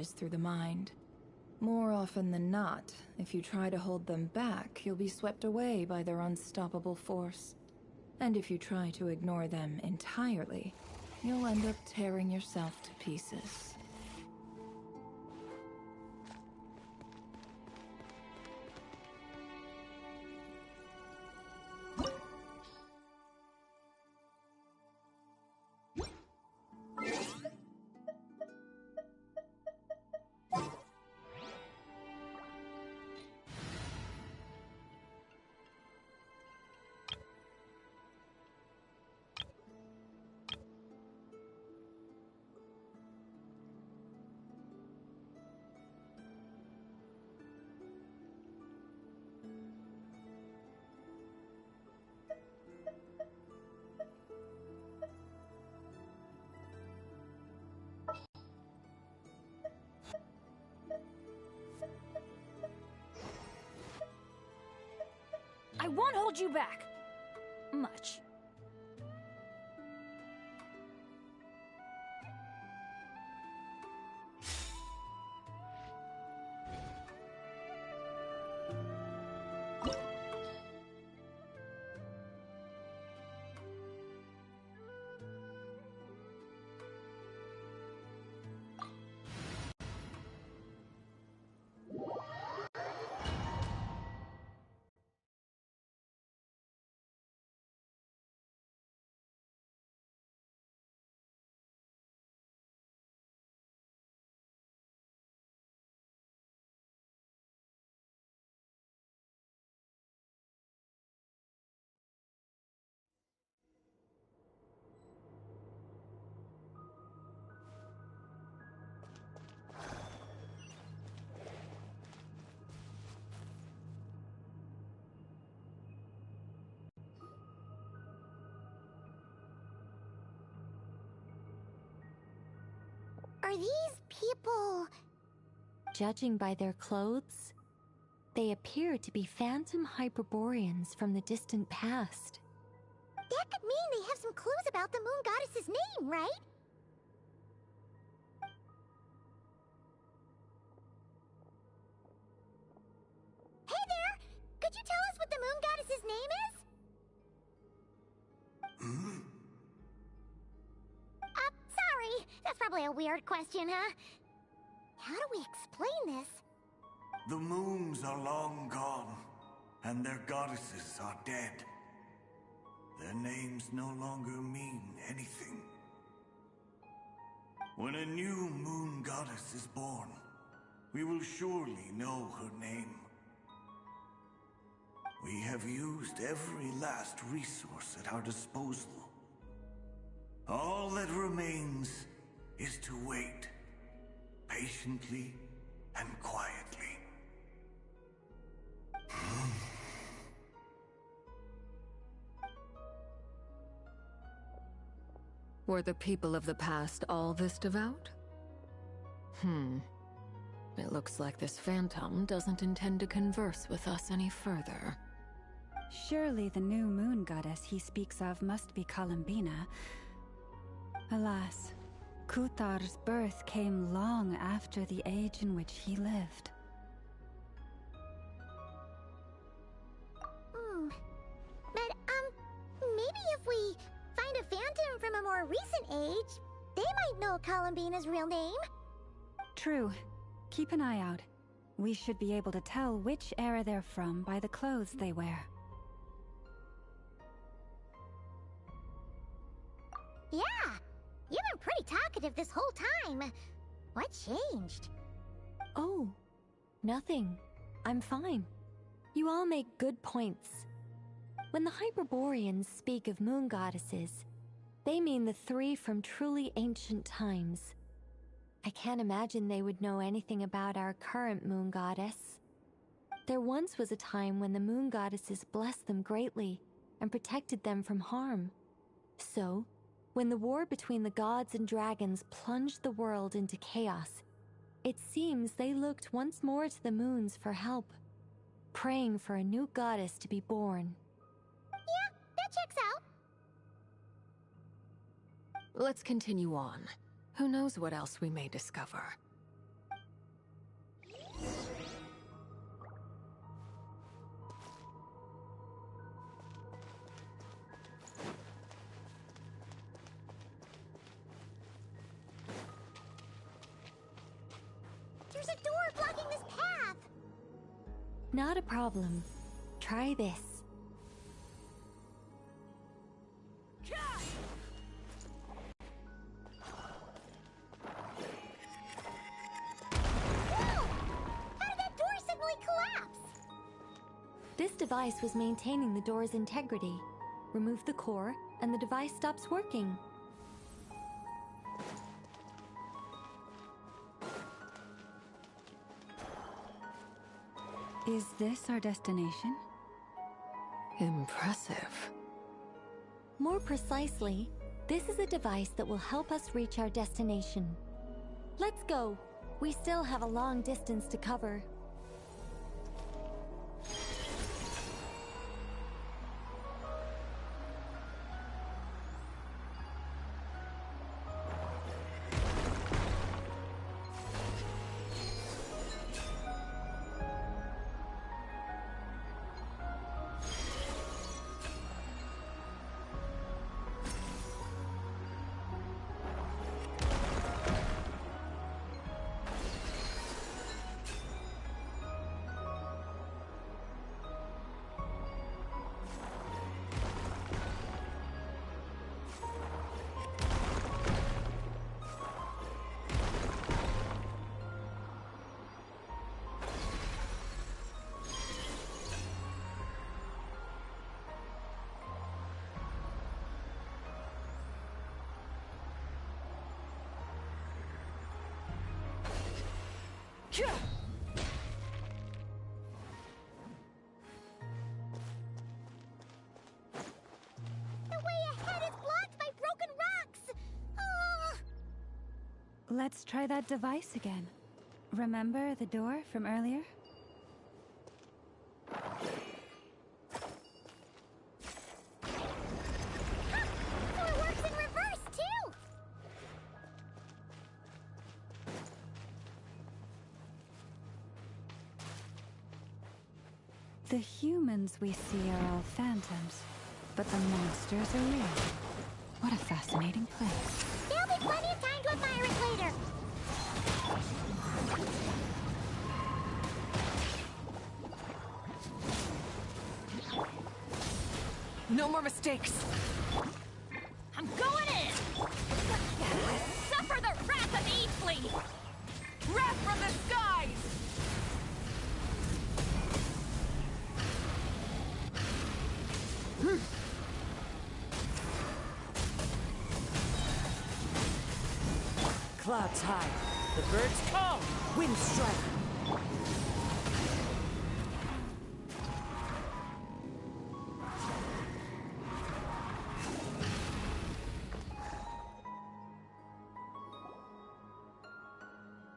through the mind. More often than not, if you try to hold them back, you'll be swept away by their unstoppable force. And if you try to ignore them entirely, you'll end up tearing yourself to pieces. I won't hold you back. Much. Are these people... Judging by their clothes, they appear to be phantom Hyperboreans from the distant past. That could mean they have some clues about the moon goddess's name, right? Hey there! Could you tell us what the moon goddess's name is? Sorry. That's probably a weird question, huh? How do we explain this? The moons are long gone, and their goddesses are dead. Their names no longer mean anything. When a new moon goddess is born, we will surely know her name. We have used every last resource at our disposal. All that remains is to wait, patiently and quietly. Were the people of the past all this devout? It looks like this phantom doesn't intend to converse with us any further. Surely the new moon goddess he speaks of must be Columbina. Alas, Kuthar's birth came long after the age in which he lived. But, maybe if we find a phantom from a more recent age, they might know Columbina's real name. True. Keep an eye out. We should be able to tell which era they're from by the clothes they wear. Yeah! You've been pretty talkative this whole time. What changed? Oh, nothing. I'm fine. You all make good points. When the Hyperboreans speak of moon goddesses, they mean the three from truly ancient times. I can't imagine they would know anything about our current moon goddess. There once was a time when the moon goddesses blessed them greatly and protected them from harm. So, when the war between the gods and dragons plunged the world into chaos, it seems they looked once more to the moons for help, praying for a new goddess to be born. Yeah, that checks out. Let's continue on. Who knows what else we may discover. There's a door blocking this path! Not a problem. Try this. Whoa! How did that door suddenly collapse? This device was maintaining the door's integrity. Remove the core, and the device stops working. Is this our destination? Impressive. More precisely, this is a device that will help us reach our destination. Let's go. We still have a long distance to cover. The way ahead is blocked by broken rocks! Ah! Let's try that device again. Remember the door from earlier? So it works in reverse, too! The humans we see are all phantoms, but the monsters are real. What a fascinating place. There'll be plenty of time to admire it later. No more mistakes. I'm going in! Suffer the wrath of Eatfleet! Wrath from the skies! Clouds high, the birds call, winds strike.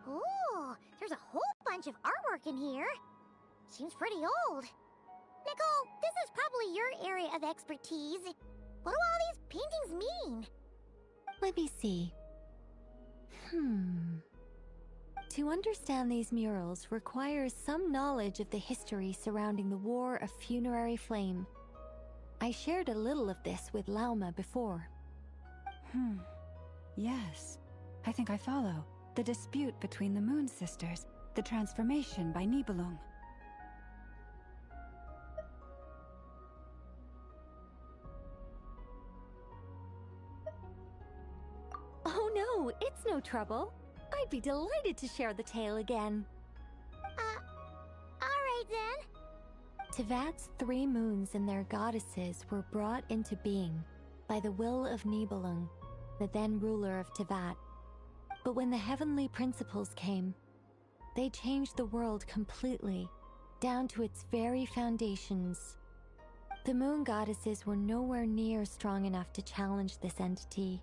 Ooh, there's a whole bunch of artwork in here. Seems pretty old. Nicole, this is probably your area of expertise. What do all these paintings mean? Let me see. To understand these murals requires some knowledge of the history surrounding the War of Funerary Flame. I shared a little of this with Lauma before. Yes. I think I follow. The dispute between the Moon Sisters. The transformation by Nibelung. Oh no, it's no trouble. I'd be delighted to share the tale again. Alright then. Tevat's 3 moons and their goddesses were brought into being by the will of Nibelung, the then ruler of Tevat. But when the heavenly principles came, they changed the world completely, down to its very foundations. The moon goddesses were nowhere near strong enough to challenge this entity.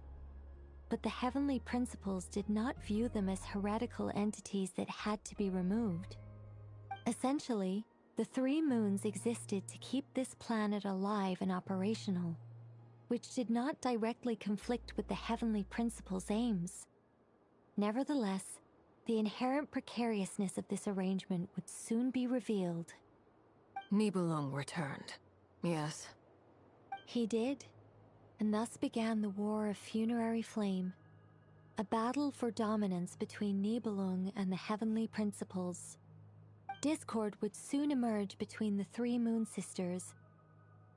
But the heavenly principles did not view them as heretical entities that had to be removed. Essentially, the 3 moons existed to keep this planet alive and operational, which did not directly conflict with the heavenly principles' aims. Nevertheless, the inherent precariousness of this arrangement would soon be revealed. Nibelung returned. Yes. He did, and thus began the War of Funerary Flame. a battle for dominance between Nibelung and the Heavenly Principles. Discord would soon emerge between the three Moon Sisters.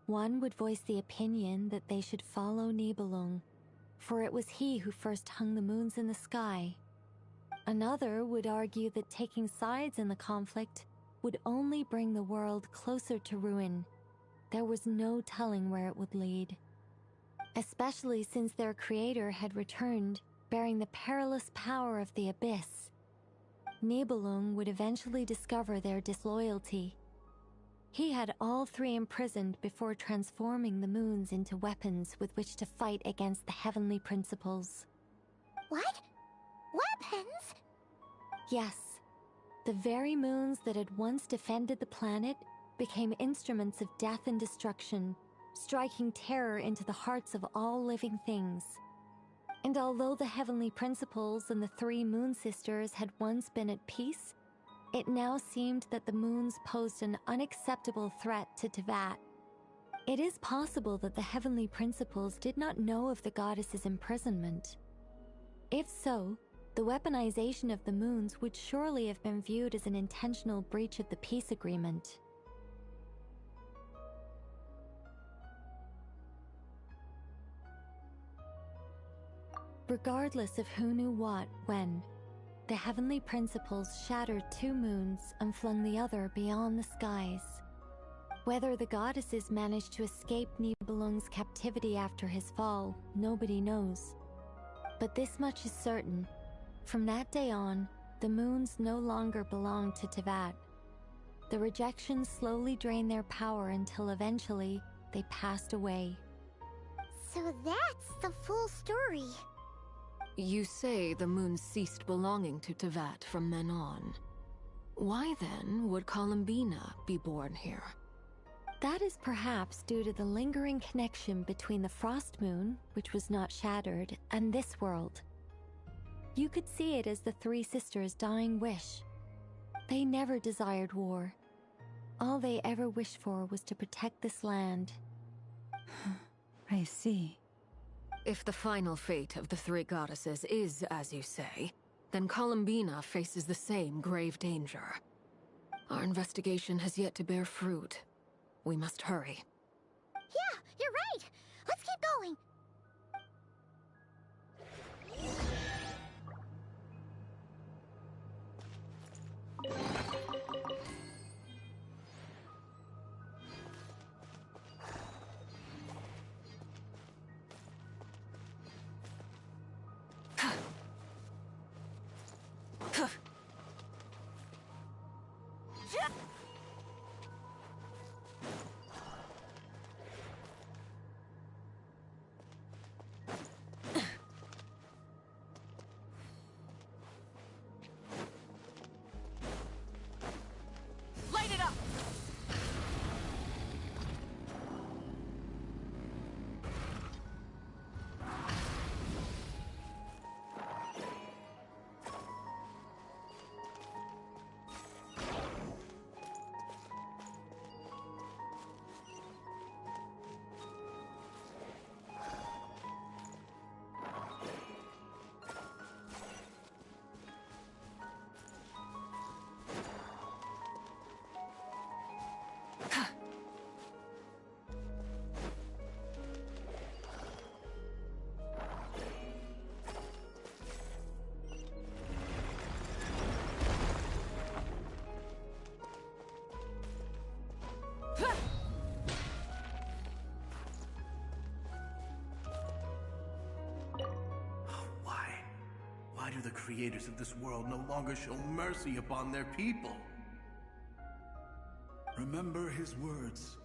One would voice the opinion that they should follow Nibelung, for it was he who first hung the moons in the sky. Another would argue that taking sides in the conflict would only bring the world closer to ruin. There was no telling where it would lead. Especially since their creator had returned, bearing the perilous power of the Abyss. Nibelung would eventually discover their disloyalty. He had all three imprisoned before transforming the moons into weapons with which to fight against the Heavenly Principles. What? Weapons? Yes. The very moons that had once defended the planet became instruments of death and destruction, striking terror into the hearts of all living things. And although the Heavenly Principles and the three Moon Sisters had once been at peace, it now seemed that the moons posed an unacceptable threat to Teyvat. It is possible that the Heavenly Principles did not know of the goddess's imprisonment. If so, the weaponization of the moons would surely have been viewed as an intentional breach of the peace agreement. Regardless of who knew what, when, the Heavenly Principles shattered two moons and flung the other beyond the skies. Whether the goddesses managed to escape Nibelung's captivity after his fall, nobody knows. But this much is certain. From that day on, the moons no longer belonged to Teyvat. The rejection slowly drained their power until eventually they passed away. So that's the full story. You say the moon ceased belonging to Teyvat from then on. Why then would Columbina be born here? That is perhaps due to the lingering connection between the Frost Moon, which was not shattered, and this world. You could see it as the three sisters' dying wish. They never desired war. All they ever wished for was to protect this land. I see. If the final fate of the three goddesses is as you say, then Columbina faces the same grave danger. Our investigation has yet to bear fruit. We must hurry. Yeah, you're right. Let's keep going. Light it up! Why do the creators of this world no longer show mercy upon their people? Remember his words.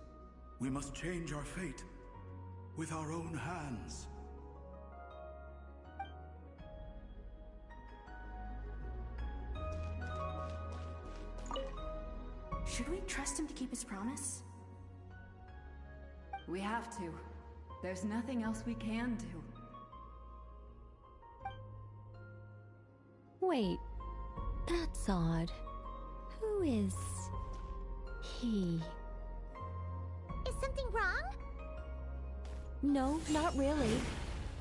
We must change our fate with our own hands. Should we trust him to keep his promise? We have to. There's nothing else we can do. Wait, that's odd. Who is he? Is something wrong? No, not really.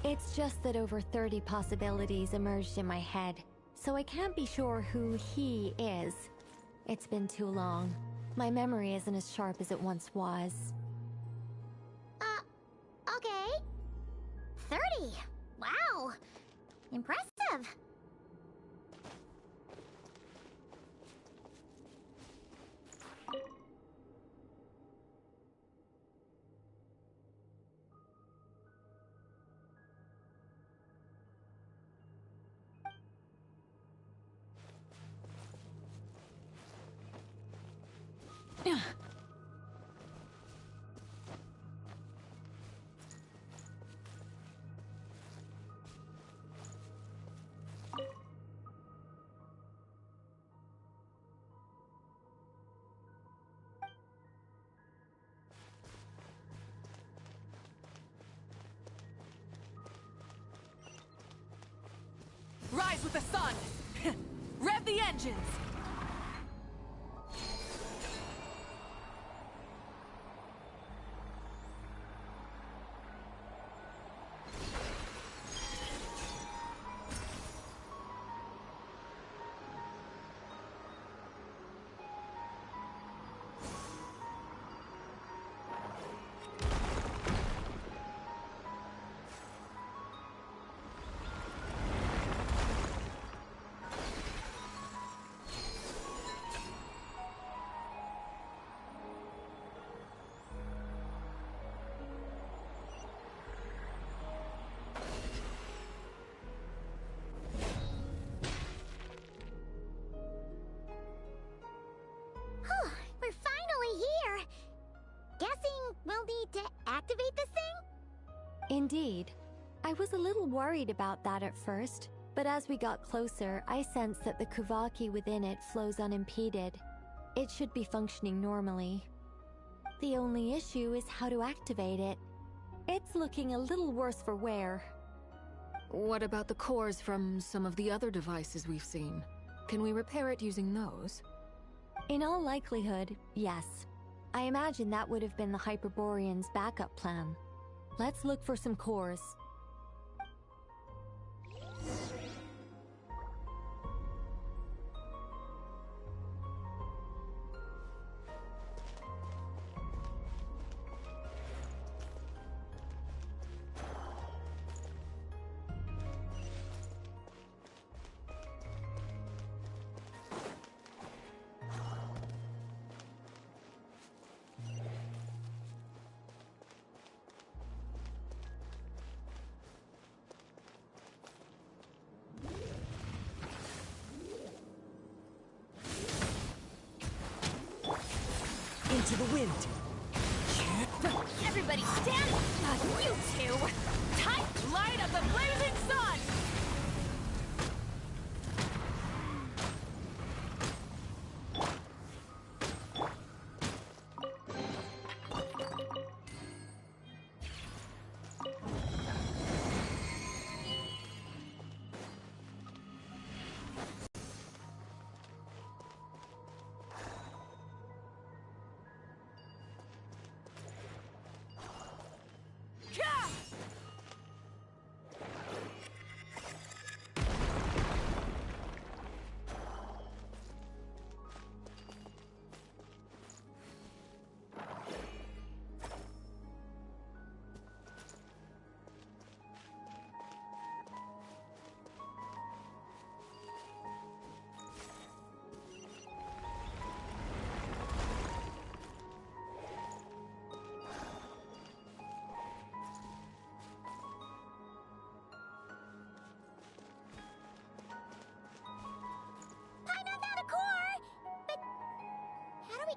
It's just that over 30 possibilities emerged in my head, so I can't be sure who he is. It's been too long. My memory isn't as sharp as it once was. Okay. 30. Wow. Impressive. Rise with the sun! Rev the engines! We're finally here! Guessing we'll need to activate this thing? Indeed. I was a little worried about that at first, but as we got closer, I sensed that the Kuvaki within it flows unimpeded. It should be functioning normally. The only issue is how to activate it. It's looking a little worse for wear. What about the cores from some of the other devices we've seen? Can we repair it using those? In all likelihood, yes. I imagine that would have been the Hyperborean's backup plan. Let's look for some cores. Into the wind. Everybody stand! You two! Tight light of the blazing sun!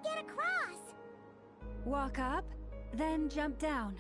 Get across! Walk up, then jump down.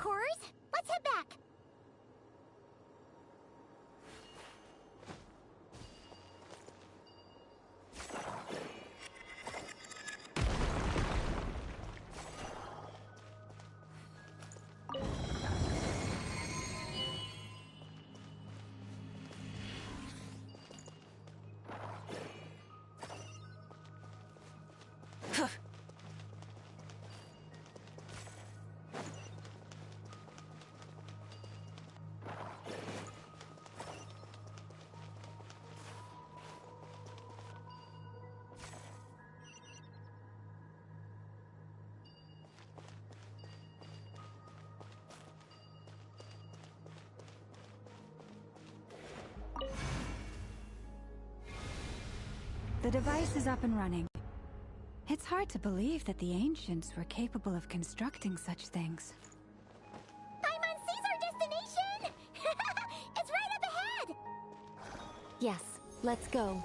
course. Let's head back. The device is up and running. It's hard to believe that the ancients were capable of constructing such things. Paimon sees our destination! It's right up ahead! Yes, let's go.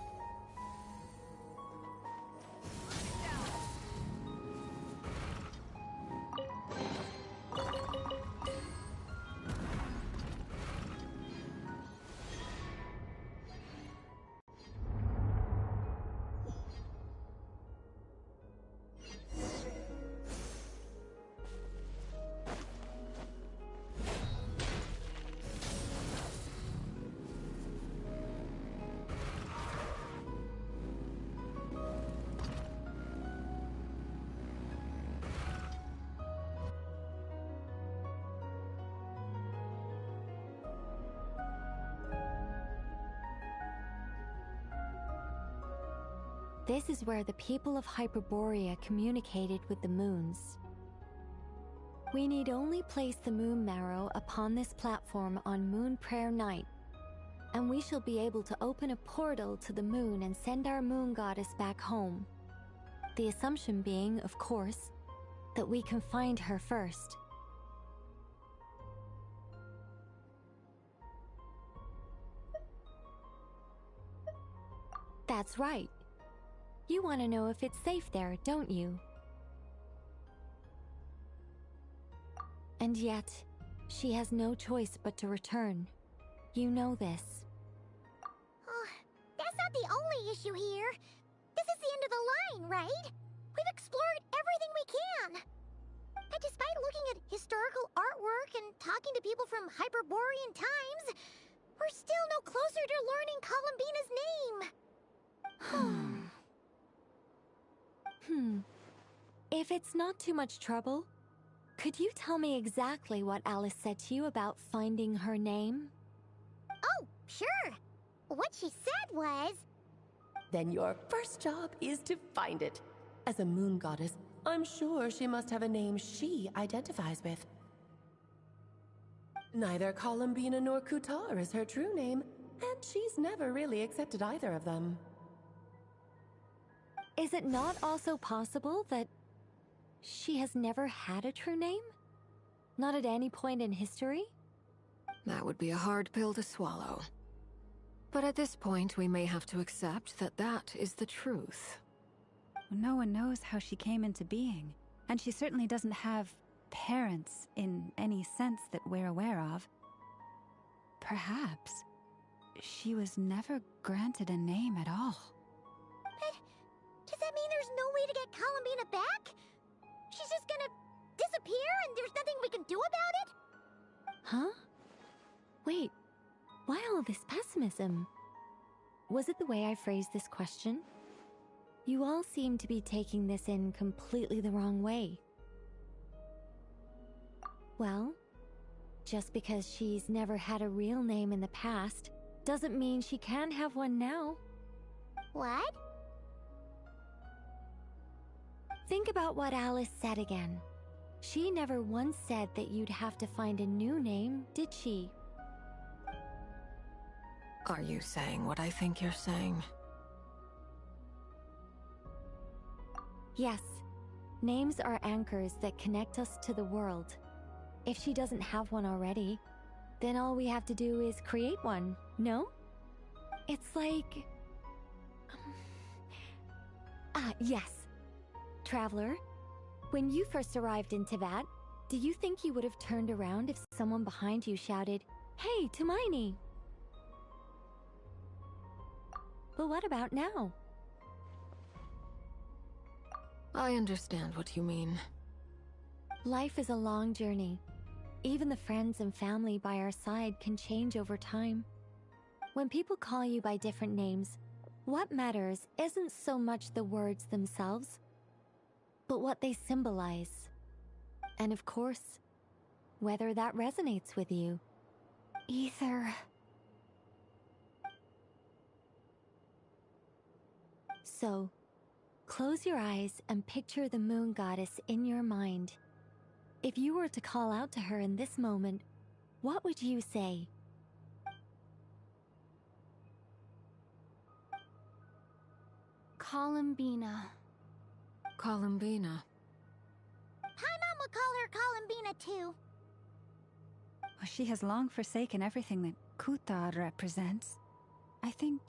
This is where the people of Hyperborea communicated with the moons. We need only place the moon marrow upon this platform on Moon Prayer Night, and we shall be able to open a portal to the moon and send our moon goddess back home. The assumption being, of course, that we can find her first. That's right. You want to know if it's safe there, don't you? And yet, she has no choice but to return. You know this. Oh, that's not the only issue here. This is the end of the line, right? We've explored everything we can. And despite looking at historical artwork and talking to people from Hyperborean times, we're still no closer to learning Columbina's name. If it's not too much trouble, could you tell me exactly what Alice said to you about finding her name? Oh, sure. What she said was... Then your first job is to find it. As a moon goddess, I'm sure she must have a name she identifies with. Neither Columbina nor Kutar is her true name, and she's never really accepted either of them. Is it not also possible that she has never had a true name? Not at any point in history? That would be a hard pill to swallow. But at this point, we may have to accept that that is the truth. No one knows how she came into being, and she certainly doesn't have parents in any sense that we're aware of. Perhaps she was never granted a name at all. But does that mean there's no way to get Columbina back? She's just gonna disappear and there's nothing we can do about it? Huh? Wait, why all this pessimism? Was it the way I phrased this question? You all seem to be taking this in completely the wrong way. Well, just because she's never had a real name in the past doesn't mean she can't have one now. What? Think about what Alice said again. She never once said that you'd have to find a new name, did she? Are you saying what I think you're saying? Yes. Names are anchors that connect us to the world. If she doesn't have one already, then all we have to do is create one, no? It's like... yes. Traveler, when you first arrived in Teyvat, Do you think you would have turned around if someone behind you shouted, "Hey, Hermione"? But what about now? I understand what you mean. Life is a long journey. Even the friends and family by our side can change over time. When people call you by different names, what matters isn't so much the words themselves, but what they symbolize. And of course, whether that resonates with you. Ether. So, close your eyes and picture the moon goddess in your mind. If you were to call out to her in this moment, what would you say? Columbina. Columbina. Paimon would call her Columbina too. Well, she has long forsaken everything that Kuthar represents. I think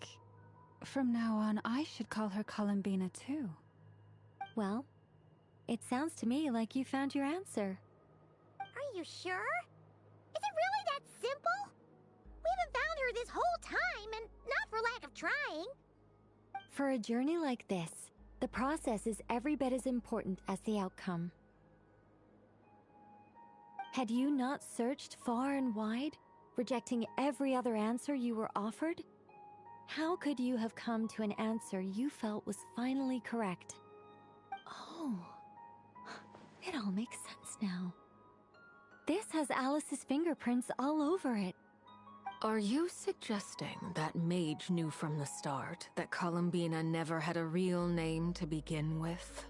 from now on I should call her Columbina too. Well, it sounds to me like you found your answer. Are you sure? Is it really that simple? We haven't found her this whole time, and not for lack of trying. For a journey like this, the process is every bit as important as the outcome. Had you not searched far and wide, rejecting every other answer you were offered? How could you have come to an answer you felt was finally correct? Oh, it all makes sense now. This has Alice's fingerprints all over it. Are you suggesting that mage knew from the start that Columbina never had a real name to begin with?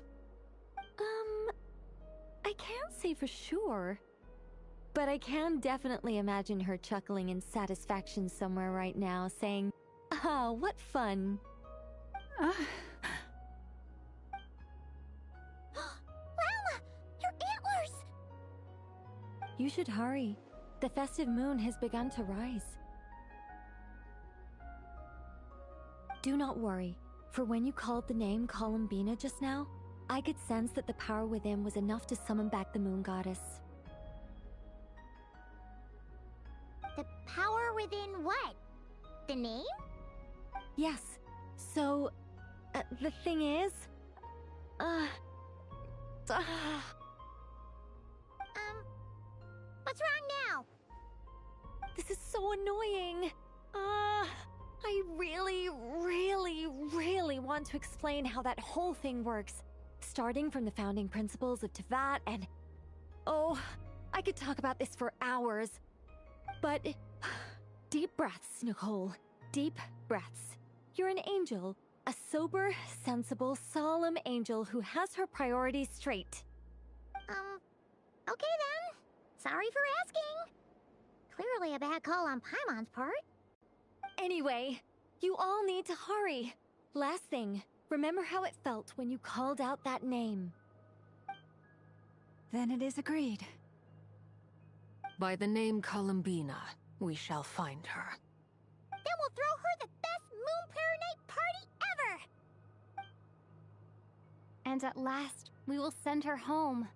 I can't say for sure. But I can definitely imagine her chuckling in satisfaction somewhere right now, saying, "Ah, what fun." Lalma! Your antlers! You should hurry. The festive moon has begun to rise. Do not worry, for when you called the name Columbina just now, I could sense that the power within was enough to summon back the moon goddess. The power within what? The name? Yes. So, the thing is... What's wrong now? This is so annoying. I really want to explain how that whole thing works. Starting from the founding principles of Tevat and... Oh, I could talk about this for hours. But... Deep breaths, Nicole. Deep breaths. You're an angel. A sober, sensible, solemn angel who has her priorities straight. Okay then. Sorry for asking. Clearly a bad call on Paimon's part. Anyway, you all need to hurry. Last thing, remember how it felt when you called out that name. Then it is agreed. By the name Columbina, we shall find her. Then we'll throw her the best Moon Paranite party ever! And at last, we will send her home.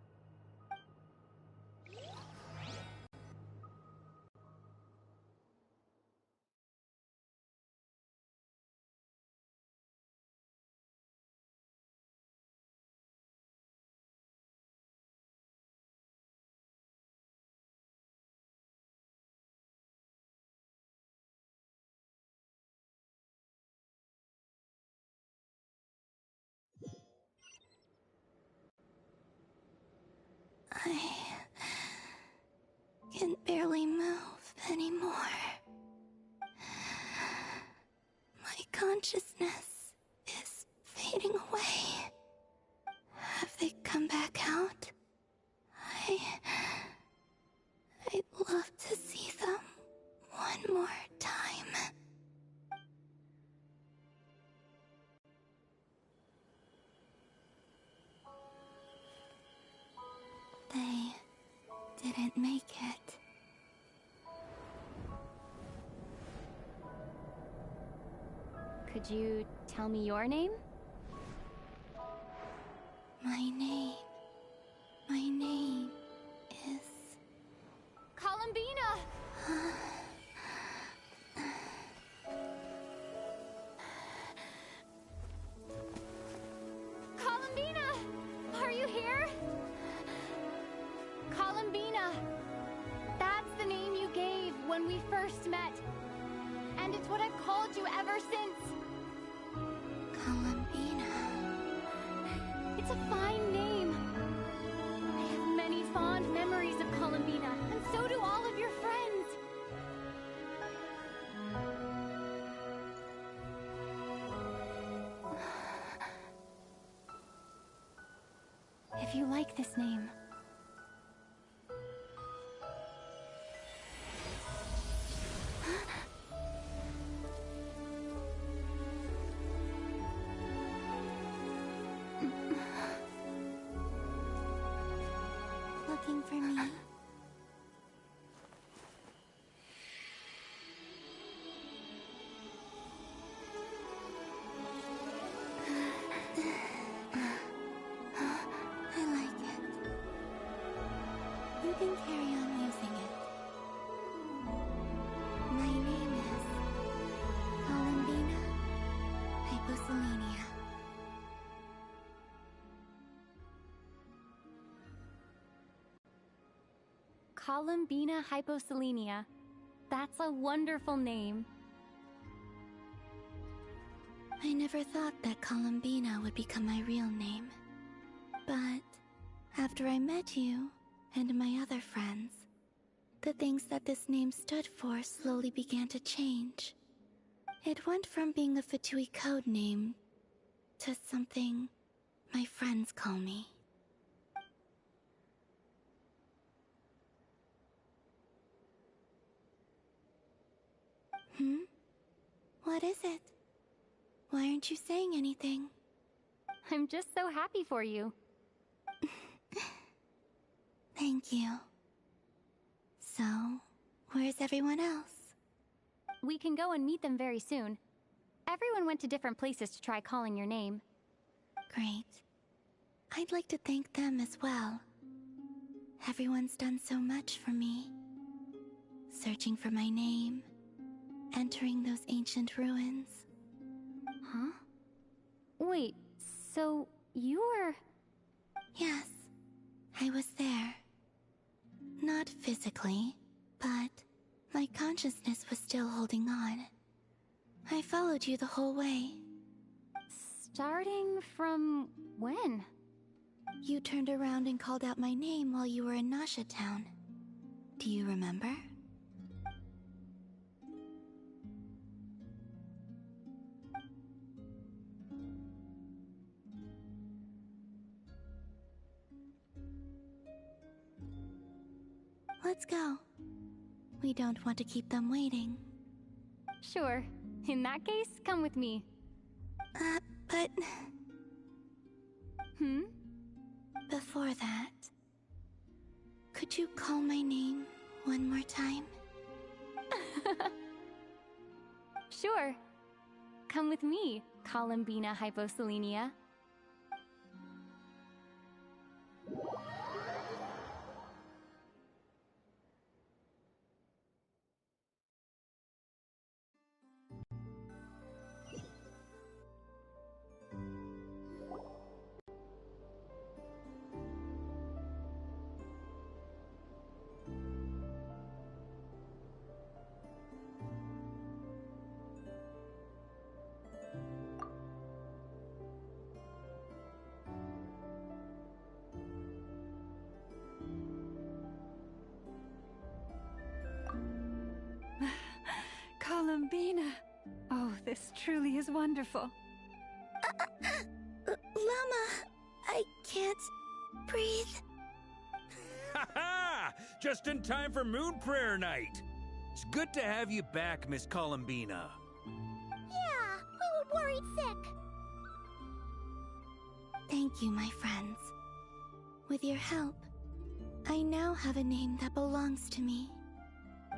I can barely move anymore. My consciousness is fading away. Have they come back out? I'd love to see them one more time. They didn't make it. Could you tell me your name? My name is... Columbina! Columbina! Are you here? Columbina! That's the name you gave when we first met. And it's what I've called you ever since. Columbina. It's a fine name. I have many fond memories of Columbina, and so do all of your friends. If you like this name, looking for me? I like it. You can carry on using it. My name is Columbina Hyposelenia. Columbina Hyposelenia. That's a wonderful name. I never thought that Columbina would become my real name. But after I met you and my other friends, the things that this name stood for slowly began to change. It went from being a Fatui code name to something my friends call me. What is it? Why aren't you saying anything? I'm just so happy for you. Thank you. So, where's everyone else? We can go and meet them very soon. Everyone went to different places to try calling your name. Great. I'd like to thank them as well. Everyone's done so much for me. Searching for my name, entering those ancient ruins. Huh? Wait, so you were... Yes, I was there. Not physically, but my consciousness was still holding on. I followed you the whole way. Starting from when? You turned around and called out my name while you were in Nasha Town. Do you remember? Let's go. We don't want to keep them waiting. Sure. In that case, come with me. But... Hmm? Before that, could you call my name one more time? Sure. Come with me, Columbina Hyposelenia. Columbina! Oh, this truly is wonderful. Llama, I can't breathe. Ha ha! Just in time for Moon Prayer Night. It's good to have you back, Miss Columbina. Yeah, we were worried sick. Thank you, my friends. With your help, I now have a name that belongs to me.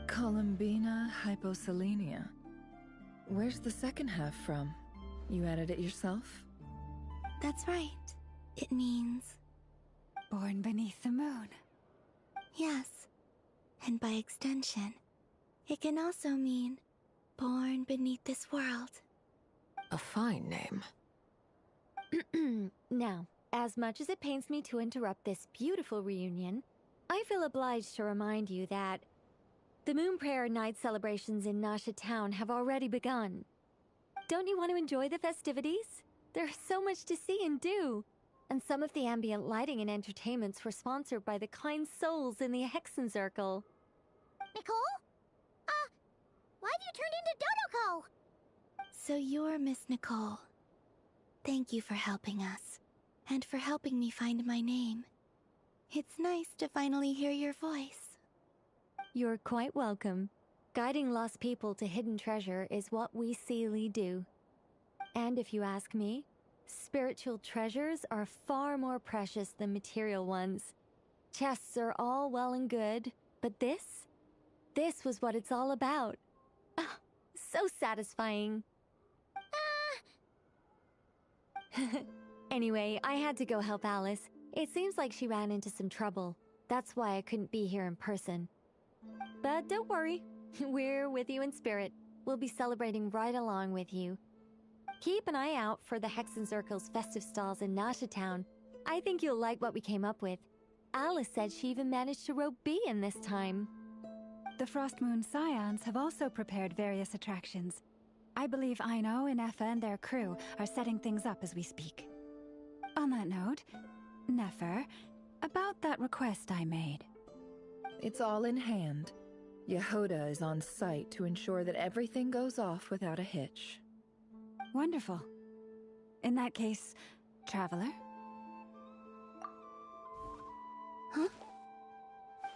Columbina Hyposelenia. Where's the second half from? You added it yourself? That's right. It means... born beneath the moon. Yes. And by extension, it can also mean born beneath this world. A fine name. Now, as much as it pains me to interrupt this beautiful reunion, I feel obliged to remind you that the Moon Prayer Night celebrations in Nasha Town have already begun. Don't you want to enjoy the festivities? There's so much to see and do. And some of the ambient lighting and entertainments were sponsored by the kind souls in the Hexen Circle. Nicole? Why have you turned into Dodoko? So you're Miss Nicole. Thank you for helping us, and for helping me find my name. It's nice to finally hear your voice. You're quite welcome. Guiding lost people to hidden treasure is what we Seelie do. And if you ask me, spiritual treasures are far more precious than material ones. Chests are all well and good, but this was what it's all about. Ah, so satisfying. Anyway, I had to go help Alice. It seems like she ran into some trouble. That's why I couldn't be here in person. But don't worry, we're with you in spirit. We'll be celebrating right along with you. Keep an eye out for the Hexen Circle's festive stalls in Nasha Town. I think you'll like what we came up with. Alice said she even managed to rope B in this time. The Frost Moon Scions have also prepared various attractions. I believe Aino and Effa and their crew are setting things up as we speak. On that note, Nefer, about that request I made. It's all in hand. Yehoda is on site to ensure that everything goes off without a hitch. Wonderful. In that case, Traveler? Huh?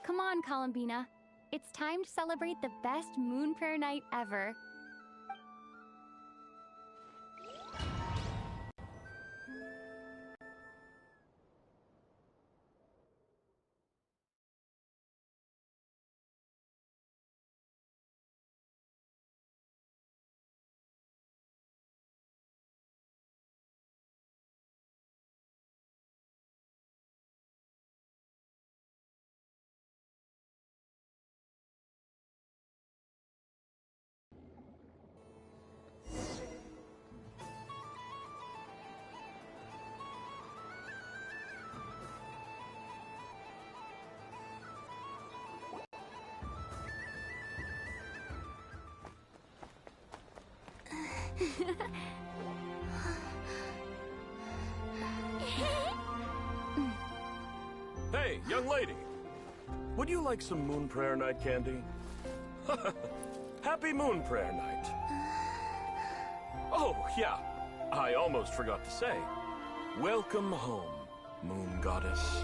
Come on, Columbina. It's time to celebrate the best Moon Prayer Night ever. Hey, young lady. Would you like some Moon Prayer Night candy? Happy Moon Prayer Night. Oh, yeah. I almost forgot to say. Welcome home, Moon Goddess.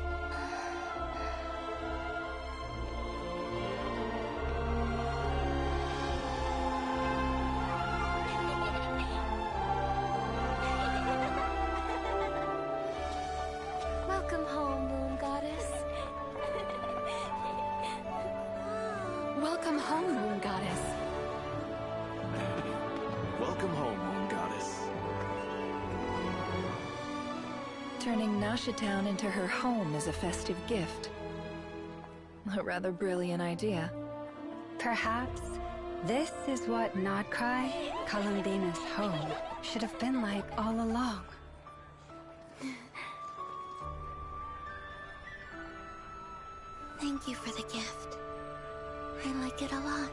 Welcome home, Moon Goddess. Welcome home, Moon Goddess. Welcome home, Moon Goddess. Turning Nasha Town into her home is a festive gift. A rather brilliant idea. Perhaps this is what Notcry, Columbina's home, should have been like all along. Thank you for the gift. I like it a lot.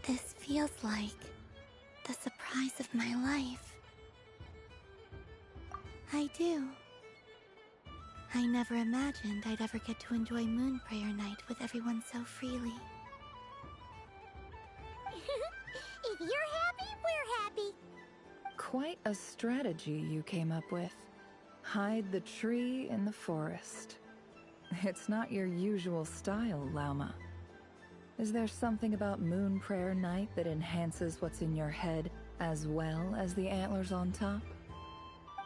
This feels like the surprise of my life. I do. I never imagined I'd ever get to enjoy Moon Prayer Night with everyone so freely. If you're happy, we're happy. Quite a strategy you came up with. Hide the tree in the forest. It's not your usual style, Lauma. Is there something about Moon Prayer Night that enhances what's in your head as well as the antlers on top?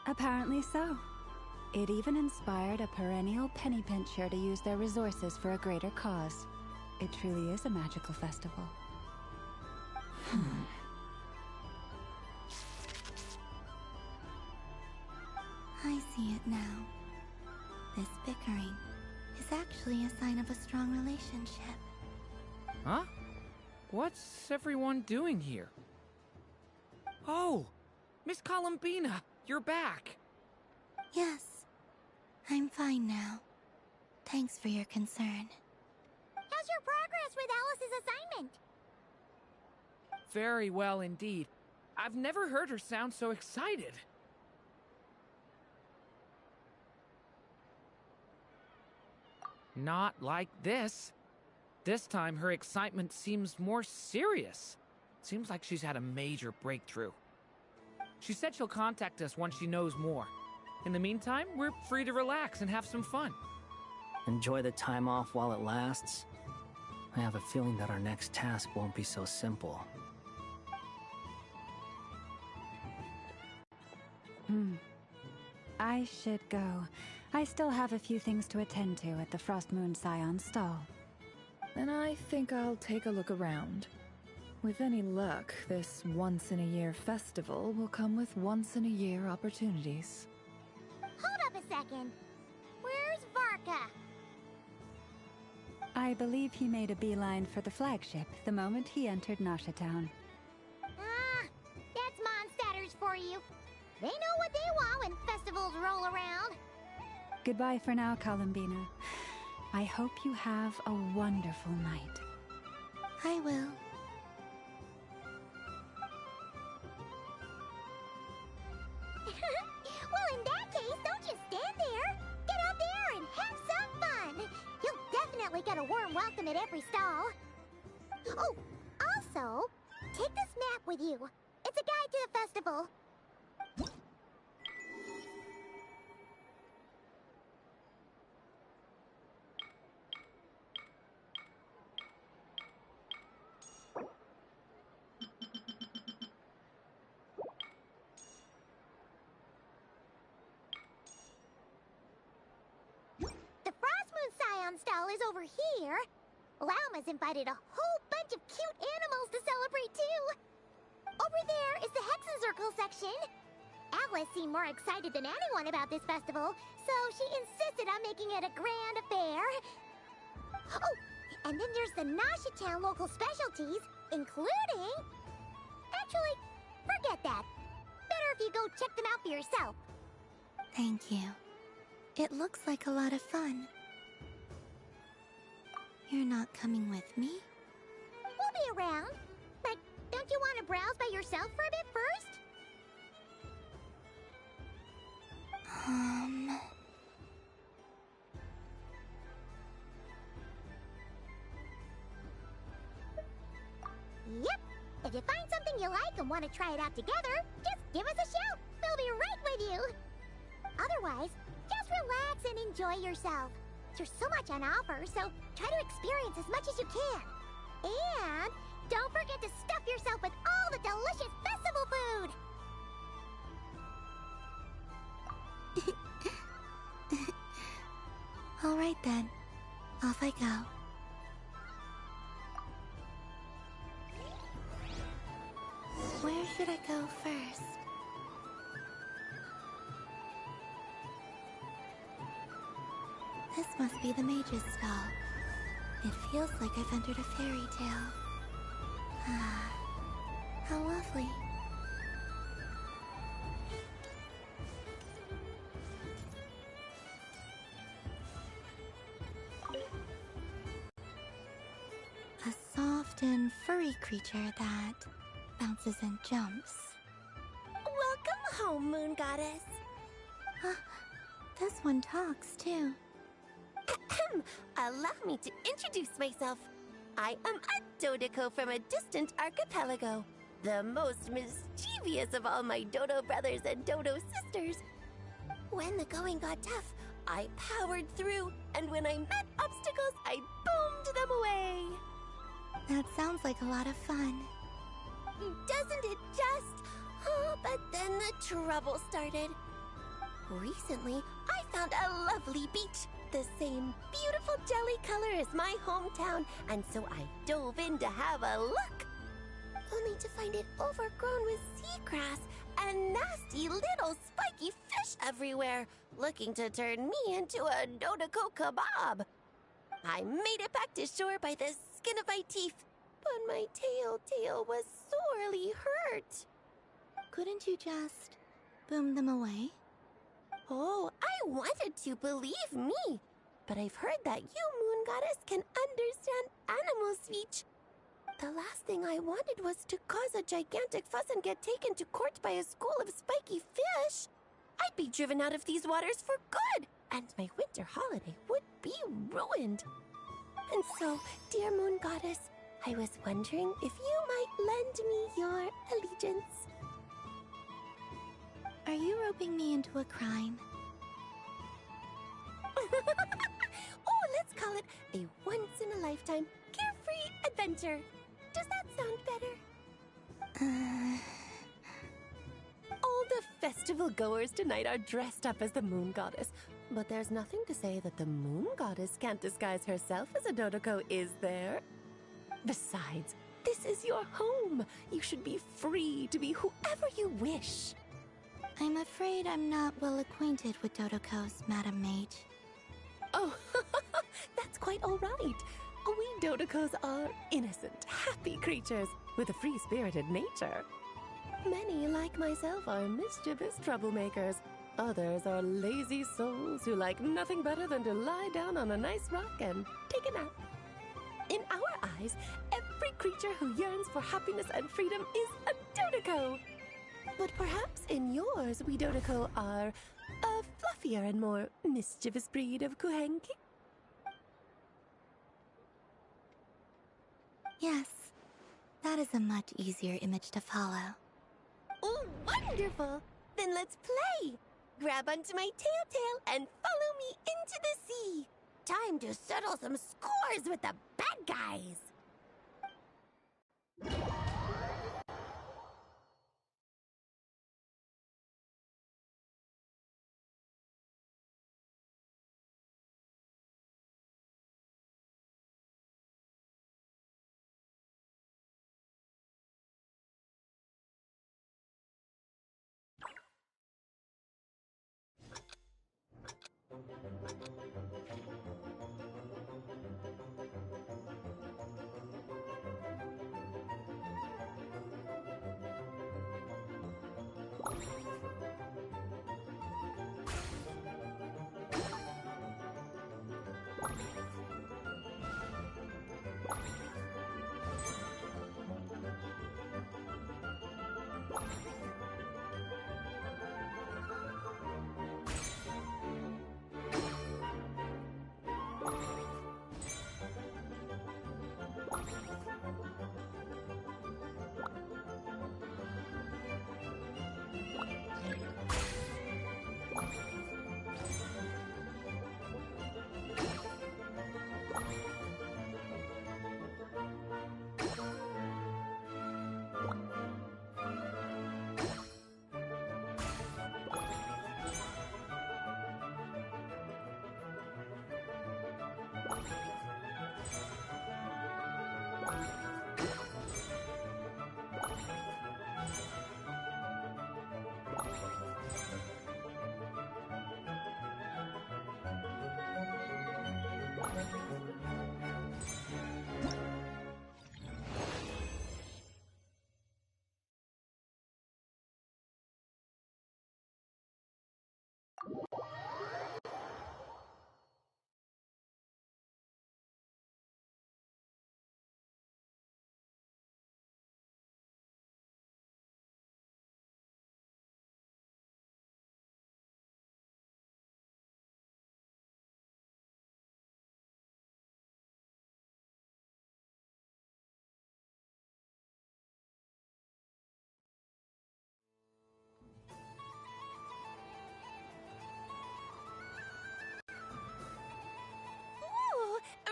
Apparently so. It even inspired a perennial penny pincher to use their resources for a greater cause. It truly is a magical festival. see it now. This bickering is actually a sign of a strong relationship. Huh? What's everyone doing here? Oh! Miss Columbina, you're back! Yes, I'm fine now. Thanks for your concern. How's your progress with Alice's assignment? Very well indeed. I've never heard her sound so excited. Not like this. This time her excitement seems more serious. Seems like she's had a major breakthrough. She said she'll contact us once she knows more. In the meantime, we're free to relax and have some fun. Enjoy the time off while it lasts. I have a feeling that our next task won't be so simple. I should go. I still have a few things to attend to at the Frost Moon Scion stall. And I think I'll take a look around. With any luck, this once-in-a-year festival will come with once-in-a-year opportunities. Hold up a second. Where's Varka? I believe he made a beeline for the flagship the moment he entered Nasha Town. Ah, that's Mondstadters for you. They know what they want when festivals roll around. Goodbye for now, Columbina. I hope you have a wonderful night. I will. Well, in that case, don't just stand there. Get out there and have some fun. You'll definitely get a warm welcome at every stall. Oh, also, take this map with you. It's a guide to the festival. Stall is over here. Lauma's invited a whole bunch of cute animals to celebrate too. Over there is the Hexencircle section. Alice seemed more excited than anyone about this festival, so she insisted on making it a grand affair. Oh, and then there's the Nasha Town local specialties, including... Actually, forget that. Better if you go check them out for yourself. Thank you. It looks like a lot of fun. You're not coming with me? We'll be around. But don't you want to browse by yourself for a bit first? Yep. If you find something you like and want to try it out together, just give us a shout. We'll be right with you. Otherwise, just relax and enjoy yourself. There's so much on offer, so try to experience as much as you can. And don't forget to stuff yourself with all the delicious festival food! All right then. Off I go. Where should I go first? This must be the mage's stall. It feels like I've entered a fairy tale. Ah, how lovely. A soft and furry creature that bounces and jumps. Welcome home, Moon Goddess. This one talks too. Allow me to introduce myself. I am a Dodico from a distant archipelago, the most mischievous of all my Dodo brothers and Dodo sisters. When the going got tough, I powered through, and when I met obstacles, I boomed them away. That sounds like a lot of fun. Doesn't it just? Oh, but then the trouble started. Recently, I found a lovely beach, the same beautiful jelly color as my hometown, and so I dove in to have a look. only to find it overgrown with seagrass and nasty little spiky fish everywhere, looking to turn me into a Dodoko kebab. I made it back to shore by the skin of my teeth, but my tail was sorely hurt. Couldn't you just boom them away? Oh, I wanted to, believe me. But I've heard that you, Moon Goddess, can understand animal speech. The last thing I wanted was to cause a gigantic fuss and get taken to court by a school of spiky fish. I'd be driven out of these waters for good, and my winter holiday would be ruined. And so, dear Moon Goddess, I was wondering if you might lend me your allegiance. Are you roping me into a crime? Oh, let's call it a once-in-a-lifetime carefree adventure. Does that sound better? All the festival goers tonight are dressed up as the Moon Goddess, but there's nothing to say that the Moon Goddess can't disguise herself as a Dodoko, is there? Besides, this is your home. You should be free to be whoever you wish. I'm afraid I'm not well acquainted with Dodokos, Madam Mage. Oh, that's quite all right. We Dodokos are innocent, happy creatures with a free-spirited nature. Many, like myself, are mischievous troublemakers. Others are lazy souls who like nothing better than to lie down on a nice rock and take a nap. In our eyes, every creature who yearns for happiness and freedom is a Dodoko. But perhaps in yours, we Dodoko are a fluffier and more mischievous breed of Kuhenki? Yes, that is a much easier image to follow. Oh, wonderful! Then let's play! Grab onto my tail and follow me into the sea! Time to settle some scores with the bad guys!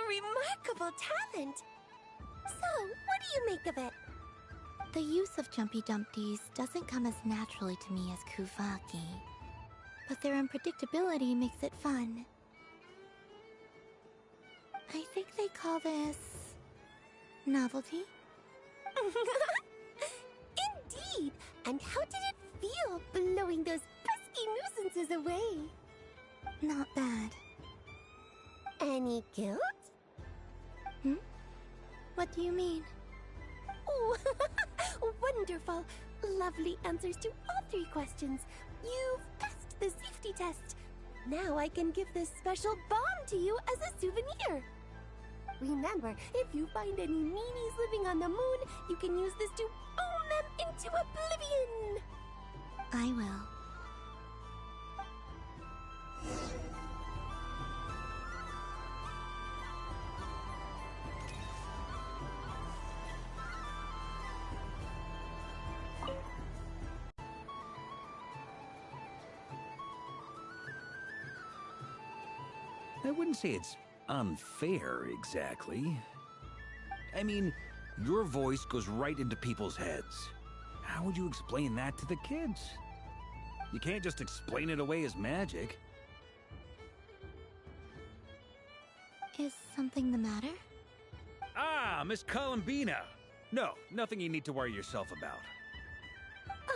Remarkable talent! So, what do you make of it? The use of Jumpy Dumpties doesn't come as naturally to me as Kuvaki, but their unpredictability makes it fun. I think they call this... novelty? indeed. And how did it feel blowing those pesky nuisances away? Not bad. Any guilt? What do you mean? Oh, wonderful. Lovely answers to all 3 questions. You've passed the safety test. Now I can give this special bomb to you as a souvenir. Remember, if you find any meanies living on the moon, you can use this to boom them into oblivion. I will. I wouldn't say it's unfair, exactly. I mean, your voice goes right into people's heads. How would you explain that to the kids? You can't just explain it away as magic. Is something the matter? Ah, Miss Columbina! No, nothing you need to worry yourself about.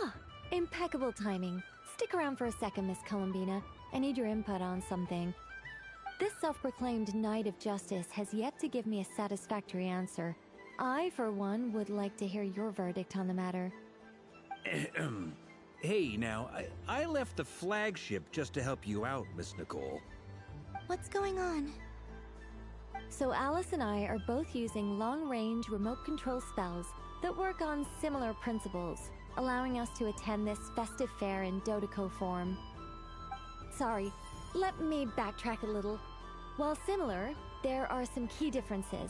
Ah, impeccable timing. Stick around for a second, Miss Columbina. I need your input on something. This self-proclaimed Knight of Justice has yet to give me a satisfactory answer. I, for one, would like to hear your verdict on the matter. Hey, now, I left the flagship just to help you out, Miss Nicole. What's going on? So Alice and I are both using long-range remote control spells that work on similar principles, allowing us to attend this festive fair in Dodeco form. Sorry, let me backtrack a little. While similar, there are some key differences.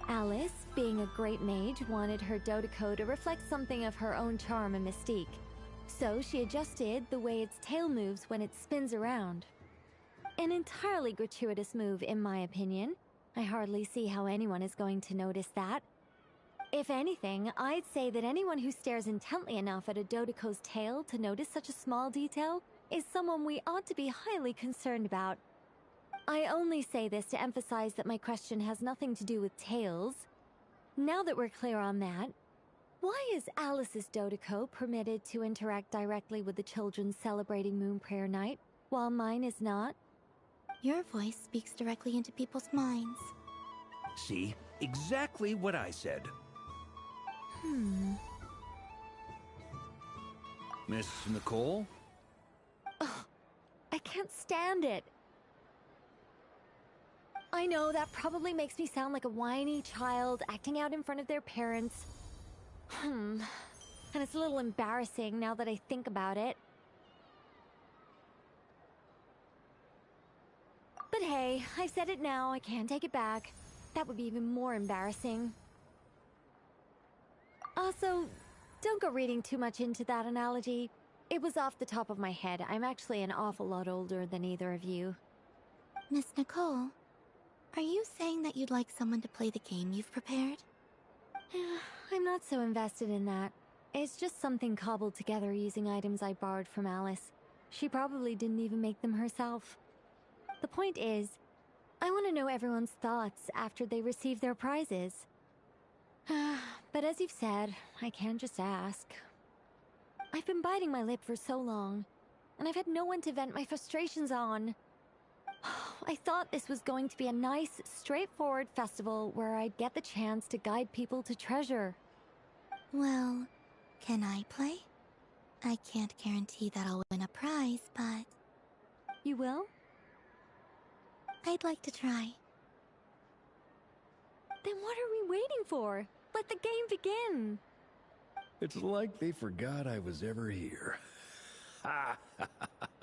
Alice, being a great mage, wanted her Dodeco to reflect something of her own charm and mystique. So she adjusted the way its tail moves when it spins around. An entirely gratuitous move, in my opinion. I hardly see how anyone is going to notice that. If anything, I'd say that anyone who stares intently enough at a Dodeco's tail to notice such a small detail is someone we ought to be highly concerned about. I only say this to emphasize that my question has nothing to do with tails. Now that we're clear on that, why is Alice's Dodeco permitted to interact directly with the children celebrating Moon Prayer Night, while mine is not? Your voice speaks directly into people's minds. See? Exactly what I said. Miss Nicole? Ugh, I can't stand it. I know that probably makes me sound like a whiny child acting out in front of their parents. And it's a little embarrassing now that I think about it. But hey, I've said it now, I can't take it back. That would be even more embarrassing. Also, don't go reading too much into that analogy. It was off the top of my head. I'm actually an awful lot older than either of you. Miss Nicole, are you saying that you'd like someone to play the game you've prepared? I'm not so invested in that. It's just something cobbled together using items I borrowed from Alice. She probably didn't even make them herself. The point is, I want to know everyone's thoughts after they receive their prizes. But as you've said, I can't just ask. I've been biting my lip for so long, and I've had no one to vent my frustrations on. I thought this was going to be a nice, straightforward festival where I'd get the chance to guide people to treasure. Well, can I play? I can't guarantee that I'll win a prize, but... You will? I'd like to try. Then what are we waiting for? Let the game begin! It's like they forgot I was ever here. Ha ha ha ha.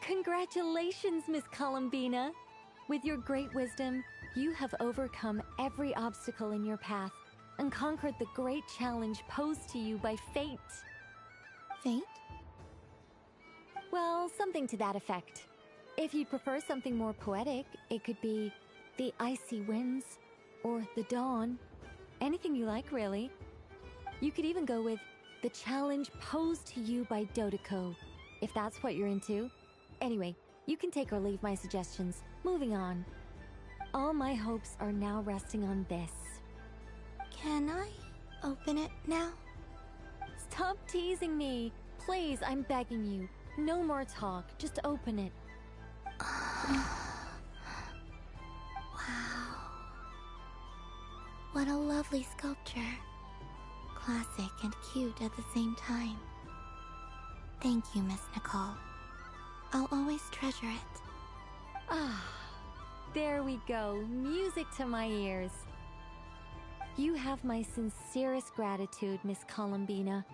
Congratulations, Miss Columbina! With your great wisdom, you have overcome every obstacle in your path and conquered the great challenge posed to you by fate. Fate? Well, something to that effect. If you'd prefer something more poetic, it could be the icy winds or the dawn. Anything you like, really. You could even go with the challenge posed to you by Dodeko, if that's what you're into. Anyway, you can take or leave my suggestions. Moving on. All my hopes are now resting on this. Can I open it now? Stop teasing me. Please, I'm begging you. No more talk. Just open it. Wow. What a lovely sculpture. Classic and cute at the same time. Thank you, Miss Nicole. I'll always treasure it. Ah, there we go. Music to my ears. You have my sincerest gratitude, Miss Columbina.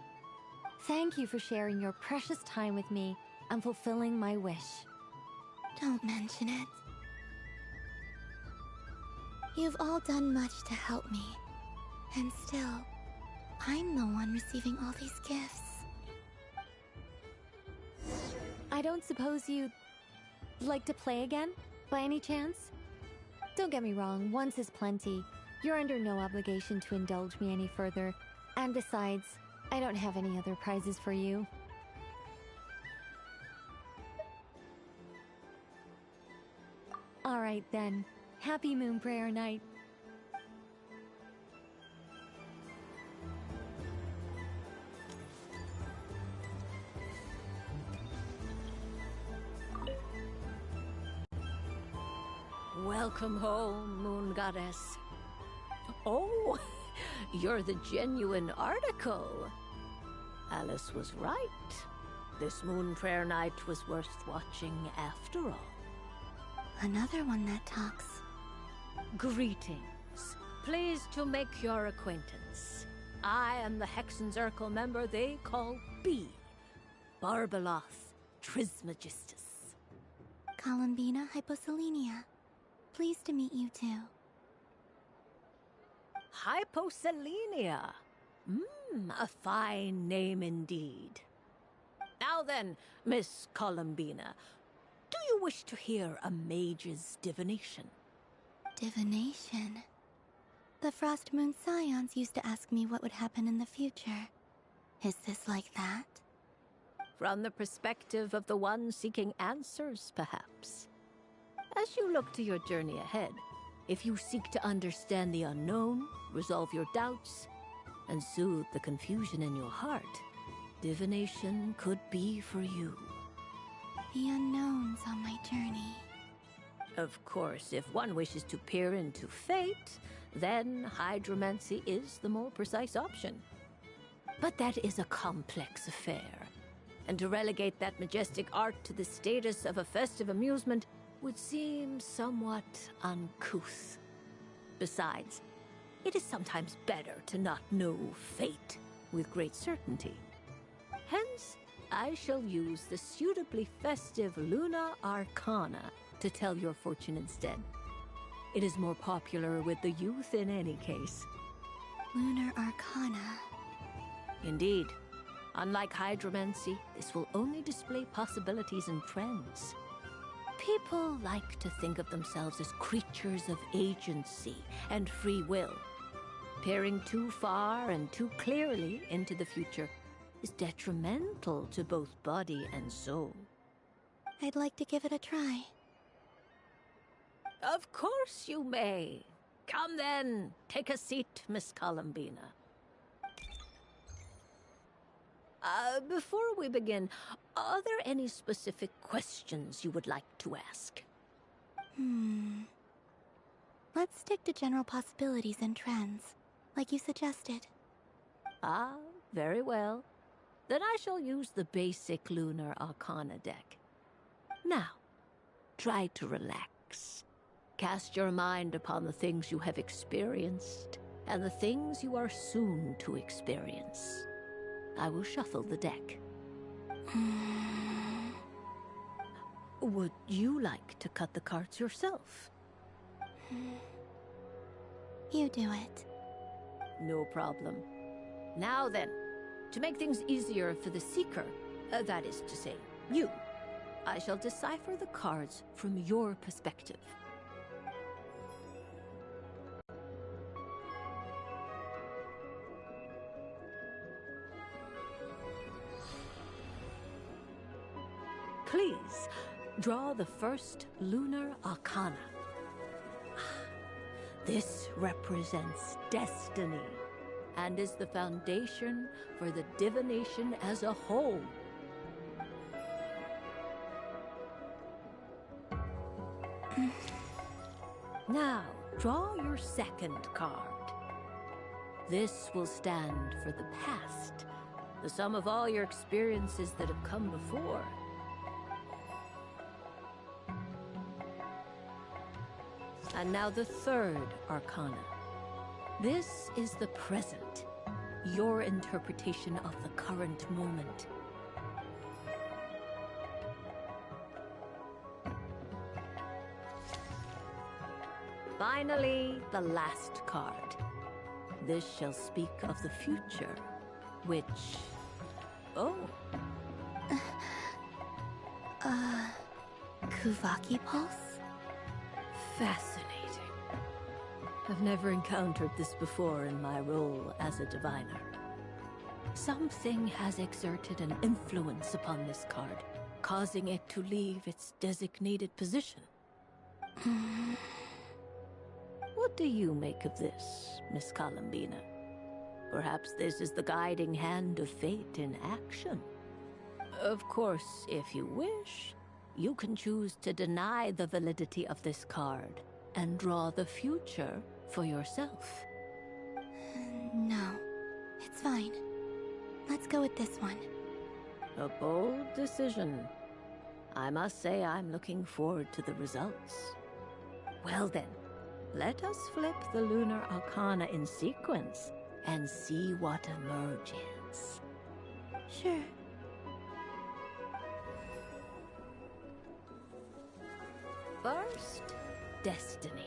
Thank you for sharing your precious time with me and fulfilling my wish. Don't mention it. You've all done much to help me. And still, I'm the one receiving all these gifts. I don't suppose you'd like to play again, by any chance? Don't get me wrong, once is plenty. You're under no obligation to indulge me any further. And besides, I don't have any other prizes for you. Alright then. Happy Moon Prayer Night. Welcome home, Moon Goddess. Oh, you're the genuine article. Alice was right. This Moon Prayer Night was worth watching after all. Another one that talks. Greetings. Pleased to make your acquaintance. I am the Hexenzirkel member they call B. Barbeloth Trismegistus. Columbina Hyposelenia. Pleased to meet you too. Hyposelenia. A fine name indeed. Now then, Miss Columbina, do you wish to hear a mage's divination? Divination? The Frost Moon Scions used to ask me what would happen in the future. Is this like that? From the perspective of the one seeking answers, perhaps. As you look to your journey ahead, if you seek to understand the unknown, resolve your doubts, and soothe the confusion in your heart, divination could be for you. The unknowns on my journey. Of course, if one wishes to peer into fate, then hydromancy is the more precise option. But that is a complex affair, and to relegate that majestic art to the status of a festive amusement would seem somewhat uncouth. Besides, it is sometimes better to not know fate with great certainty. Hence, I shall use the suitably festive Luna Arcana to tell your fortune instead. It is more popular with the youth in any case. Lunar Arcana. Indeed. Unlike hydromancy, this will only display possibilities and trends. People like to think of themselves as creatures of agency and free will. Peering too far and too clearly into the future is detrimental to both body and soul. I'd like to give it a try. Of course you may. Come then, take a seat, Miss Columbina. Before we begin, are there any specific questions you would like to ask? Let's stick to general possibilities and trends, like you suggested. Ah, very well. Then I shall use the basic Lunar Arcana deck. Now, try to relax. Cast your mind upon the things you have experienced, and the things you are soon to experience. I will shuffle the deck. Would you like to cut the cards yourself? You do it. No problem. Now then, to make things easier for the seeker, that is to say, you, I shall decipher the cards from your perspective. Please, draw the first Lunar Arcana. This represents destiny, and is the foundation for the divination as a whole. Now, draw your second card. This will stand for the past, the sum of all your experiences that have come before. And now the third Arcana. This is the present, your interpretation of the current moment. Finally, the last card. This shall speak of the future, which... Oh. Kuvaki Pulse? Fascinating. I've never encountered this before in my role as a diviner. Something has exerted an influence upon this card, causing it to leave its designated position. What do you make of this, Miss Columbina? Perhaps this is the guiding hand of fate in action. Of course, if you wish, you can choose to deny the validity of this card and draw the future for yourself. No, it's fine. Let's go with this one. A bold decision. I must say I'm looking forward to the results. Well then, let us flip the Lunar Arcana in sequence and see what emerges. Sure. First, Destiny.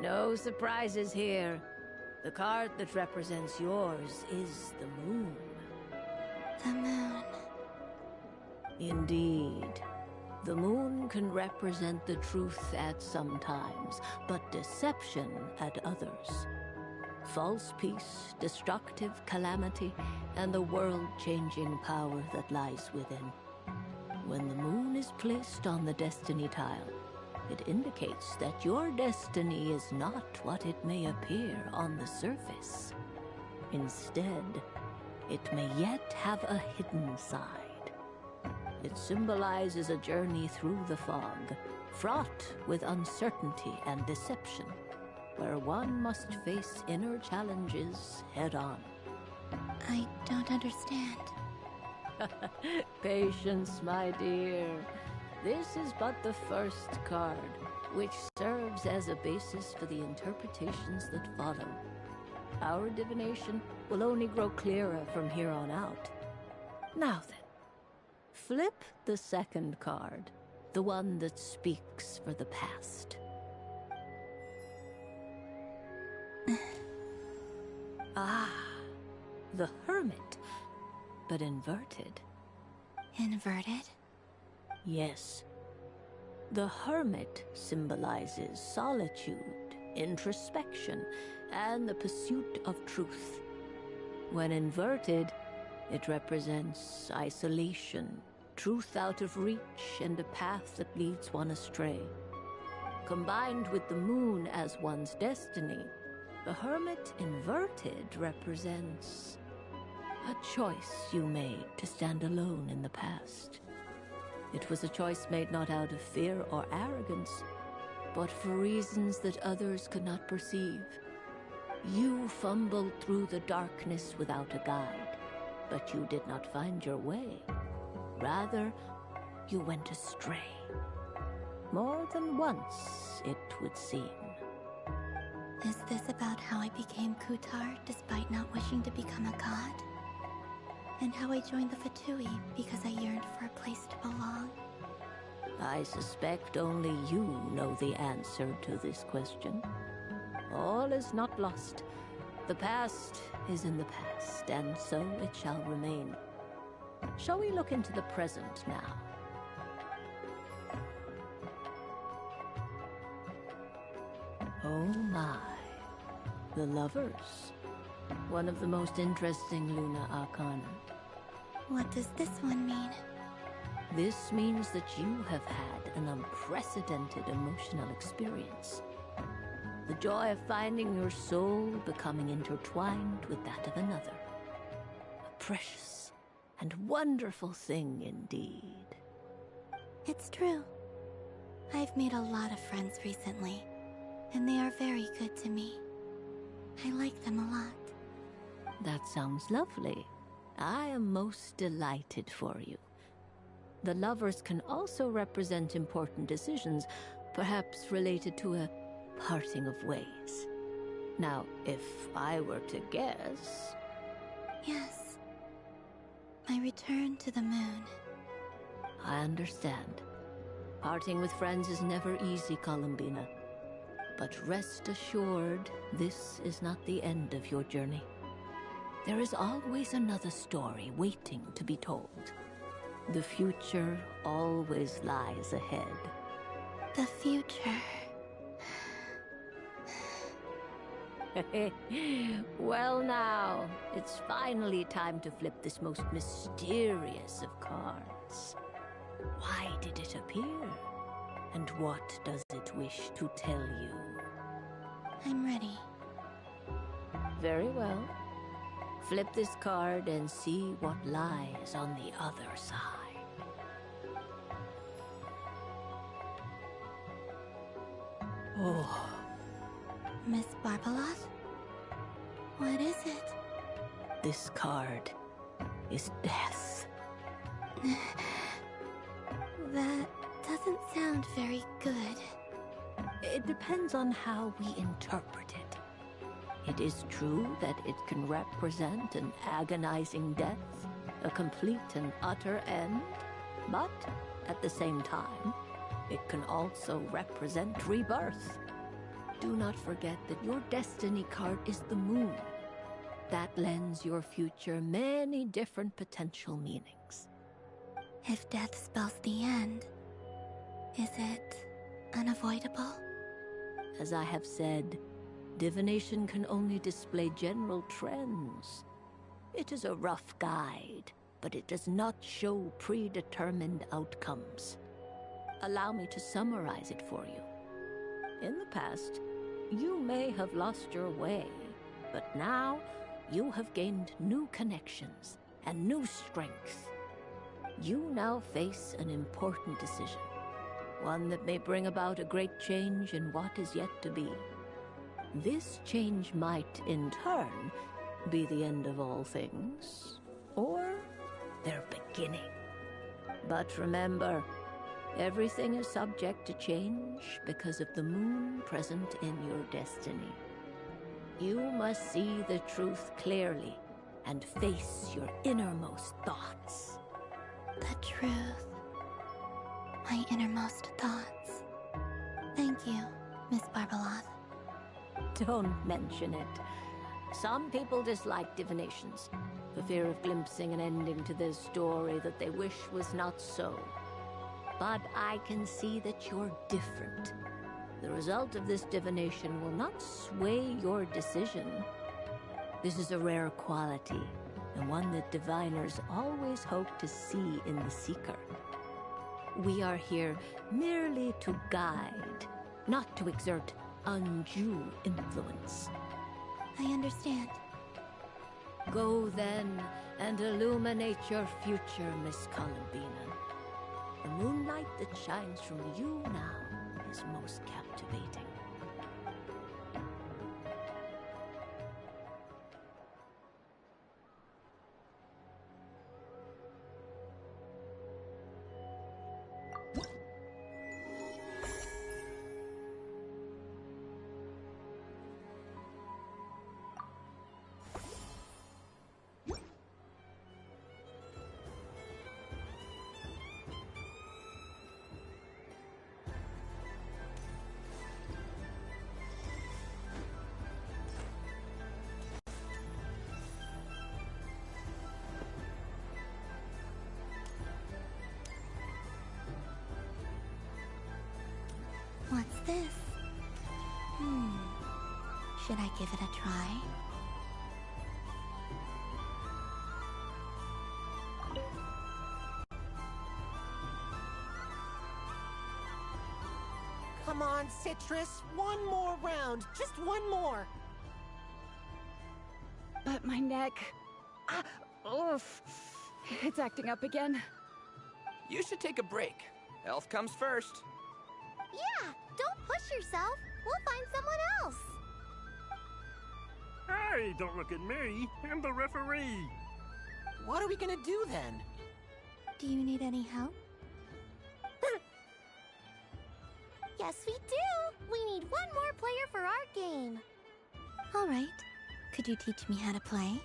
No surprises here. The card that represents yours is the moon. The moon. Indeed. The moon can represent the truth at some times, but deception at others. False peace, destructive calamity, and the world-changing power that lies within. When the moon is placed on the destiny tile, It indicates that your destiny is not what it may appear on the surface. Instead, it may yet have a hidden side. It symbolizes a journey through the fog, fraught with uncertainty and deception, where one must face inner challenges head-on. I don't understand. Patience, my dear. This is but the first card, which serves as a basis for the interpretations that follow. Our divination will only grow clearer from here on out. Now then, flip the second card, the one that speaks for the past. Ah, the Hermit, but inverted. Inverted? Yes. The Hermit symbolizes solitude, introspection, and the pursuit of truth. When inverted, it represents isolation, truth out of reach, and a path that leads one astray. Combined with the moon as one's destiny, the Hermit inverted represents a choice you made to stand alone in the past. It was a choice made not out of fear or arrogance, but for reasons that others could not perceive. You fumbled through the darkness without a guide, but you did not find your way. Rather, you went astray. More than once, it would seem. Is this about how I became Kutar despite not wishing to become a god? And how I joined the Fatui because I yearned for a place to belong? I suspect only you know the answer to this question. All is not lost. The past is in the past, and so it shall remain. Shall we look into the present now? Oh my. The Lovers. One of the most interesting Luna Arcana. What does this one mean? This means that you have had an unprecedented emotional experience. The joy of finding your soul becoming intertwined with that of another. A precious and wonderful thing indeed. It's true. I've made a lot of friends recently, and they are very good to me. I like them a lot. That sounds lovely. I am most delighted for you. The Lovers can also represent important decisions, perhaps related to a parting of ways. Now, if I were to guess... Yes. My return to the moon. I understand. Parting with friends is never easy, Columbina. But rest assured, this is not the end of your journey. There is always another story waiting to be told. The future always lies ahead. The future. Well now, it's finally time to flip this most mysterious of cards. Why did it appear? And what does it wish to tell you? I'm ready. Very well. Flip this card and see what lies on the other side. Oh. Miss Barbeloth? What is it? This card is death. That doesn't sound very good. It depends on how we interpret it. It is true that it can represent an agonizing death, a complete and utter end, but at the same time, it can also represent rebirth. Do not forget that your destiny card is the moon. That lends your future many different potential meanings. If death spells the end, is it unavoidable? As I have said, divination can only display general trends. It is a rough guide, but it does not show predetermined outcomes. Allow me to summarize it for you. In the past, you may have lost your way, but now you have gained new connections and new strength. You now face an important decision, one that may bring about a great change in what is yet to be. This change might, in turn, be the end of all things, or their beginning. But remember, everything is subject to change because of the moon present in your destiny. You must see the truth clearly and face your innermost thoughts. The truth. My innermost thoughts. Thank you, Miss Barbeloth. Don't mention it. Some people dislike divinations, for fear of glimpsing an ending to their story that they wish was not so. But I can see that you're different. The result of this divination will not sway your decision. This is a rare quality, and one that diviners always hope to see in the seeker. We are here merely to guide, not to exert undue influence. I understand. Go then and illuminate your future, Miss Columbina. The moonlight that shines from you now is most captivating. What's this? Should I give it a try? Come on, Citrus. One more round. Just one more. But my neck... oof. It's acting up again. You should take a break. Health comes first. Yeah, don't push yourself. We'll find someone else. Hey, don't look at me. I'm the referee. What are we gonna do then? Do you need any help? Yes, we do. We need one more player for our game. All right. Could you teach me how to play?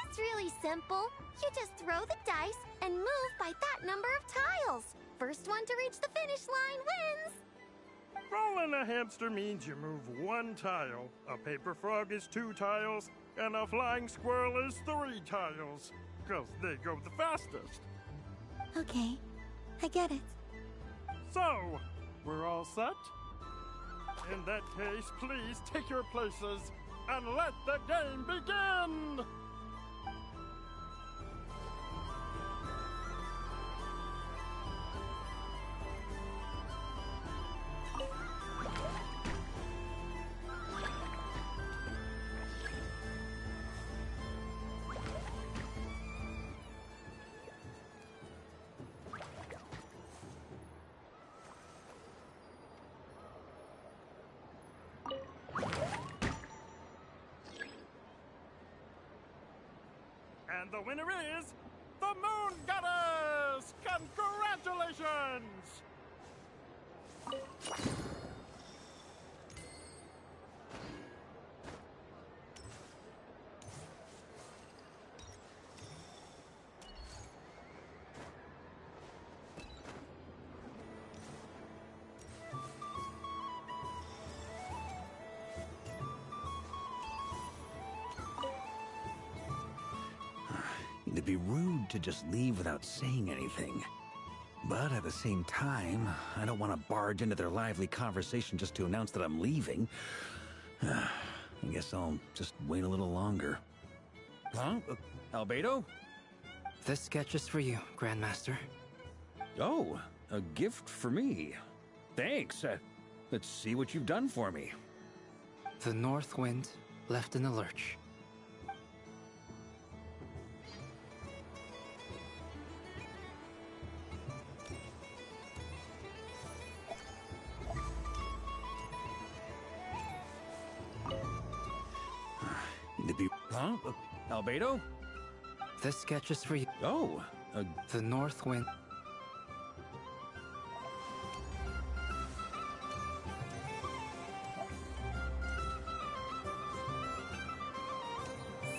It's really simple. You just throw the dice and move by that number of tiles. First one to reach the finish line wins. Rolling a hamster means you move one tile. A paper frog is 2 tiles, and a flying squirrel is 3 tiles. 'Cause they go the fastest. Okay, I get it. So, we're all set? In that case, please take your places and let the game begin! And the winner is the Moon Goddess! Congratulations! It'd be rude to just leave without saying anything. But at the same time, I don't want to barge into their lively conversation just to announce that I'm leaving. I guess I'll just wait a little longer. Huh? Albedo? This sketch is for you, Grandmaster. Oh, a gift for me. Thanks. Let's see what you've done for me. The North Wind left in the lurch. Huh? Albedo? This sketch is for you. Oh, the North Wind.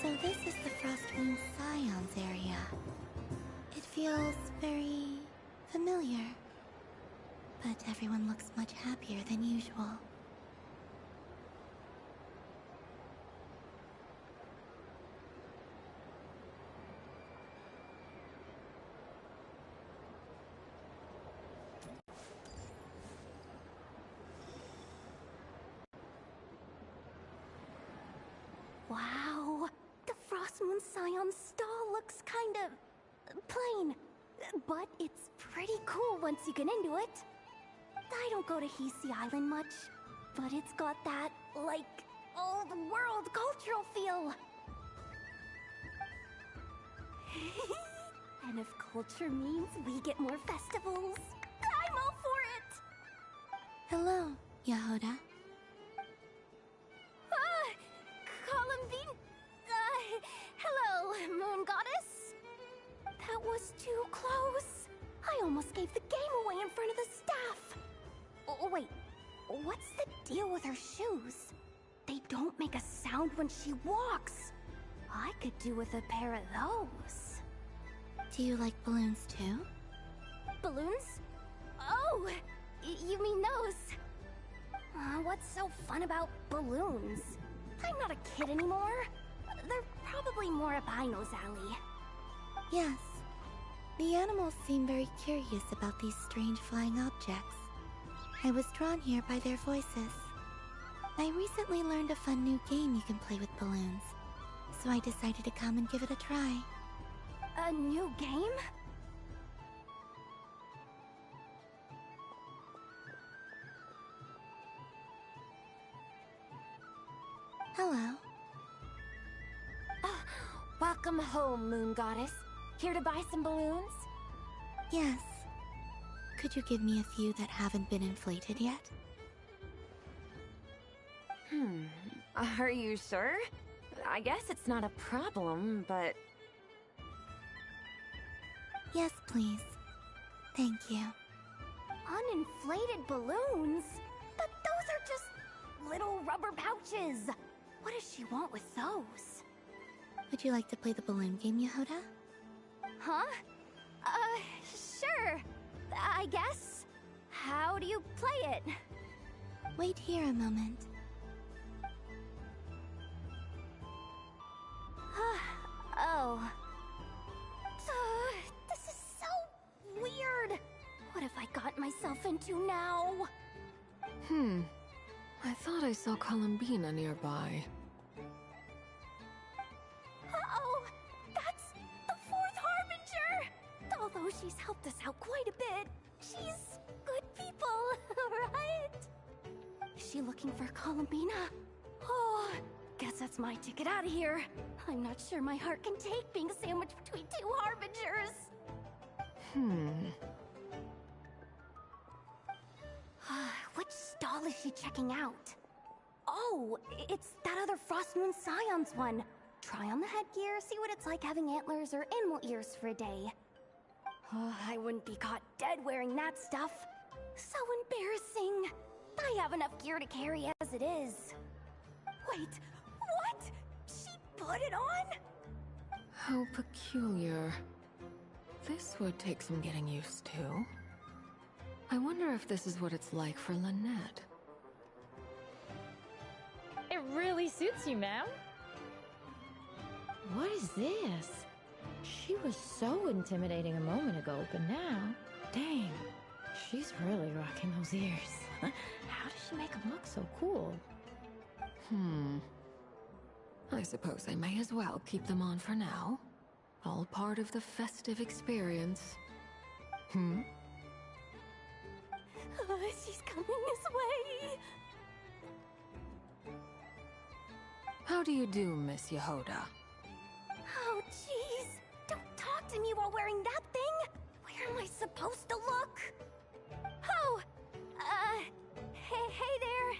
So this is the Frostmoon Scions area. It feels very familiar. But everyone looks much happier than usual. Wow, the Frostmoon Scion stall looks kind of plain, but it's pretty cool once you get into it. I don't go to Hisi Island much, but it's got that, like, old world cultural feel. And if culture means we get more festivals, I'm all for it! Hello, Yahoda. Columbine... hello, Moon Goddess. That was too close. I almost gave the game away in front of the staff. Oh, wait, what's the deal with her shoes? They don't make a sound when she walks. I could do with a pair of those. Do you like balloons too? Balloons? Oh, you mean those? What's so fun about balloons? I'm not a kid anymore. They're probably more up Aino's alley. Yes. The animals seem very curious about these strange flying objects. I was drawn here by their voices. I recently learned a fun new game you can play with balloons, so I decided to come and give it a try. A new game? Hello. Welcome home, Moon Goddess. Here to buy some balloons? Yes. Could you give me a few that haven't been inflated yet? Are you sure? I guess it's not a problem, but... Yes, please. Thank you. Uninflated balloons? But those are just little rubber pouches. What does she want with those? Would you like to play the balloon game, Yahoda? Huh? Sure. I guess. How do you play it? Wait here a moment. Oh. This is so weird. What have I got myself into now? I thought I saw Columbina nearby. Uh-oh! That's the Fourth Harbinger! Although she's helped us out quite a bit, she's good people, right? Is she looking for Columbina? Oh, guess that's my ticket out of here. I'm not sure my heart can take being sandwiched between two Harbingers. Which stall is she checking out? Oh, it's that other Frostmoon Scions one. Try on the headgear, see what it's like having antlers or animal ears for a day. Oh, I wouldn't be caught dead wearing that stuff. So embarrassing. I have enough gear to carry as it is. Wait, what? She put it on? How peculiar. This would take some getting used to. I wonder if this is what it's like for Lynette. It really suits you, ma'am. What is this? She was so intimidating a moment ago, but now, dang, she's really rocking those ears. How does she make them look so cool? I suppose I may as well keep them on for now. All part of the festive experience. coming his way. How do you do, Miss Yehoda? Oh, jeez. Don't talk to me while wearing that thing. Where am I supposed to look? Oh, hey there.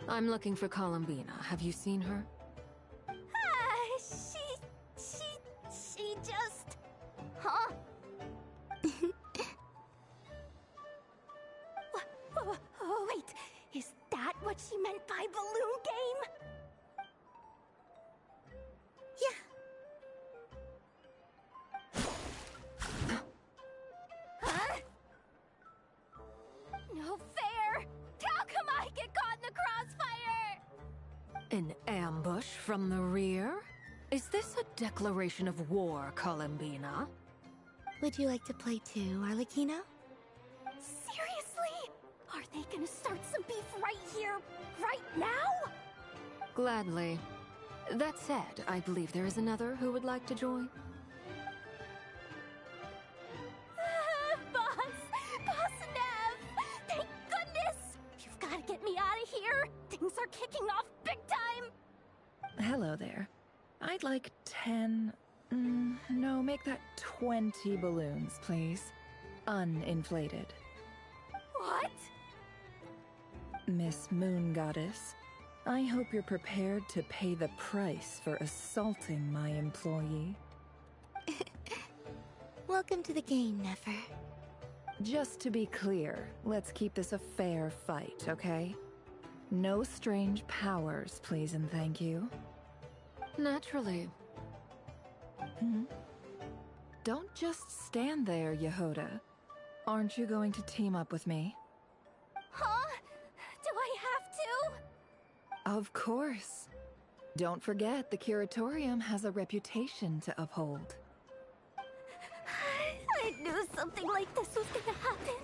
I'm looking for Columbina. Have you seen her? She just... Huh? Oh, wait. Is that what she meant by balloon game? Huh? No fair! How come I get caught in the crossfire? An ambush from the rear? Is this a declaration of war, Columbina? Would you like to play too, Arlecchino? Seriously? Are they gonna start some beef right here, right now? Gladly. That said, I believe there is another who would like to join. Boss Nev! Thank goodness! You've gotta get me out of here! Things are kicking off big time! Hello there. I'd like 10... no, make that 20 balloons, please. Uninflated. What? Miss Moon Goddess, I hope you're prepared to pay the price for assaulting my employee. Welcome to the game, Nefer. Just to be clear, let's keep this a fair fight, okay? No strange powers, please and thank you. Naturally. Don't just stand there, Yehoda. Aren't you going to team up with me? Huh? Do I have to? Of course. Don't forget, the Curatorium has a reputation to uphold. I knew something like this was gonna happen.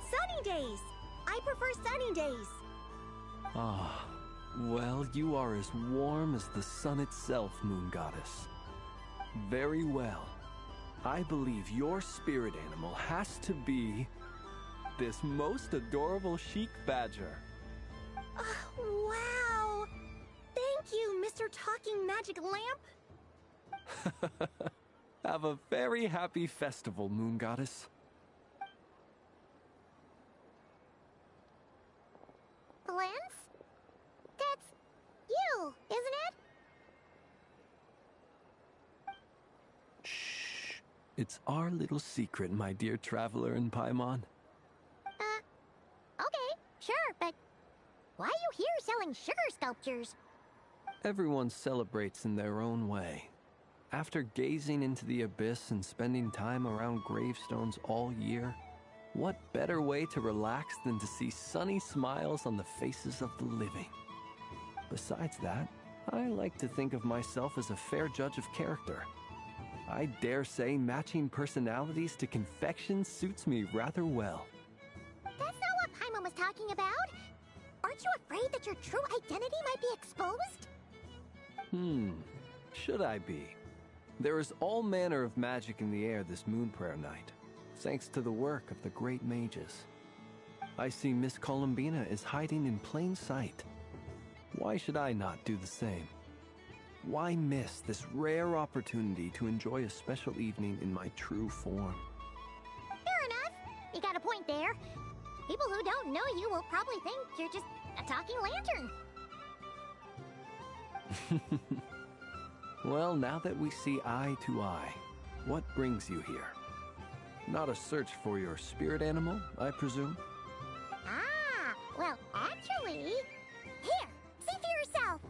Sunny days! I prefer sunny days. Ah, well, you are as warm as the sun itself, Moon Goddess. Very well. I believe your spirit animal has to be this most adorable chic badger. Wow! Thank you, Mr. Talking Magic Lamp. Have a very happy festival, Moon Goddess. Lance? That's you, isn't it? Shh. It's our little secret, my dear traveler in Paimon. Okay, sure, but why are you here selling sugar sculptures? Everyone celebrates in their own way. After gazing into the abyss and spending time around gravestones all year, what better way to relax than to see sunny smiles on the faces of the living? Besides that, I like to think of myself as a fair judge of character. I dare say matching personalities to confection suits me rather well. That's not what Paimon was talking about. Aren't you afraid that your true identity might be exposed? Should I be? There is all manner of magic in the air this moon prayer night, thanks to the work of the great mages. I see Miss Columbina is hiding in plain sight. Why should I not do the same? Why miss this rare opportunity to enjoy a special evening in my true form? Fair enough. You got a point there. People who don't know you will probably think you're just a talking lantern. Well, now that we see eye to eye, what brings you here? Not a search for your spirit animal, I presume? Ah, well, actually... Here, see for yourself!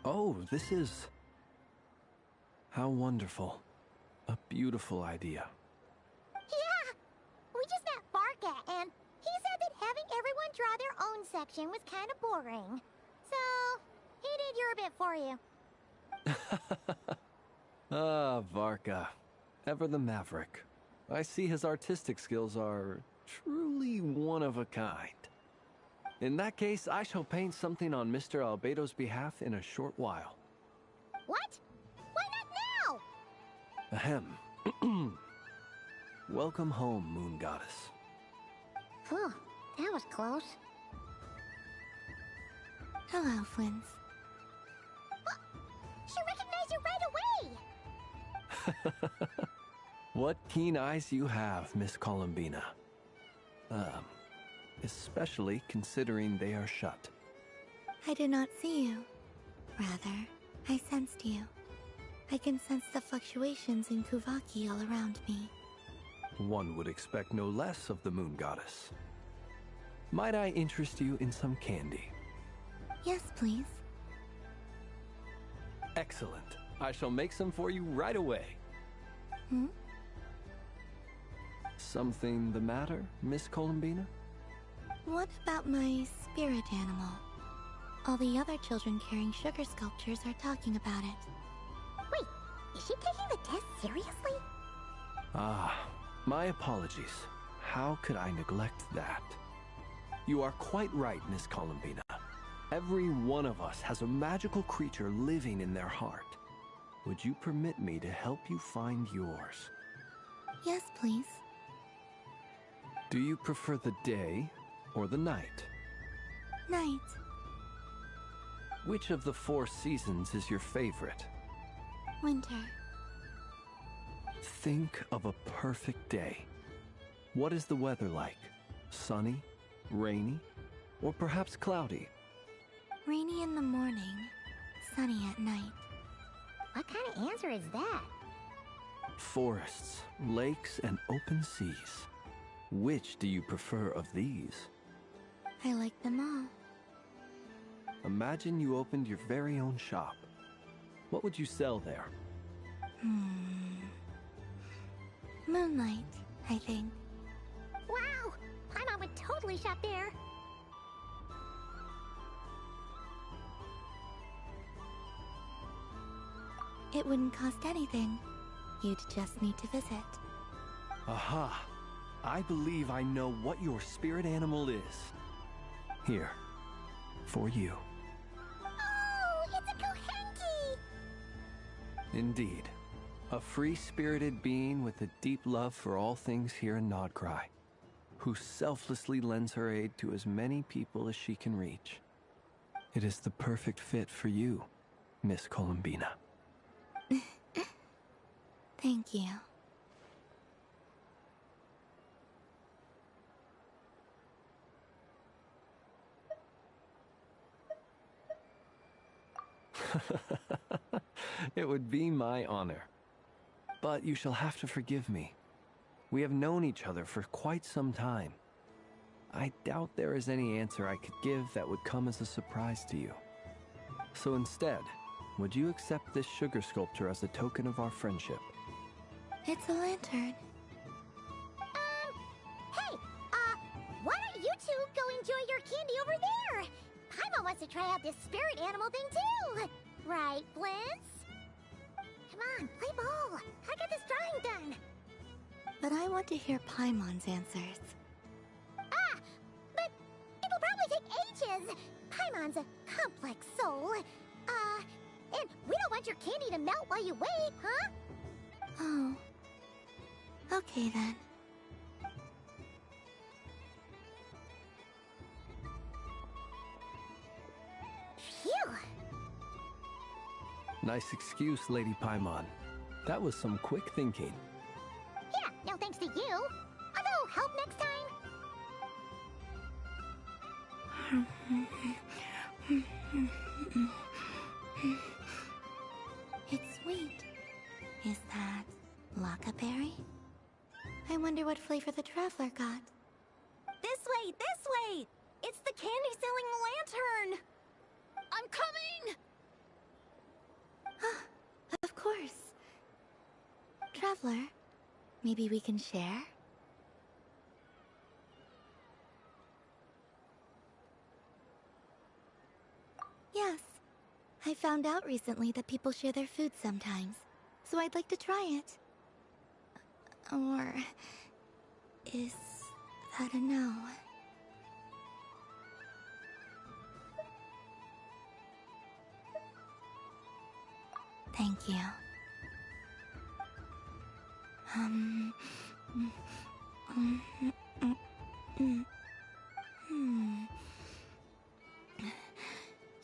Oh, this is... How wonderful. A beautiful idea. Yeah! We just met Varka, and he said that having everyone draw their own section was kind of boring. So, he did your bit for you. Ah, Varka. Ever the maverick. I see his artistic skills are truly one of a kind. In that case, I shall paint something on Mr. Albedo's behalf in a short while. What? Why not now? Ahem. Welcome home, Moon Goddess. Phew, that was close. Hello, Flins. She recognized you right away! What keen eyes you have, Miss Columbina. Especially considering they are shut. I did not see you. Rather, I sensed you. I can sense the fluctuations in Kuvaki all around me. One would expect no less of the Moon Goddess. Might I interest you in some candy? Yes, please. Excellent. I shall make some for you right away. Hmm? Something the matter, Miss Columbina? What about my spirit animal? All the other children carrying sugar sculptures are talking about it. Wait, is she taking the test seriously? Ah, my apologies. How could I neglect that? You are quite right, Miss Columbina. Every one of us has a magical creature living in their heart. Would you permit me to help you find yours? Yes, please. Do you prefer the day or the night? Night. Which of the 4 seasons is your favorite? Winter. Think of a perfect day. What is the weather like? Sunny, rainy, or perhaps cloudy? Rainy in the morning, sunny at night. What kind of answer is that? Forests, lakes, and open seas. Which do you prefer of these? I like them all. Imagine you opened your very own shop. What would you sell there? Moonlight, I think. Wow! Paimon would totally shop there. It wouldn't cost anything. You'd just need to visit. Aha! I believe I know what your spirit animal is. Here, for you. Oh, it's a Kohenki! Indeed. A free-spirited being with a deep love for all things here in Nodcry, who selflessly lends her aid to as many people as she can reach. It is the perfect fit for you, Miss Columbina. Thank you. It would be my honor. But you shall have to forgive me. We have known each other for quite some time. I doubt there is any answer I could give that would come as a surprise to you. So instead, would you accept this sugar sculpture as a token of our friendship? It's a lantern. Hey, why don't you two go enjoy your candy over there? Paimon wants to try out this spirit animal thing too. Right, Blintz? Come on, play ball. I got this drawing done. But I want to hear Paimon's answers. Ah, but it'll probably take ages. Paimon's a complex soul. And we don't want your candy to melt while you wait, huh? Oh. Okay then. Phew. Nice excuse, Lady Paimon. That was some quick thinking. Yeah, no thanks to you. I'll go help next time. It's sweet. Is that Lockaberry? I wonder what flavor the traveler got. This way! This way! It's the candy-selling lantern! I'm coming! Of course. Traveler, maybe we can share? Yes. I found out recently that people share their food sometimes, so I'd like to try it. Or... is that a no? Thank you.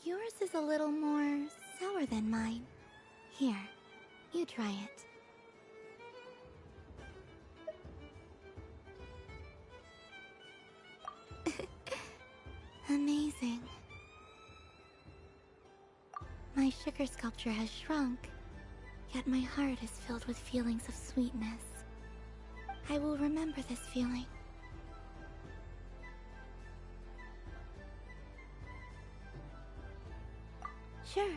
Yours is a little more sour than mine. Here, you try it. Amazing. My sugar sculpture has shrunk, yet my heart is filled with feelings of sweetness. I will remember this feeling. Sure.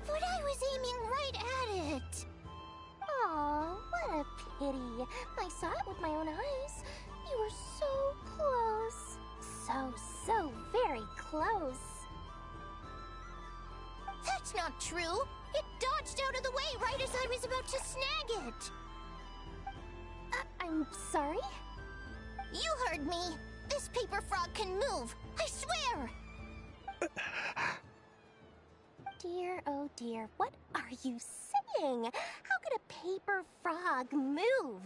But I was aiming right at it! Aw, what a pity. I saw it with my own eyes. You were so close. So very close. That's not true! It dodged out of the way right as I was about to snag it! I'm sorry? You heard me! This paper frog can move! I swear! Dear, oh dear, what are you saying? How could a paper frog move?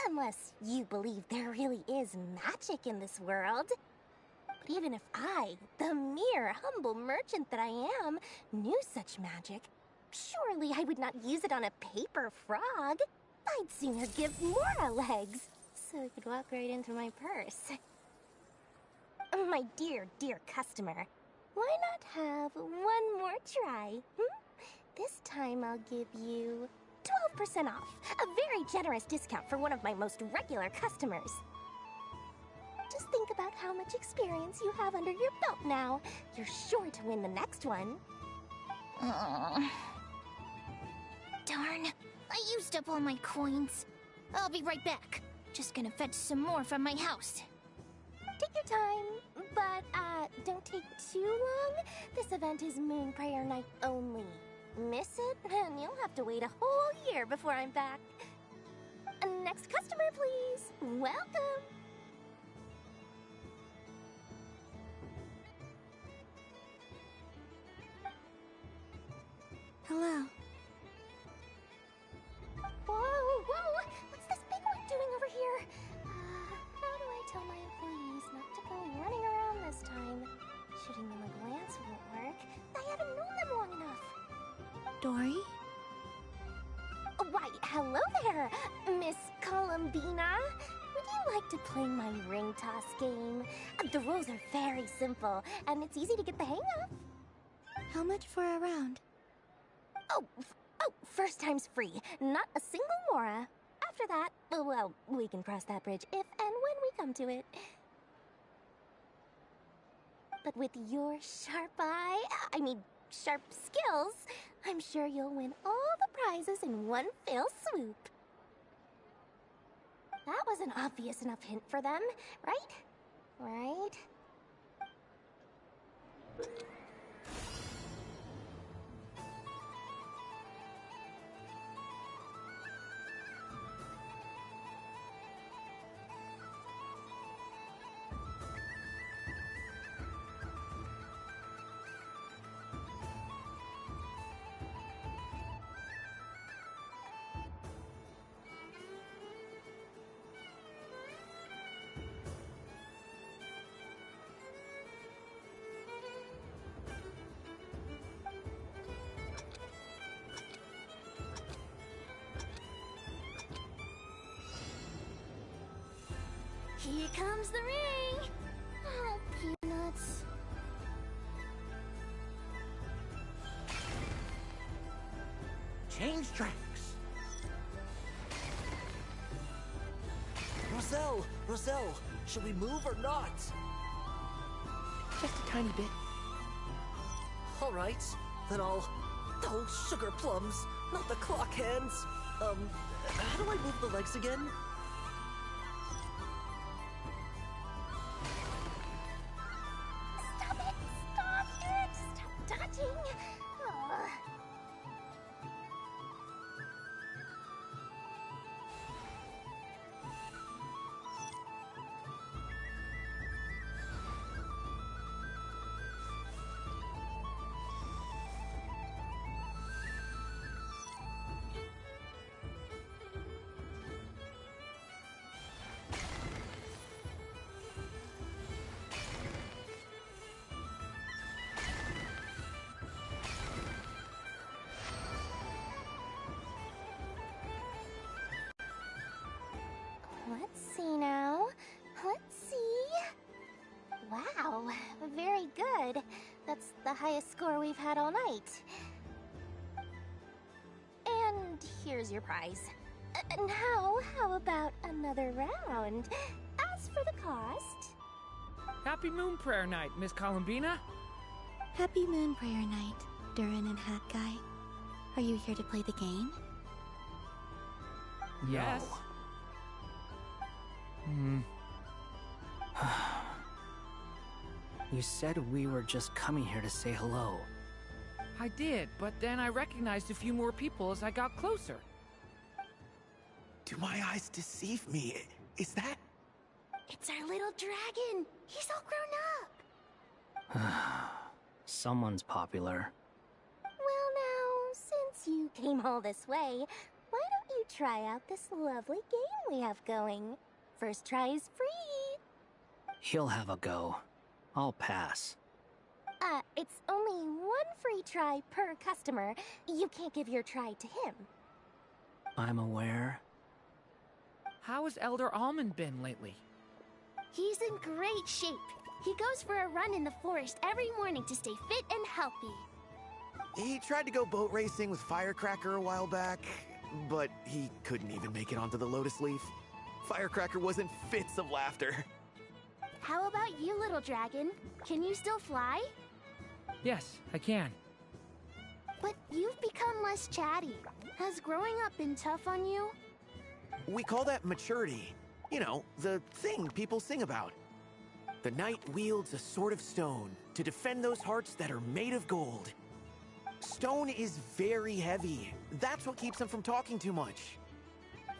Unless you believe there really is magic in this world. But even if I, the mere humble merchant that I am, knew such magic, surely I would not use it on a paper frog. I'd sooner give Mora legs, so I could walk right into my purse. My dear, dear customer, why not have one more try? This time I'll give you 12% off, a very generous discount for one of my most regular customers. Just think about how much experience you have under your belt now. You're sure to win the next one. Darn, I used up all my coins. I'll be right back. Just gonna fetch some more from my house. Take your time, but don't take too long. This event is Moon Prayer Night only. Miss it, and you'll have to wait a whole year before I'm back. Next customer, please. Welcome. Hello. Whoa! What's this big one doing over here? How do I tell my employees not to go running around this time? Shooting them a glance won't work. I haven't known them long enough. Dory? Why, hello there, Miss Columbina. Would you like to play my ring toss game? The rules are very simple, and it's easy to get the hang of. How much for a round? Oh, first time's free. Not a single mora. After that, well, we can cross that bridge if and when we come to it. But with your sharp eye, sharp skills, I'm sure you'll win all the prizes in one fell swoop. That was an obvious enough hint for them, right? Right? Here comes the ring! Oh, peanuts. Change tracks. Roselle, should we move or not? Just a tiny bit. All right, then I'll... Oh, sugar plums, not the clock hands. How do I move the legs again? Stop it! Stop dodging! Ugh. Let's see now. Let's see. Wow, very good. That's the highest score we've had all night. And here's your prize. Now, how about another round? As for the cost... Happy Moon Prayer Night, Miss Columbina. Happy Moon Prayer Night, Durin and Hat Guy. Are you here to play the game? Yes. You said we were just coming here to say hello. I did, but then I recognized a few more people as I got closer. Do my eyes deceive me? Is that... It's our little dragon! He's all grown up! Someone's popular. Well now, since you came all this way, why don't you try out this lovely game we have going? First try is free! He'll have a go. I'll pass. It's only one free try per customer. You can't give your try to him. I'm aware. How has Elder Almond been lately? He's in great shape. He goes for a run in the forest every morning to stay fit and healthy. He tried to go boat racing with Firecracker a while back, but he couldn't even make it onto the Lotus Leaf. Firecracker was in fits of laughter. How about you, little dragon? Can you still fly? Yes, I can. But you've become less chatty. Has growing up been tough on you? We call that maturity. You know, the thing people sing about. The knight wields a sword of stone to defend those hearts that are made of gold. Stone is very heavy. That's what keeps him from talking too much.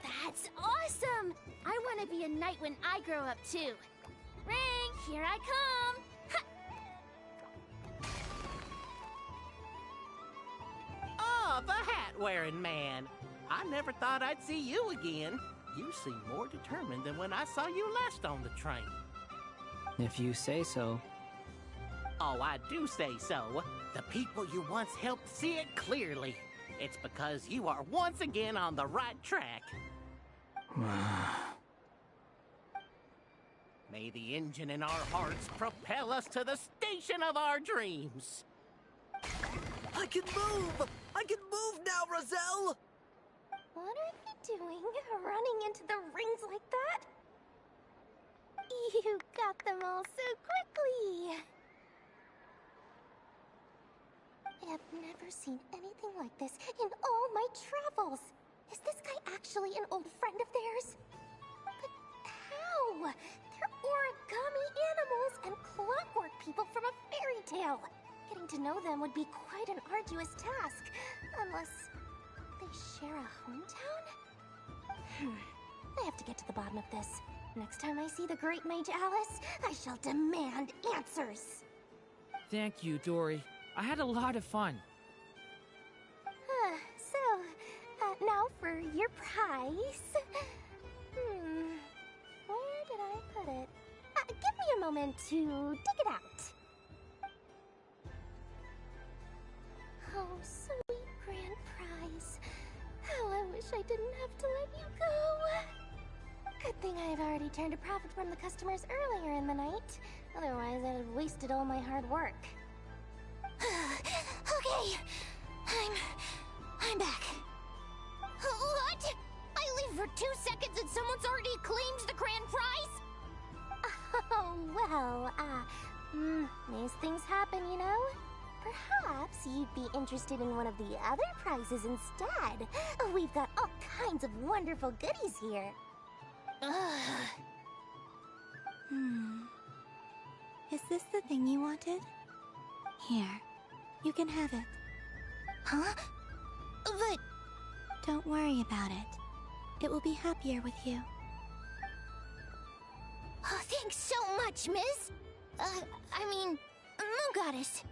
That's awesome! I want to be a knight when I grow up too. Ring, here I come! Oh, the hat-wearing man. I never thought I'd see you again. You seem more determined than when I saw you last on the train. If you say so. Oh, I do say so. The people you once helped see it clearly. It's because you are once again on the right track. May the engine in our hearts propel us to the station of our dreams. I can move! I can move now, Roselle! What are you doing, running into the rings like that? You got them all so quickly! I have never seen anything like this in all my travels. Is this guy actually an old friend of theirs? But how? They're origami animals and clockwork people from a fairy tale. Getting to know them would be quite an arduous task, unless they share a hometown? I have to get to the bottom of this. Next time I see the Great Mage Alice, I shall demand answers. Thank you, Dory. I had a lot of fun. Now for your prize. Where did I put it? Give me a moment to dig it out. Oh, sweet grand prize. How I wish I didn't have to let you go. Good thing I've already turned a profit from the customers earlier in the night. Otherwise, I'd have wasted all my hard work. Okay, I'm back. What? I leave for 2 seconds and someone's already claimed the grand prize? Oh, well, these things happen, you know? Perhaps you'd be interested in one of the other prizes instead. We've got all kinds of wonderful goodies here. Is this the thing you wanted? Here, you can have it. Huh? But... Don't worry about it. It will be happier with you. Oh, thanks so much, Miss. Moon Goddess.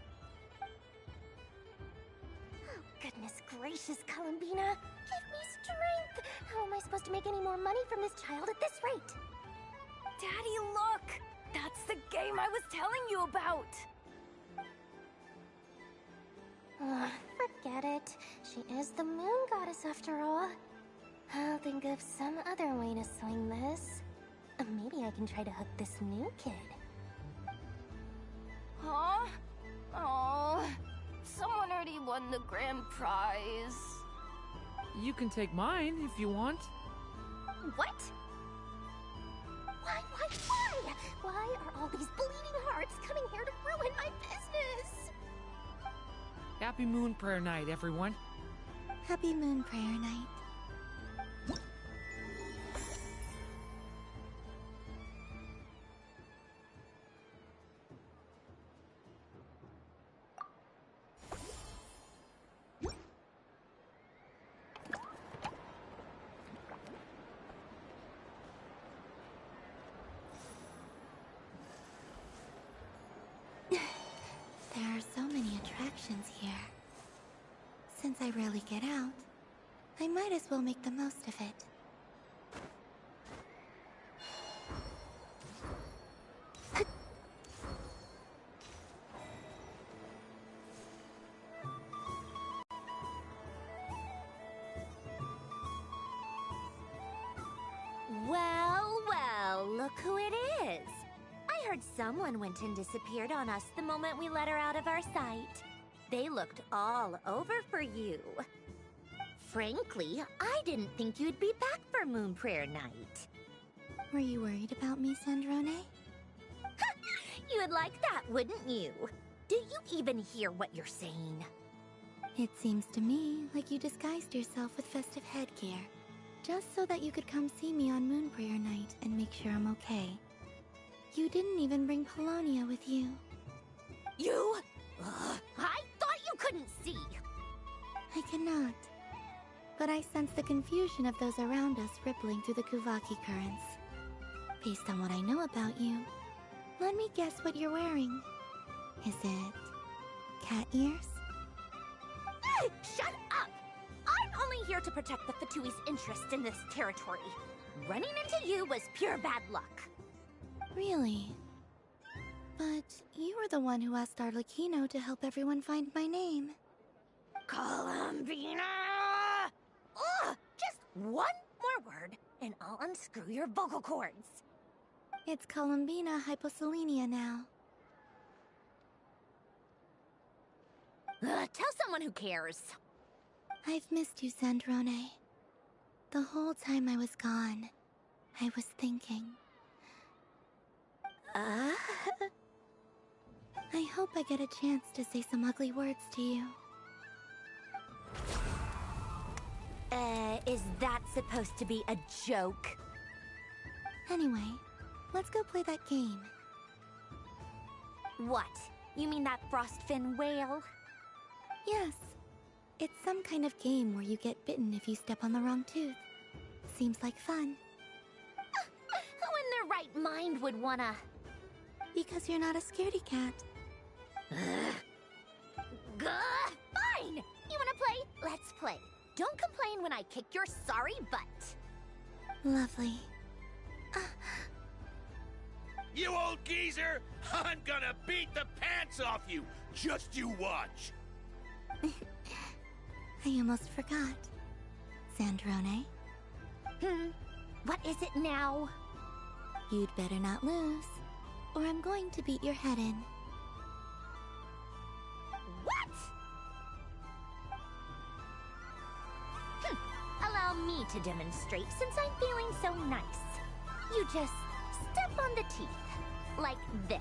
Oh, goodness gracious, Columbina. Give me strength. How am I supposed to make any more money from this child at this rate? Daddy, look! That's the game I was telling you about! Forget it. She is the Moon Goddess after all. I'll think of some other way to swing this. Maybe I can try to hook this new kid. Huh? Oh, someone already won the grand prize. You can take mine if you want. What? Why? Why are all these bleeding hearts coming here to ruin my business? Happy Moon Prayer Night, everyone. Happy Moon Prayer Night. There are so many attractions here. Since I rarely get out, I might as well make the most of it. Well, look who it is. I heard someone went and disappeared on us the moment we let her out of our sight. They looked all over for you. Frankly, I didn't think you'd be back for Moon Prayer Night. Were you worried about me, Sandrone? You would like that, wouldn't you? Do you even hear what you're saying? It seems to me like you disguised yourself with festive headgear, just so that you could come see me on Moon Prayer Night and make sure I'm okay. You didn't even bring Polonia with you. You? I thought you couldn't see! I cannot. But I sense the confusion of those around us rippling through the Kuvaki currents. Based on what I know about you, let me guess what you're wearing. Is it cat ears? Shut up! I'm only here to protect the Fatui's interest in this territory. Running into you was pure bad luck. Really? But you were the one who asked Arlecchino to help everyone find my name. Columbina! Ugh! Just one more word, and I'll unscrew your vocal cords. It's Columbina Hyposelenia now. Tell someone who cares. I've missed you, Sandrone. The whole time I was gone, I was thinking. I hope I get a chance to say some ugly words to you. Is that supposed to be a joke? Anyway, let's go play that game. What? You mean that frostfin whale? Yes. It's some kind of game where you get bitten if you step on the wrong tooth. Seems like fun. Who in their right mind would wanna... Because you're not a scaredy cat. Fine! You wanna play? Let's play. Don't complain when I kick your sorry butt. Lovely. You old geezer! I'm gonna beat the pants off you! Just you watch! I almost forgot. Sandrone? What is it now? You'd better not lose, or I'm going to beat your head in. What? Allow me to demonstrate since I'm feeling so nice. You just step on the teeth, like this.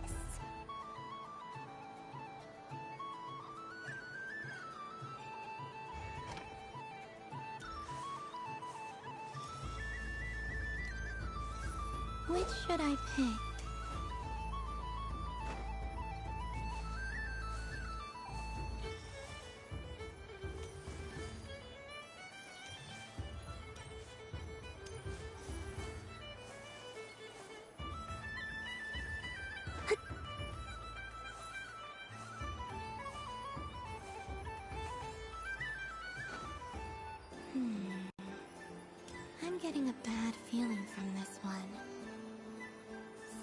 Which should I pick? I'm getting a bad feeling from this one.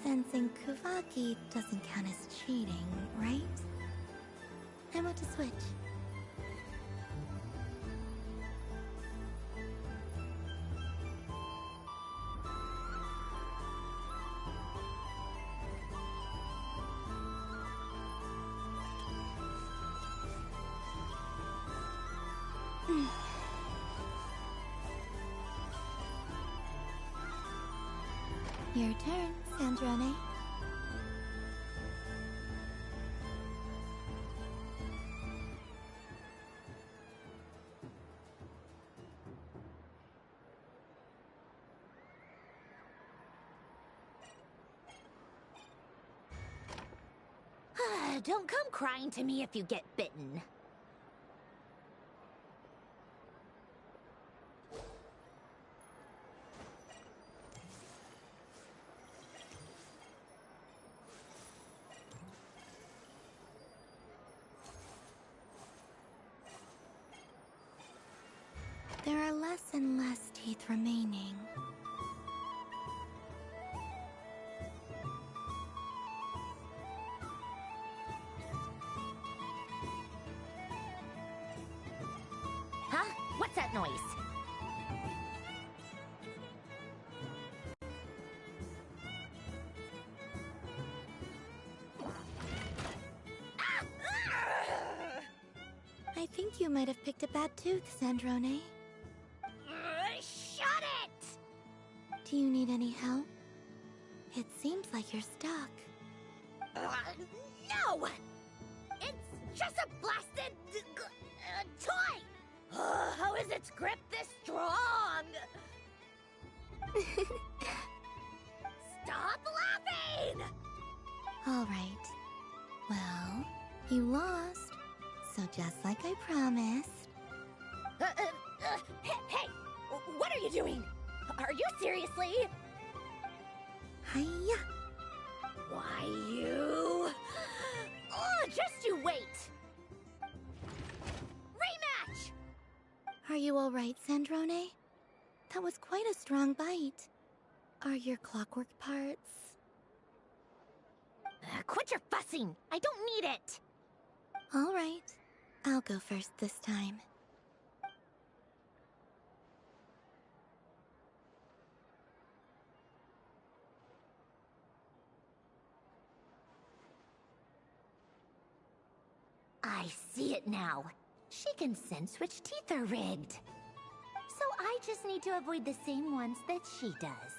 Sensing Kuvaki doesn't count as cheating, right? I want to switch. Your turn, Sandrone. Don't come crying to me if you get bitten. There are less and less teeth remaining. Huh? What's that noise? I think you might have picked a bad tooth, Sandrone. Shut it! Do you need any help? It seems like you're stuck. No! It's just a blasted... toy! How is its grip this strong? Stop laughing! All right. Well, you lost. So just like I promised... Hey! What are you doing? Are you seriously? Hiya! Why, you... Oh, just you wait! Rematch! Are you all right, Sandrone? That was quite a strong bite. Are your clockwork parts... Quit your fussing! I don't need it! All right. I'll go first this time. I see it now. She can sense which teeth are rigged. So I just need to avoid the same ones that she does.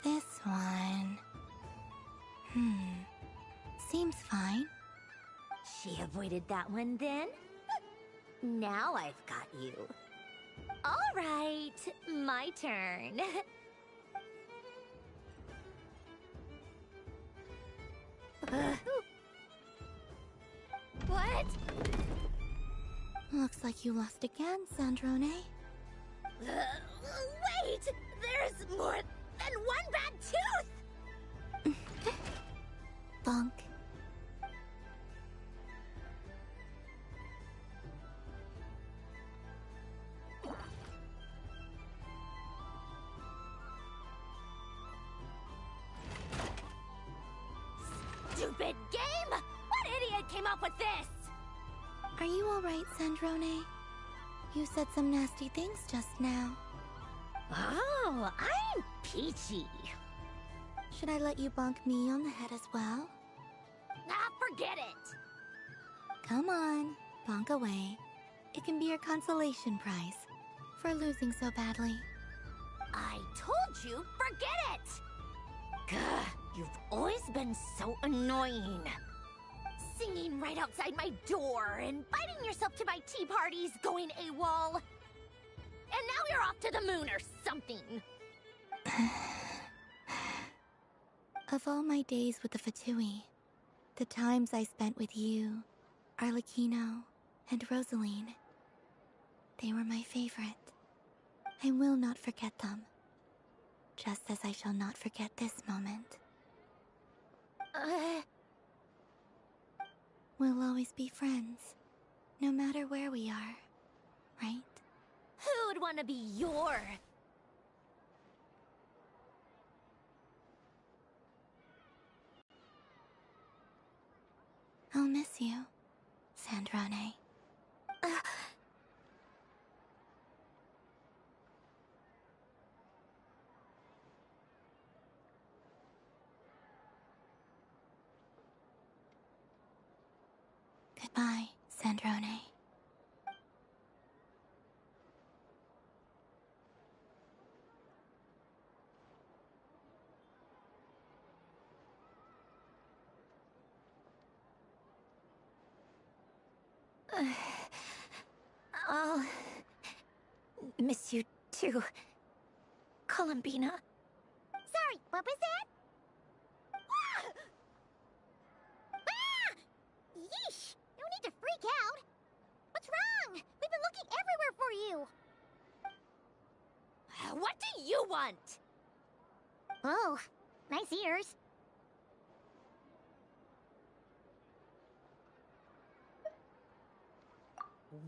This one... Seems fine. She avoided that one then? Now I've got you. All right, my turn. What? Looks like you lost again, Sandrone. Wait! There's more than one bad tooth! Bonk. Stupid game! What idiot came up with this? Are you alright, Sandrone? You said some nasty things just now. Oh, I'm peachy. Should I let you bonk me on the head as well? Ah, forget it! Come on, bonk away. It can be your consolation prize for losing so badly. I told you, forget it! Gah, you've always been so annoying. Singing right outside my door, inviting yourself to my tea parties, going AWOL. And now you're off to the moon or something. Of all my days with the Fatui, the times I spent with you, Arlecchino, and Rosaline, they were my favorite. I will not forget them. Just as I shall not forget this moment. We'll always be friends, no matter where we are, right? Who would want to be your... I'll miss you, Sandrone. Goodbye, Sandrone. I'll miss you too, Columbina. Sorry, what was that? Ah! Yeesh! No need to freak out. What's wrong? We've been looking everywhere for you. What do you want? Oh, nice ears.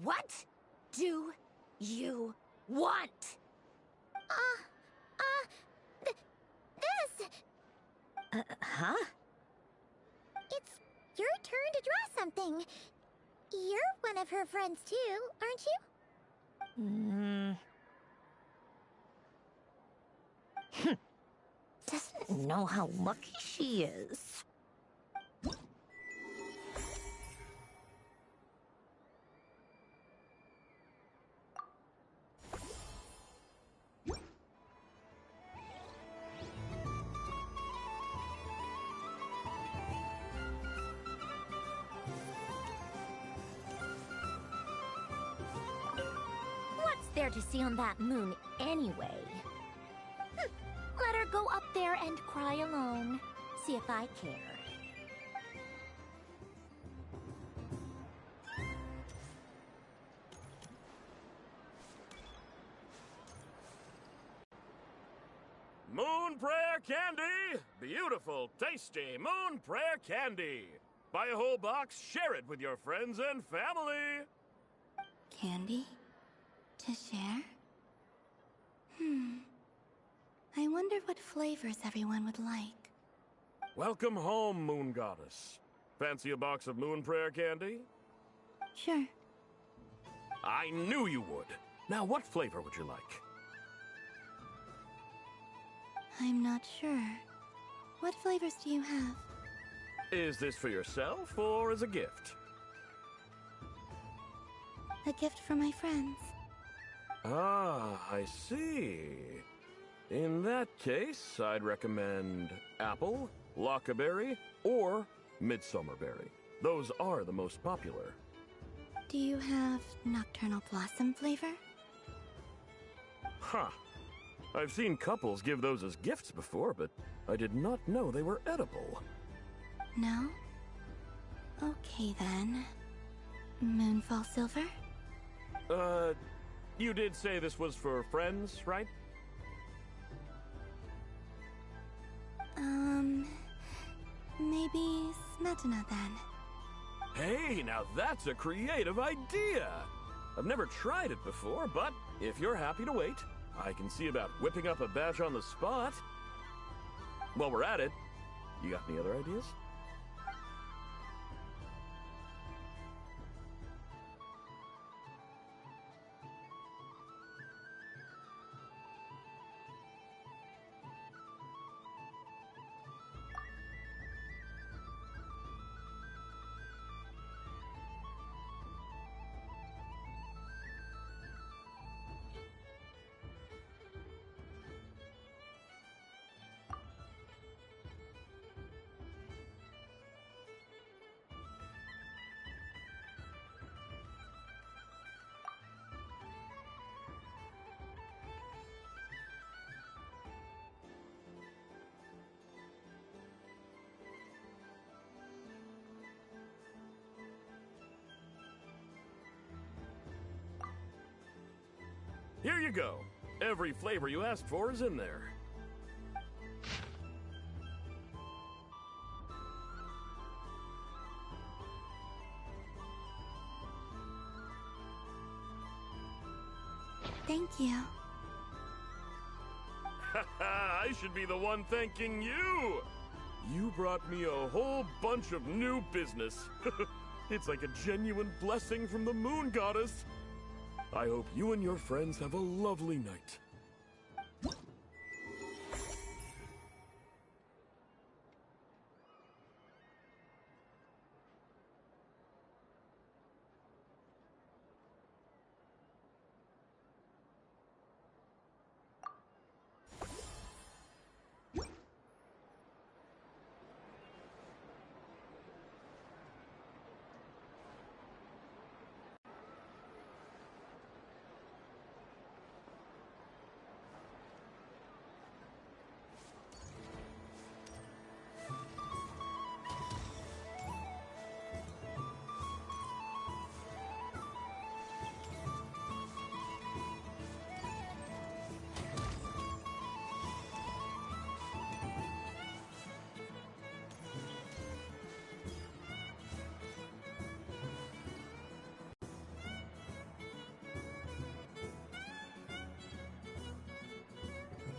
What do you want? This. Huh? It's your turn to draw something. You're one of her friends too, aren't you? Doesn't know how lucky she is. What's there to see on that moon anyway? Let her go up there and cry alone. See if I care. Moon Prayer Candy! Beautiful, tasty Moon Prayer Candy! Buy a whole box, share it with your friends and family! Candy? To share? I wonder what flavors everyone would like. Welcome home, Moon Goddess. Fancy a box of Moon Prayer Candy? Sure. I knew you would. Now, what flavor would you like? I'm not sure. What flavors do you have? Is this for yourself or as a gift? A gift for my friends. Ah, I see. In that case, I'd recommend apple, lockaberry, or midsummerberry. Those are the most popular. Do you have nocturnal blossom flavor? Huh. I've seen couples give those as gifts before, but I did not know they were edible. No? Okay then. Moonfall silver? You did say this was for friends, right? Maybe smetana then. Hey, now that's a creative idea! I've never tried it before, but if you're happy to wait, I can see about whipping up a batch on the spot. While we're at it, you got any other ideas? Here you go. Every flavor you asked for is in there. Thank you. I should be the one thanking you! You brought me a whole bunch of new business. It's like a genuine blessing from the Moon Goddess. I hope you and your friends have a lovely night.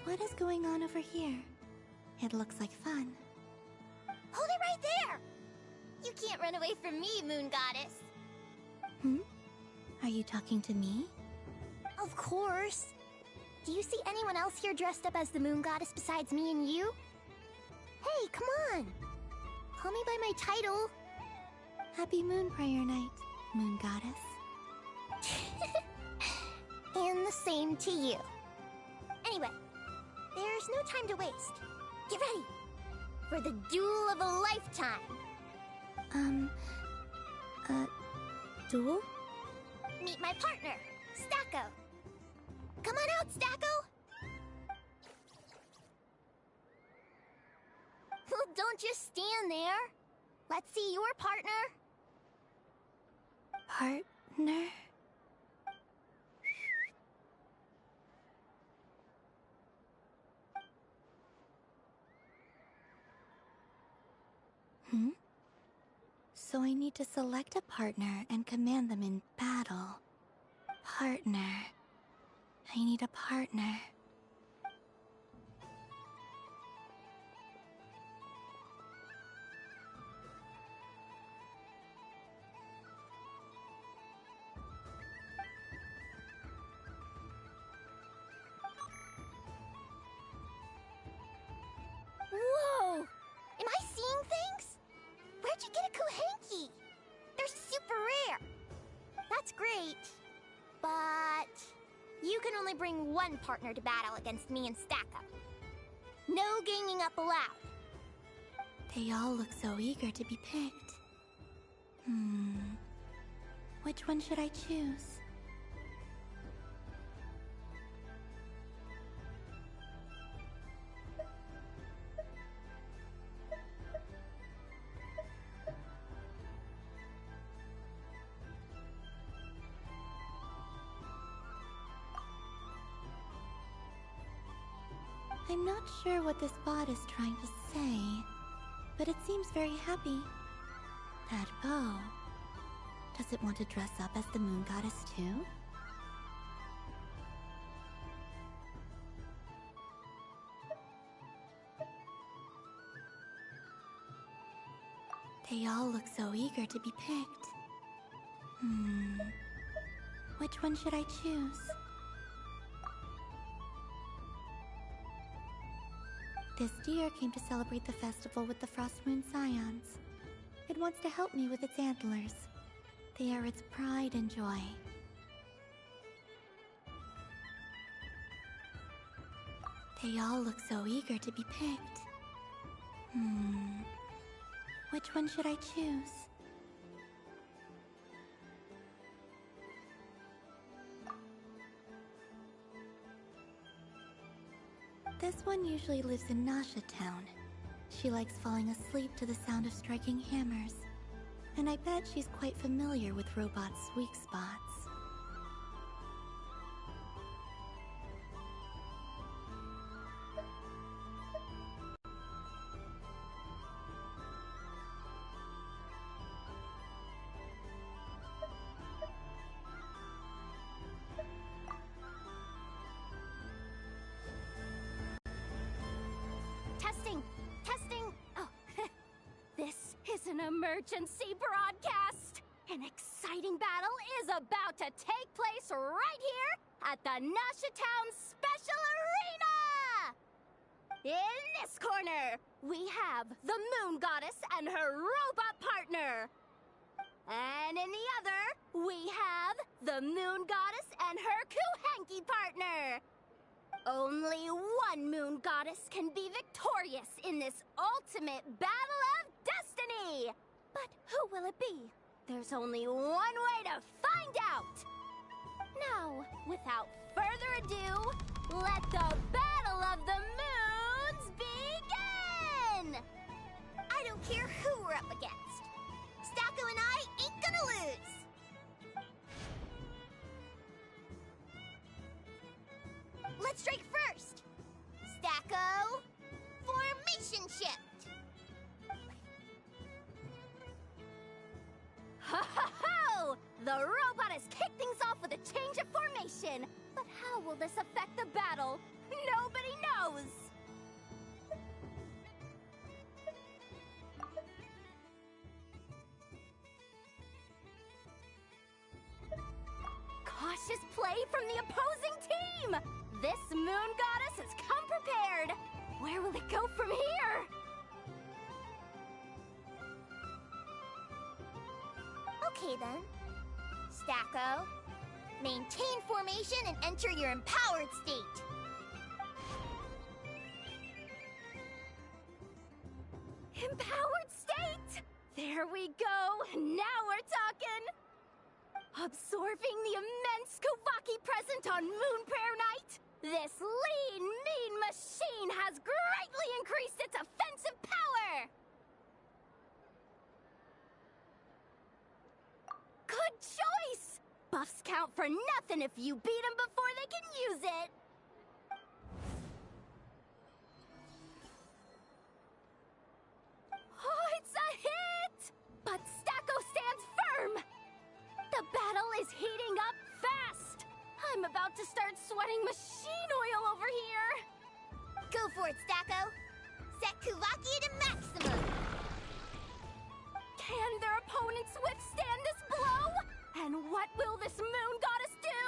What is going on over here? It looks like fun. Hold it right there! You can't run away from me, Moon Goddess. Hmm? Are you talking to me? Of course. Do you see anyone else here dressed up as the Moon Goddess besides me and you? Hey, come on! Call me by my title. Happy Moon Prayer Night, Moon Goddess. And the same to you. Anyway, there's no time to waste. Get ready for the duel of a lifetime. Duel? Meet my partner, Stacko. Come on out, Stacko! Well, don't just stand there. Let's see your partner. Partner? Hmm? So I need to select a partner and command them in battle. Partner. I need a partner. one partner to battle against me and Stacko. No ganging up allowed. They all look so eager to be picked. Which one should I choose? I'm not sure what this bot is trying to say, but it seems very happy. That bow. Does it want to dress up as the moon goddess too? They all look so eager to be picked. Which one should I choose? This deer came to celebrate the festival with the Frost Moon Scions. It wants to help me with its antlers. They are its pride and joy. They all look so eager to be picked. Which one should I choose? This one usually lives in Nasha Town. She likes falling asleep to the sound of striking hammers. And I bet she's quite familiar with robots' weak spots. Testing! Testing! Oh, this is an emergency broadcast! An exciting battle is about to take place right here at the Nasha Town Special Arena! In this corner, we have the Moon Goddess and her robot partner. And in the other, we have the Moon Goddess and her Kuhanki partner. Only one Moon Goddess can be victorious in this ultimate battle of destiny! But who will it be? There's only one way to find out! Now, without further ado, let the Battle of the Moons begin! I don't care who we're up against. Stacko and I ain't gonna lose! Let's strike first! Stacko, formation shift! Ho-ho-ho! The robot has kicked things off with a change of formation. But how will this affect the battle? Nobody knows! Cautious play from the opposing team! This Moon Goddess has come prepared! Where will it go from here? Okay then. Stacko, maintain formation and enter your empowered state. Empowered state? There we go! Now we're talking! Absorbing the immense Kuvaki present on Moon Prayer Night, this lean, mean machine has greatly increased its offensive power! Good choice! Buffs count for nothing if you beat them before they can use it! Oh, it's a hit! But Stacko stands firm! The battle is heating up fast! I'm about to start sweating machine oil over here! Go for it, Stacko! Set Kuvaki to maximum! Can their opponents withstand this blow? And what will this Moon Goddess do?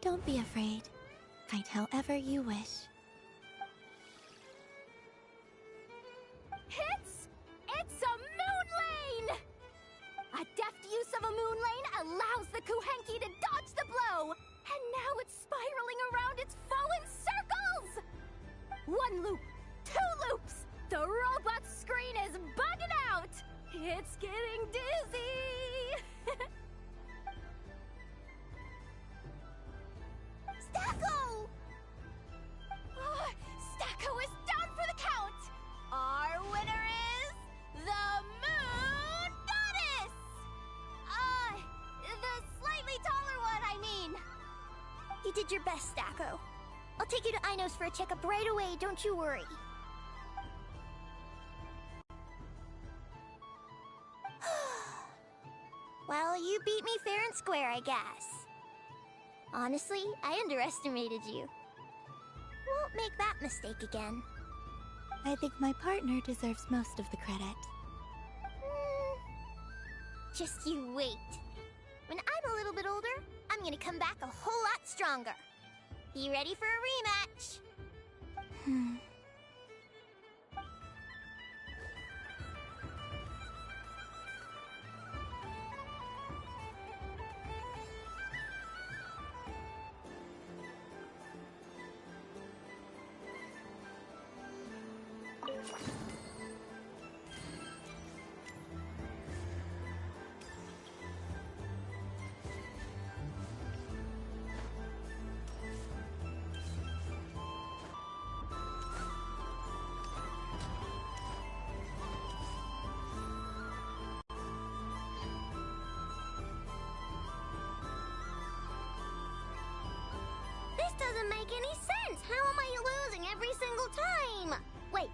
Don't be afraid. Fight however you wish. It's a moon lane! A deft use of a moon lane allows the Kuhanki to dodge the blow! And now it's spiraling around 1 loop! 2 loops! The robot's screen is bugging out! It's getting dizzy! Stacko! Oh, Stacko is down for the count! Our winner is the Moon Goddess! The slightly taller one, I mean. You did your best, Stacko. I'll take you to Ainos for a checkup right away, don't you worry. Well, you beat me fair and square, I guess. Honestly, I underestimated you. Won't make that mistake again. I think my partner deserves most of the credit. Just you wait. When I'm a little bit older, I'm gonna come back a whole lot stronger. Be ready for a rematch. This doesn't make any sense! How am I losing every single time? Wait,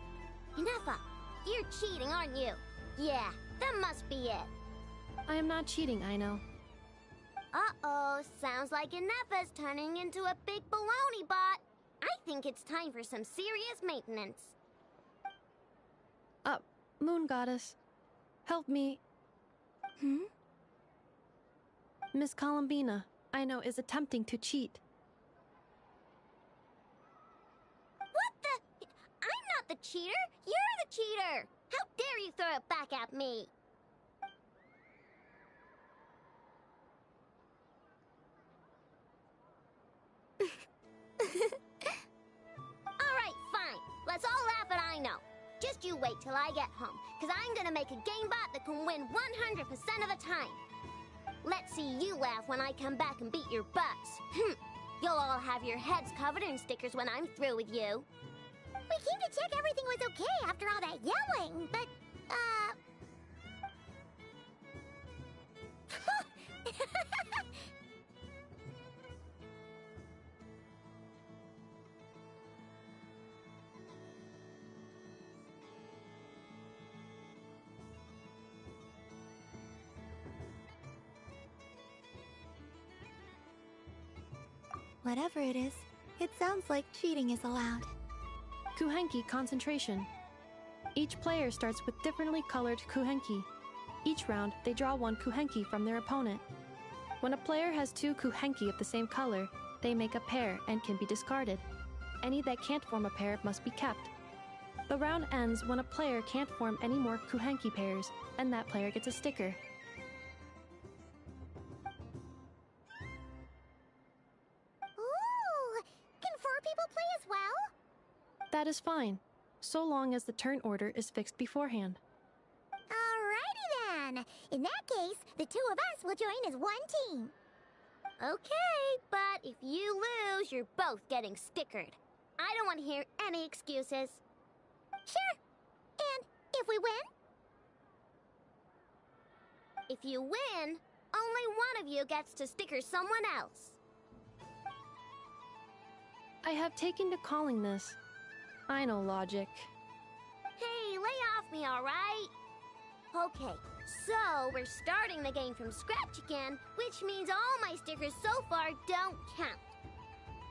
Inefa, you're cheating, aren't you? Yeah, that must be it. I am not cheating, Aino. Uh-oh, sounds like Inefa's turning into a big baloney bot. I think it's time for some serious maintenance. Moon Goddess, help me. Miss Columbina, Aino is attempting to cheat. What the? I'm not the cheater! You're the cheater! How dare you throw it back at me? Alright, fine. Let's all laugh at Aino. Just you wait till I get home, because I'm gonna make a game bot that can win 100% of the time. Let's see you laugh when I come back and beat your butts. You'll all have your heads covered in stickers when I'm through with you. We came to check everything was okay after all that yelling, but, Whatever it is, it sounds like cheating is allowed. Kuhenki concentration. Each player starts with differently colored Kuhenki. Each round, they draw 1 Kuhenki from their opponent. When a player has 2 Kuhenki of the same color, they make a pair and can be discarded. Any that can't form a pair must be kept. The round ends when a player can't form any more Kuhenki pairs, and that player gets a sticker. ooh! Can 4 people play as well? That is fine, so long as the turn order is fixed beforehand. Alrighty then! In that case, the 2 of us will join as 1 team. Okay, but if you lose, you're both getting stickered. I don't want to hear any excuses. Sure. And if we win? If you win, only one of you gets to sticker someone else. I have taken to calling this. I know logic. Hey, lay off me, alright? Okay, so we're starting the game from scratch again, which means all my stickers so far don't count.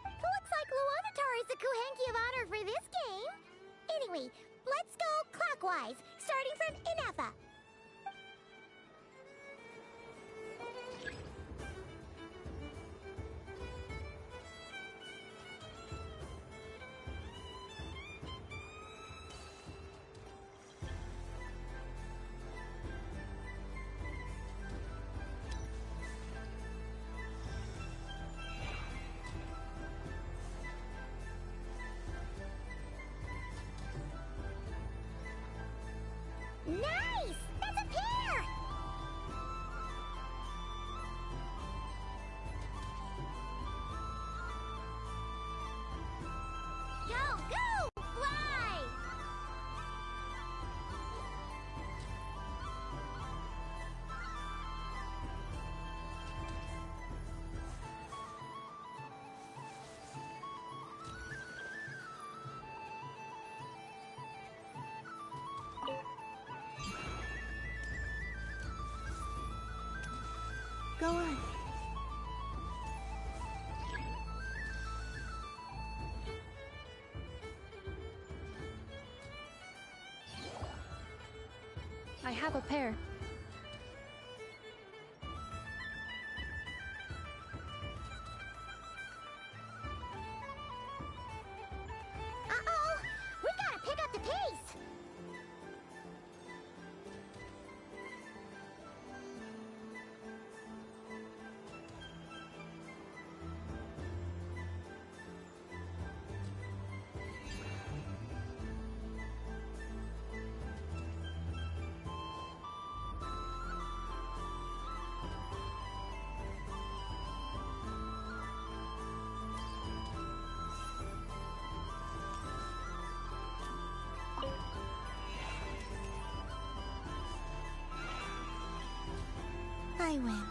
Looks like Luonatar is the Kuhenki of honor for this game. Anyway, let's go clockwise, starting from Inefa. Go on. I have a pair. Uh-oh! We gotta pick up the pace! I win.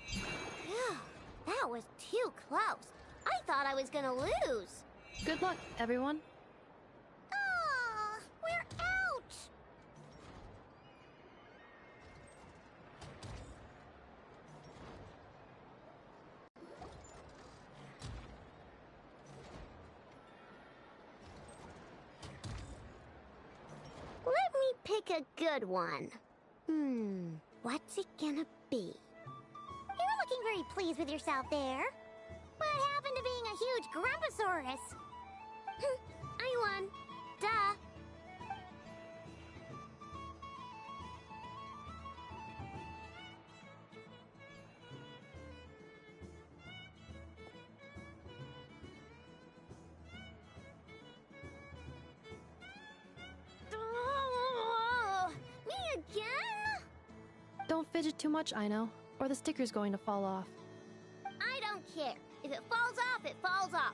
Phew, that was too close. I thought I was gonna lose. Good luck, everyone. Aw, we're out! Let me pick a good one. What's it gonna be? You're looking very pleased with yourself there. What happened to being a huge Grumposaurus? I won. Duh. Oh, me again? Don't fidget too much, Ino, or the sticker's going to fall off. I don't care. If it falls off, it falls off.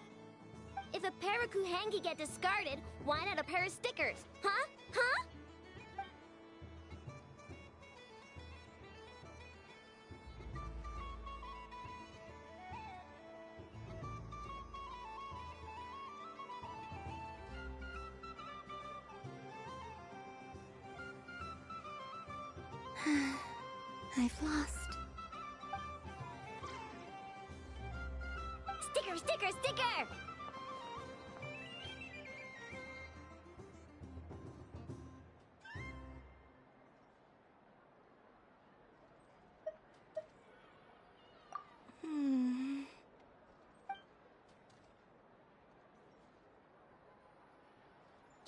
If a pair of Kuhenki get discarded, why not a pair of stickers? Huh? Huh? I've lost. Sticker, sticker, sticker!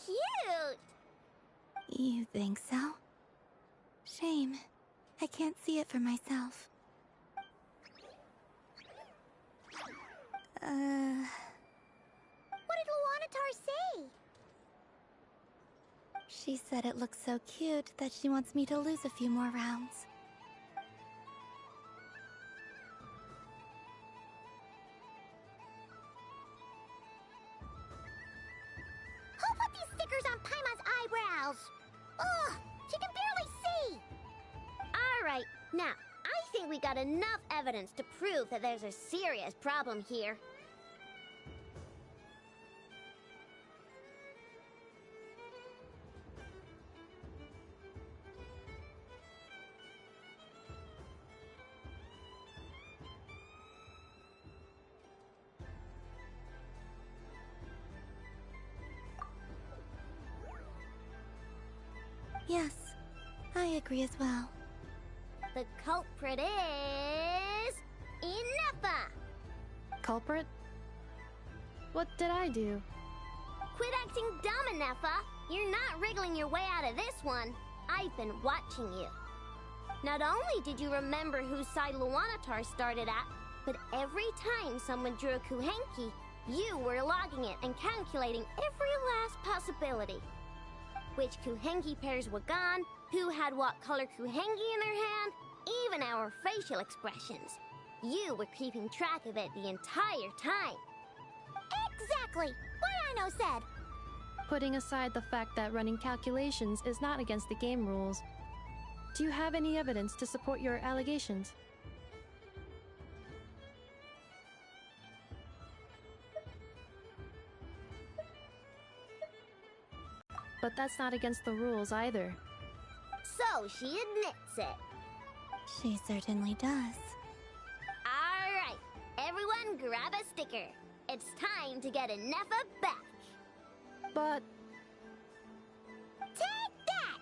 Cute! You think so? Shame. I can't see it for myself. What did Luanatar say? She said it looks so cute that she wants me to lose a few more rounds. Who put these stickers on Paimon's eyebrows? Ugh, she can barely see! Alright, now, I think we got enough evidence to prove that there's a serious problem here. Yes, I agree as well. The culprit is... Ineppa! Culprit? What did I do? Quit acting dumb, Ineppa! You're not wriggling your way out of this one. I've been watching you. Not only did you remember whose side Luanatar started at, but every time someone drew a Kuhenki, you were logging it and calculating every last possibility. Which Kuhenki pairs were gone, who had what color Kuhenki in their hand, even our facial expressions. You were keeping track of it the entire time. Exactly! What Ino said! Putting aside the fact that running calculations is not against the game rules, do you have any evidence to support your allegations? but that's not against the rules either. So she admits it. She certainly does. Alright, everyone grab a sticker. It's time to get Nefa back. But... Take that!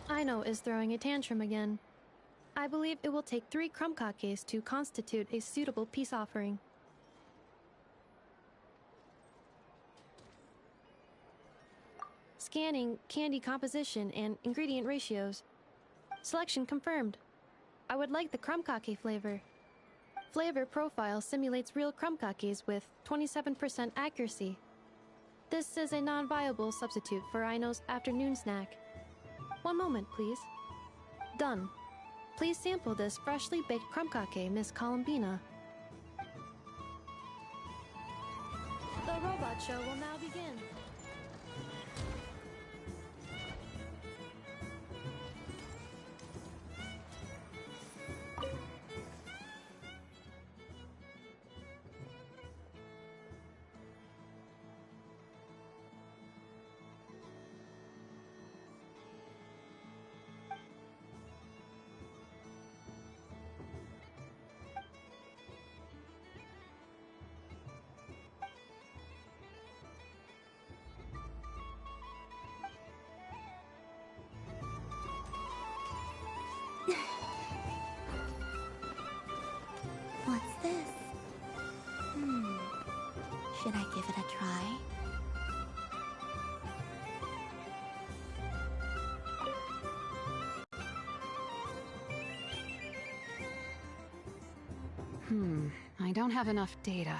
Aino is throwing a tantrum again. I believe it will take 3 crumb-kakes to constitute a suitable peace offering. Scanning candy composition and ingredient ratios. Selection confirmed. I would like the crumb-kake flavor. Flavor profile simulates real crumb-kakes with 27% accuracy. This is a non-viable substitute for Aino's afternoon snack. One moment, please. Done. Please sample this freshly baked crumb-kake, Miss Columbina. The robot show will now begin. What's this? Should I give it a try? I don't have enough data.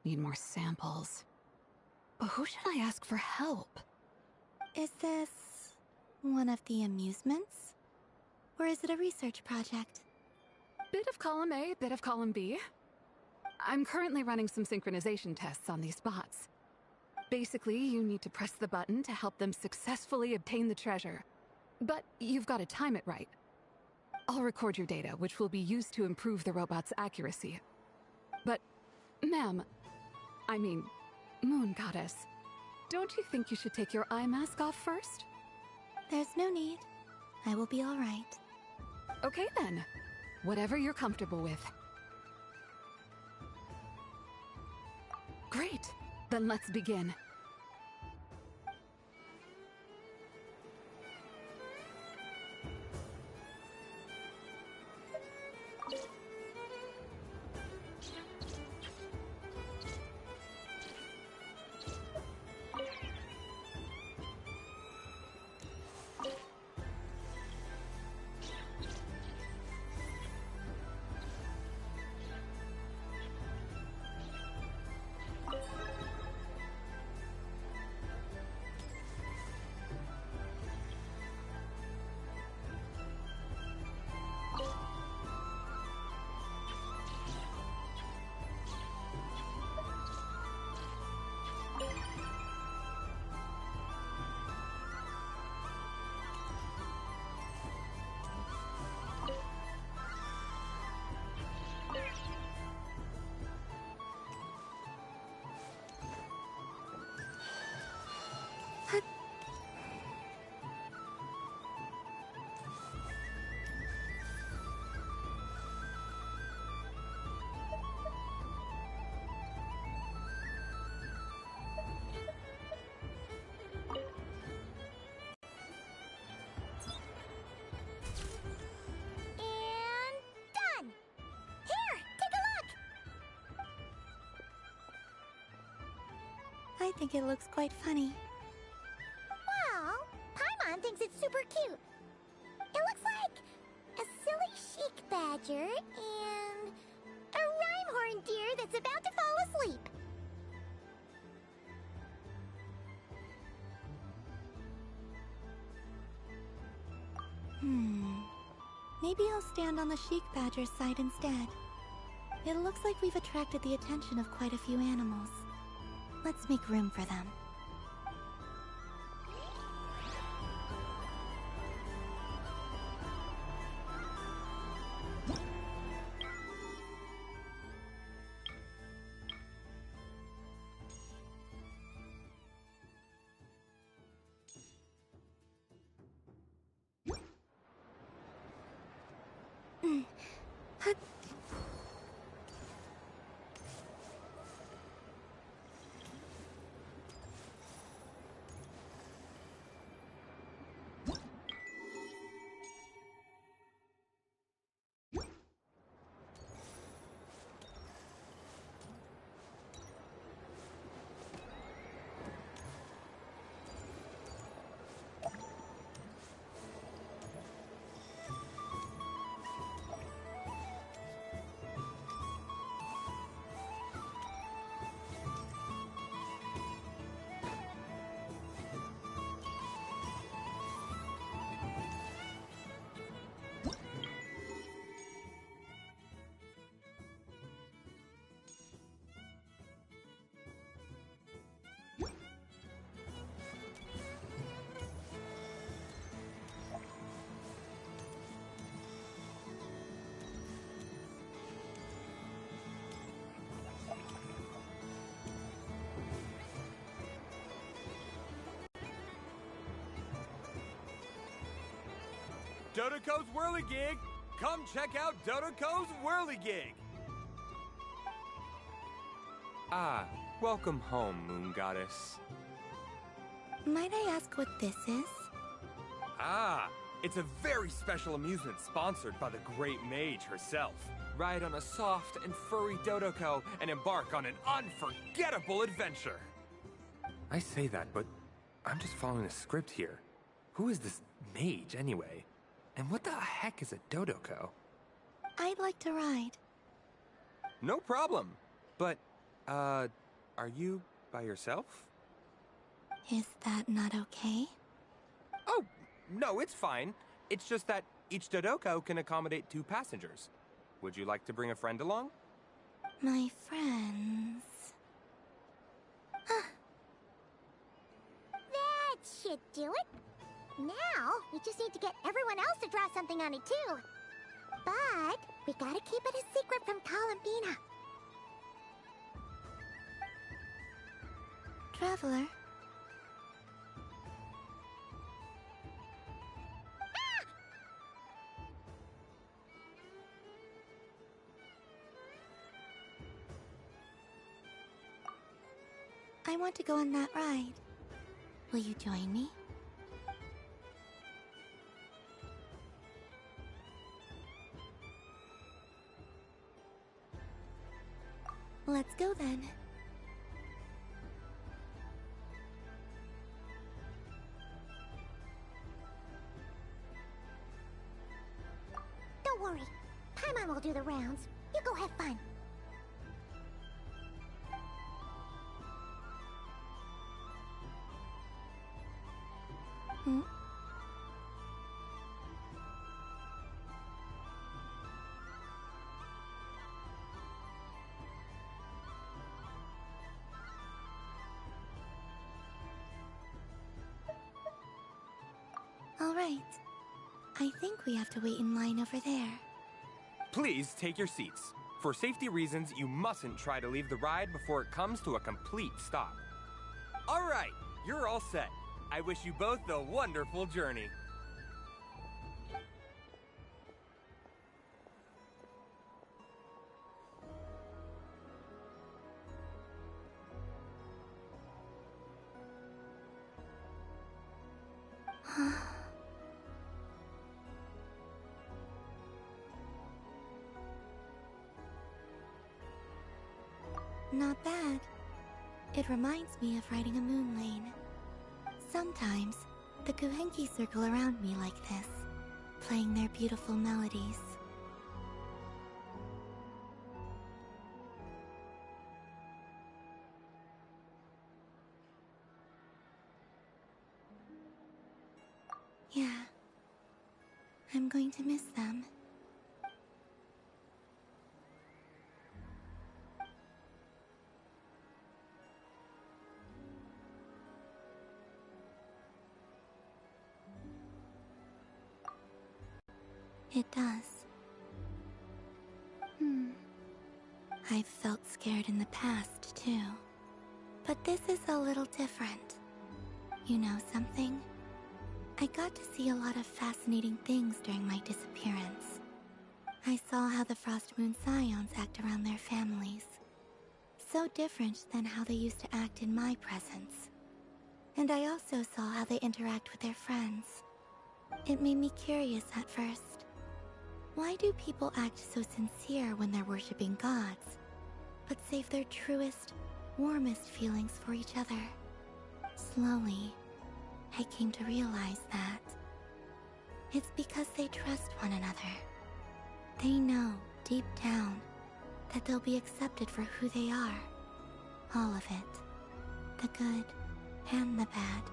Need more samples. But who should I ask for help? Is this one of the amusements? Or is it a research project? Bit of column A, bit of column B. I'm currently running some synchronization tests on these bots. Basically, you need to press the button to help them successfully obtain the treasure. But you've got to time it right. I'll record your data, which will be used to improve the robot's accuracy. But, ma'am, I mean, Moon Goddess, don't you think you should take your eye mask off first? There's no need. I will be all right. Okay then. Whatever you're comfortable with. Great. Then let's begin. I think it looks quite funny. Well, Paimon thinks it's super badger and a rhyme-horned deer that's about to fall asleep. Maybe I'll stand on the sheik badger's side instead. It looks like we've attracted the attention of quite a few animals. Let's make room for them. Dodoco's Whirligig! Come check out Dodoco's Whirligig! Ah, welcome home, Moon Goddess. Might I ask what this is? Ah, it's a very special amusement sponsored by the great mage herself. Ride on a soft and furry Dodoco and embark on an unforgettable adventure. I say that, but I'm just following a script here. Who is this mage, anyway? And what the heck is a Dodoco? I'd like to ride. No problem. But, are you by yourself? Is that not okay? Oh, no, it's fine. It's just that each Dodoco can accommodate 2 passengers. Would you like to bring a friend along? My friends... That should do it. Now, we just need to get everyone else to draw something on it too. But we gotta keep it a secret from Columbina. Traveler. I want to go on that ride. Will you join me? Let's go then. Don't worry. Paimon will do the rounds. You go have fun. All right. I think we have to wait in line over there. Please take your seats. For safety reasons, you mustn't try to leave the ride before it comes to a complete stop. All right, you're all set. I wish you both a wonderful journey. Not bad. It reminds me of riding a moon lane. Sometimes, the Kuhenki circle around me like this, playing their beautiful melodies. I'm going to miss them. It does. I've felt scared in the past, too. But this is a little different. You know something? I got to see a lot of fascinating things during my disappearance. I saw how the Frost Moon Scions act around their families. So different than how they used to act in my presence. And I also saw how they interact with their friends. It made me curious at first. Why do people act so sincere when they're worshipping gods, but save their truest, warmest feelings for each other? Slowly, I came to realize that it's because they trust one another. They know, deep down, that they'll be accepted for who they are. All of it. The good and the bad.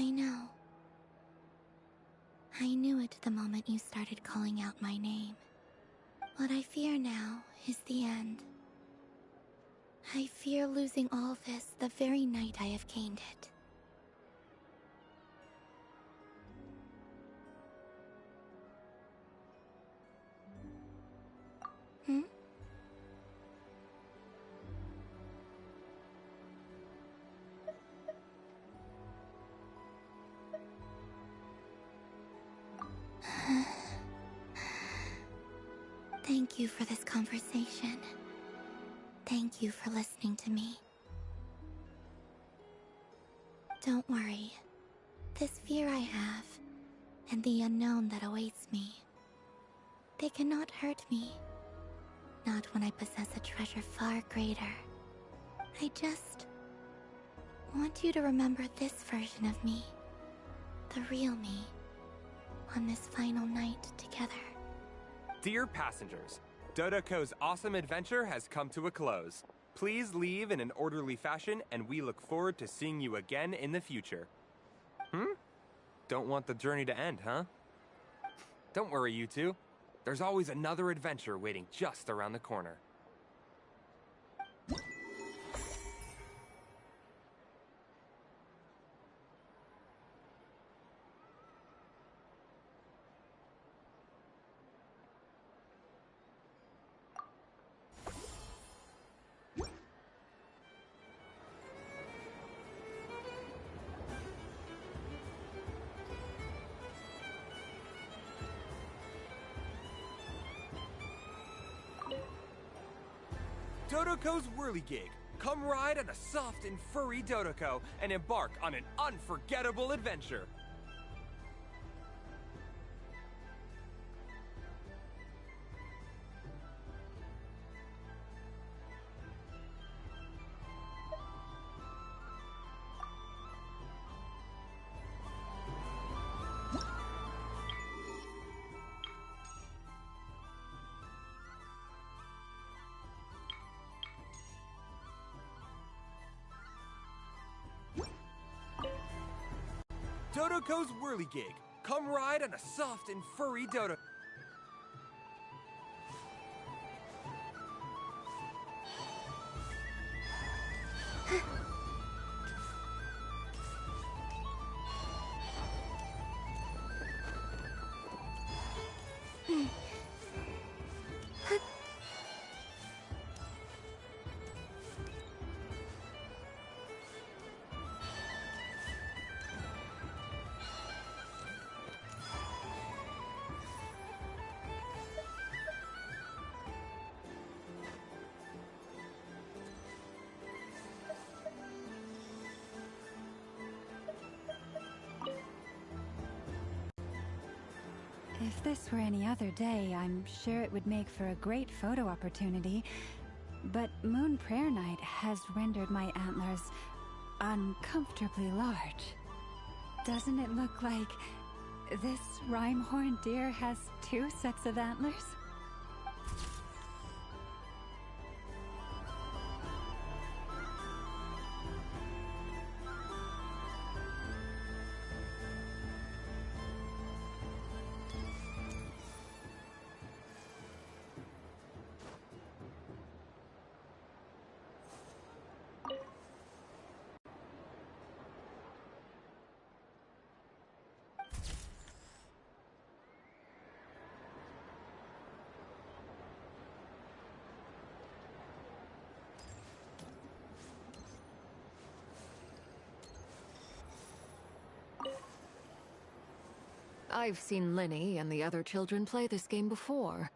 I know. I knew it the moment you started calling out my name. What I fear now is the end. I fear losing all this the very night I have gained it. Thank you for this conversation. Thank you for listening to me. Don't worry. This fear I have, and the unknown that awaits me, they cannot hurt me. Not when I possess a treasure far greater. I just want you to remember this version of me. The real me. On this final night together. Dear passengers, Dodoco's awesome adventure has come to a close. Please leave in an orderly fashion, and we look forward to seeing you again in the future. Don't want the journey to end, huh? Don't worry, you two. There's always another adventure waiting just around the corner. Dodoco's Whirligig. Come ride on a soft and furry Dodoco and embark on an unforgettable adventure. Dodoco's Whirligig. Come ride on a soft and furry Dodo. If this were any other day, I'm sure it would make for a great photo opportunity. But Moon Prayer Night has rendered my antlers uncomfortably large. Doesn't it look like this Rhyme-horned deer has 2 sets of antlers? I've seen Lenny and the other children play this game before.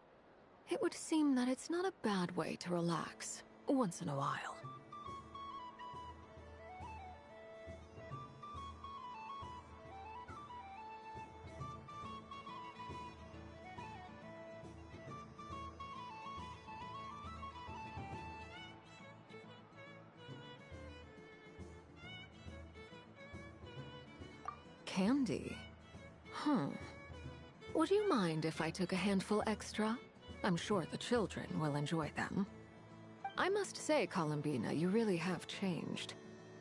It would seem that it's not a bad way to relax, once in a while. Candy? Would you mind if I took a handful extra? I'm sure the children will enjoy them. I must say, Columbina, you really have changed.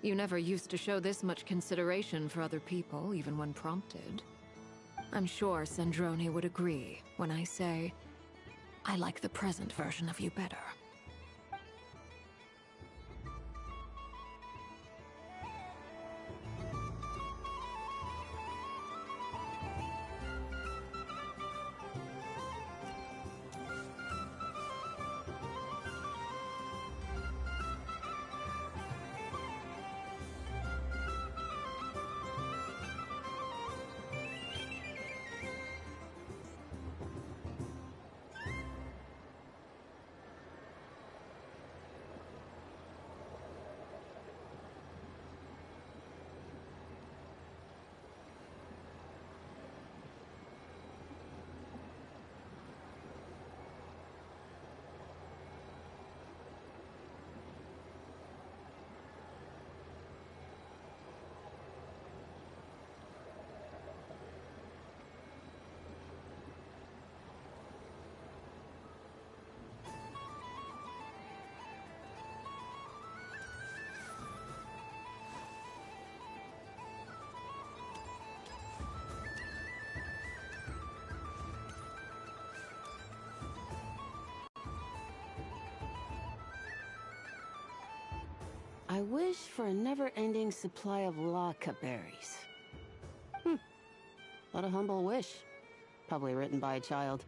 You never used to show this much consideration for other people, even when prompted. I'm sure Sandrone would agree when I say, I like the present version of you better. I wish for a never-ending supply of Laka berries. What a humble wish. Probably written by a child.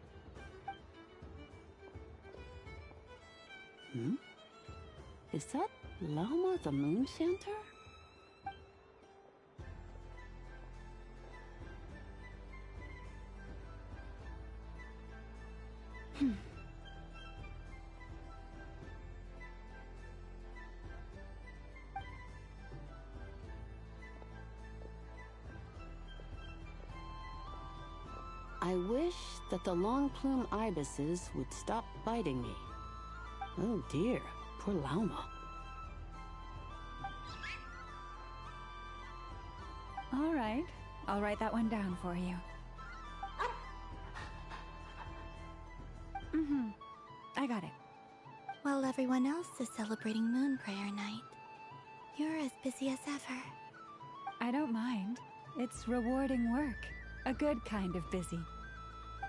Is that Lauma the Moon Chanter? I wish that the long plume ibises would stop biting me. Oh dear, poor Lauma. All right, I'll write that one down for you. I got it. While everyone else is celebrating Moon Prayer Night, you're as busy as ever. I don't mind. It's rewarding work. A good kind of busy.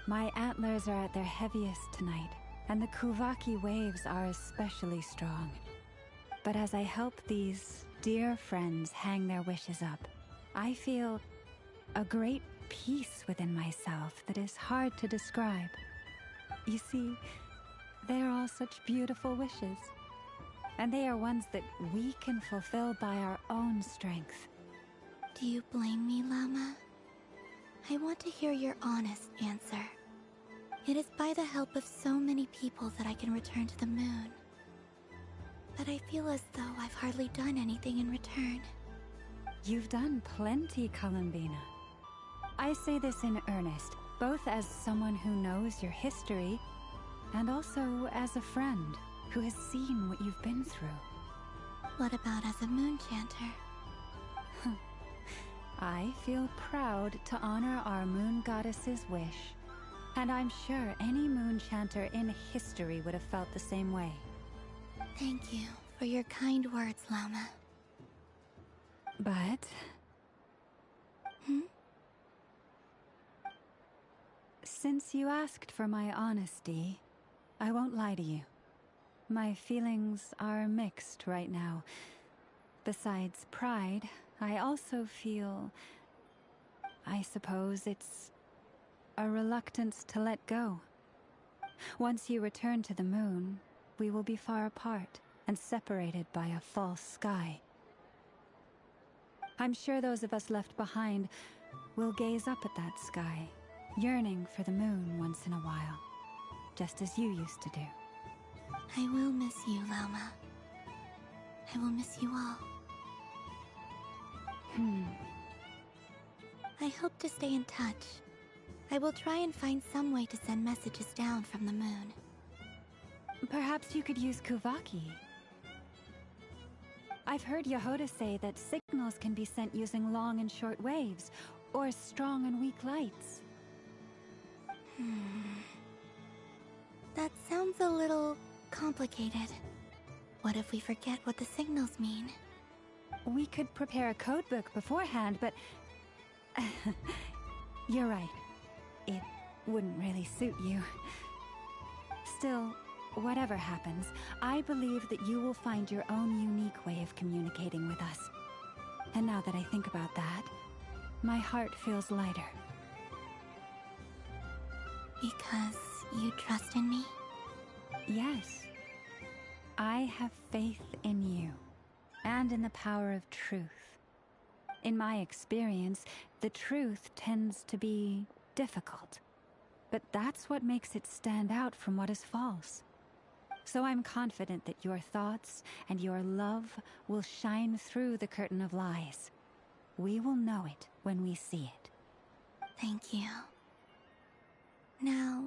My antlers are at their heaviest tonight, and the Kuvaki waves are especially strong. But as I help these dear friends hang their wishes up, I feel a great peace within myself that is hard to describe. You see, they are all such beautiful wishes, and they are ones that we can fulfill by our own strength. Do you blame me, Llama? I want to hear your honest answer. It is by the help of so many people that I can return to the moon. But I feel as though I've hardly done anything in return. You've done plenty, Columbina. I say this in earnest, both as someone who knows your history, and also as a friend who has seen what you've been through. What about as a moon chanter? I feel proud to honor our moon goddess's wish, and I'm sure any moon chanter in history would have felt the same way. Thank you for your kind words, Llama. But... Since you asked for my honesty, I won't lie to you. My feelings are mixed right now. Besides pride, I also feel... I suppose it's a reluctance to let go. Once you return to the moon, we will be far apart and separated by a false sky. I'm sure those of us left behind will gaze up at that sky yearning for the moon once in a while, just as you used to do. I will miss you, Loma. I will miss you all. I hope to stay in touch. I will try and find some way to send messages down from the moon. Perhaps you could use Kuvaki. I've heard Yehoda say that signals can be sent using long and short waves, or strong and weak lights. That sounds a little complicated. What if we forget what the signals mean? We could prepare a codebook beforehand, but... You're right. It wouldn't really suit you. Still, whatever happens, I believe that you will find your own unique way of communicating with us. And now that I think about that, my heart feels lighter. Because you trust in me? Yes. I have faith in you, and in the power of truth. In my experience, the truth tends to be difficult, but that's what makes it stand out from what is false. So I'm confident that your thoughts and your love will shine through the curtain of lies. We will know it when we see it. Thank you. Now,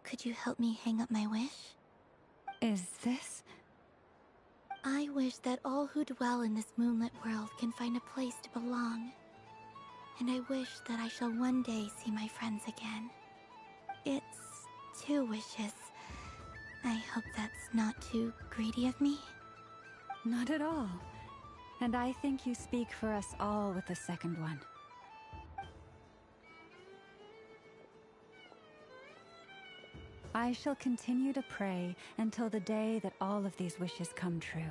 could you help me hang up my wish? Is this? I wish that all who dwell in this moonlit world can find a place to belong. And I wish that I shall one day see my friends again. It's 2 wishes. I hope that's not too greedy of me. Not at all. And I think you speak for us all with the second one. I shall continue to pray until the day that all of these wishes come true.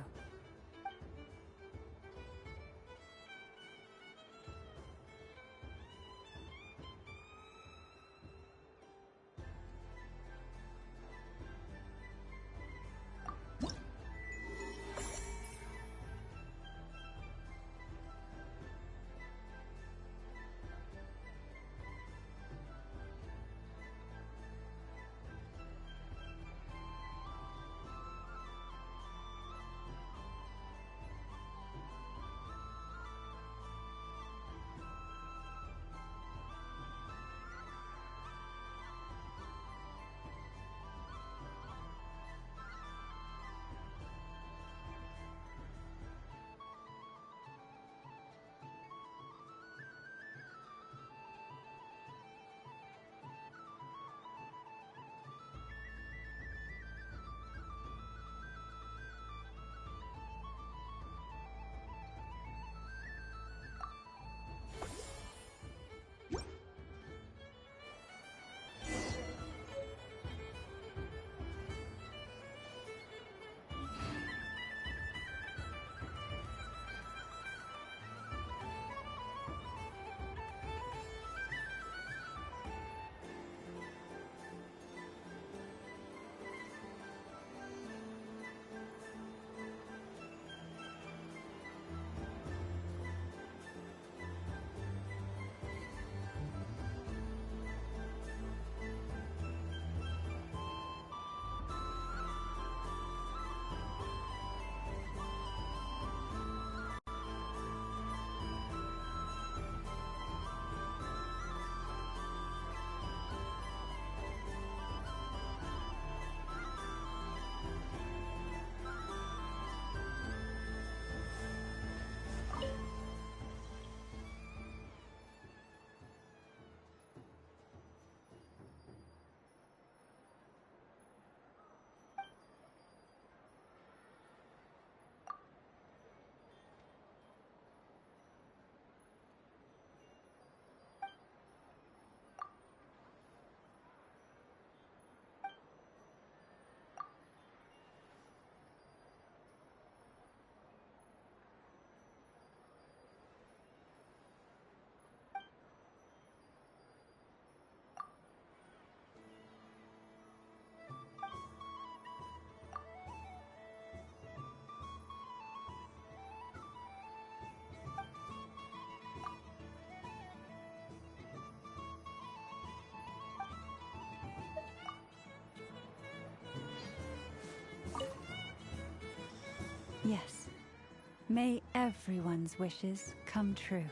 Yes. May everyone's wishes come true.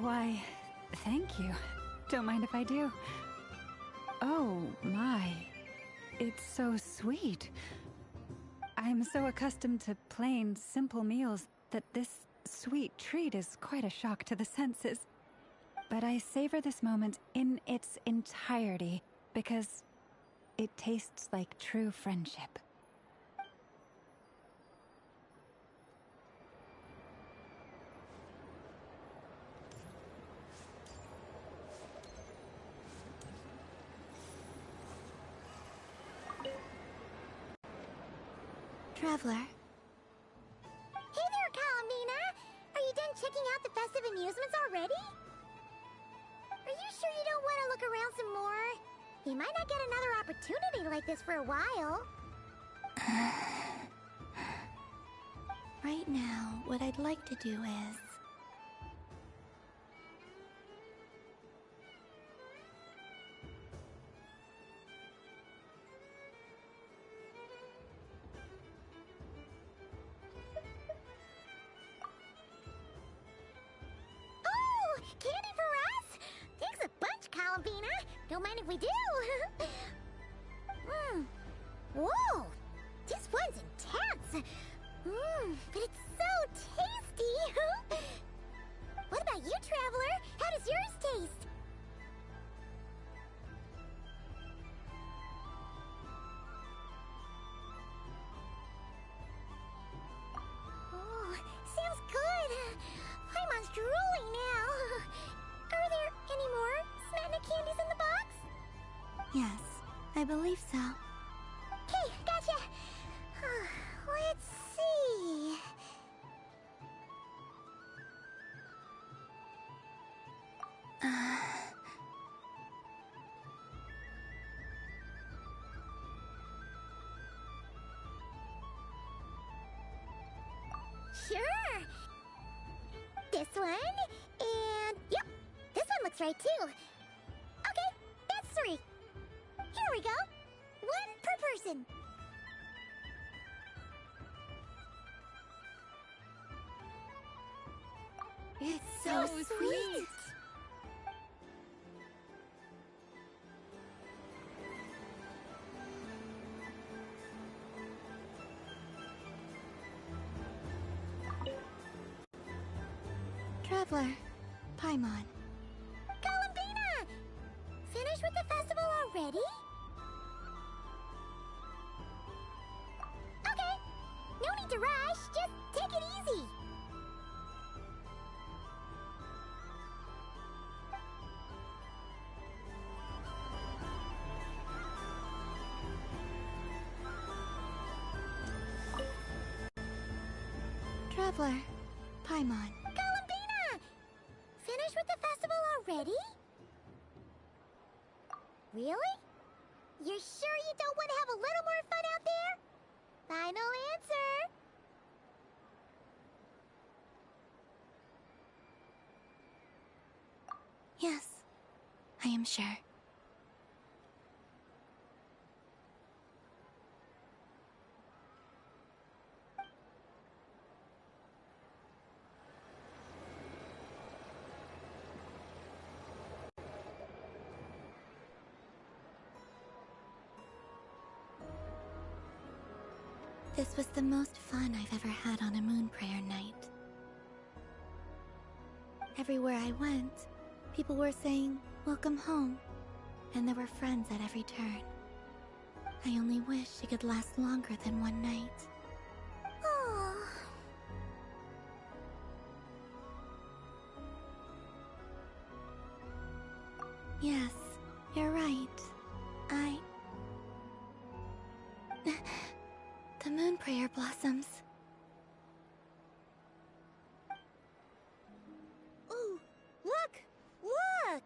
Why, thank you. Don't mind if I do. Oh, my. It's so sweet. I'm so accustomed to plain, simple meals that this sweet treat is quite a shock to the senses. But I savor this moment in its entirety because it tastes like true friendship. Traveler. Hey there, Kalamina! Are you done checking out the festive amusements already? Are you sure you don't want to look around some more? You might not get another opportunity like this for a while. Right now, what I'd like to do is... Oh! Candy for us? Thanks a bunch, Kalamina. Don't mind if we do. Whoa! This one's intense. But it's so tasty. What about you, Traveler? How does yours taste? Oh, sounds good. Paimon's drooling now. Are there any more Smetana candies in the box? Yes, I believe so. Okay, gotcha. Let's see. Sure. This one, and yep, this one looks right too. Okay, that's 3. Here we go. 1 per person. It's so sweet. Traveler, Paimon. Kalamina! Finished with the festival already? Okay, no need to rush, just take it easy. Traveler, Paimon. Kalamina! Finished with the festival already? Really? You're sure you don't want to have a little more fun out there? Final answer! Yes, I am sure. This was the most fun I've ever had on a moon prayer night. Everywhere I went, people were saying, "Welcome home," and there were friends at every turn. I only wish it could last longer than one night. Oh. Yes, The moon prayer blossoms. Ooh, look! Look!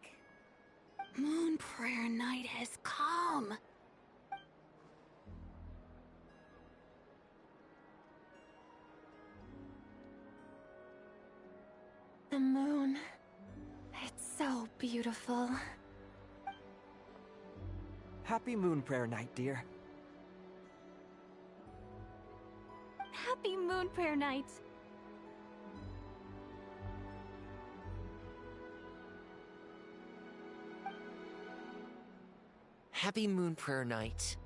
Moon prayer night has come. The moon. It's so beautiful. Happy Moon Prayer Night, dear. Happy Moon Prayer Night! Happy Moon Prayer Night.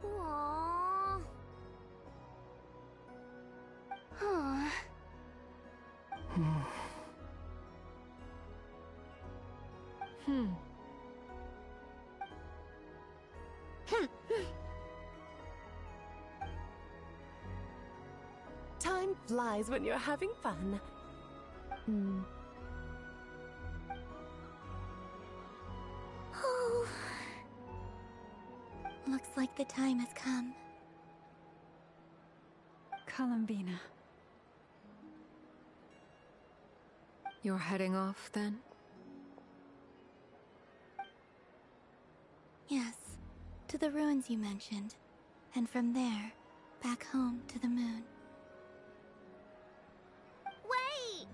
Aww. Huh. Time flies when you're having fun. Oh. Looks like the time has come. Columbina. You're heading off, then? Yes, to the ruins you mentioned. And from there, back home to the moon. Wait!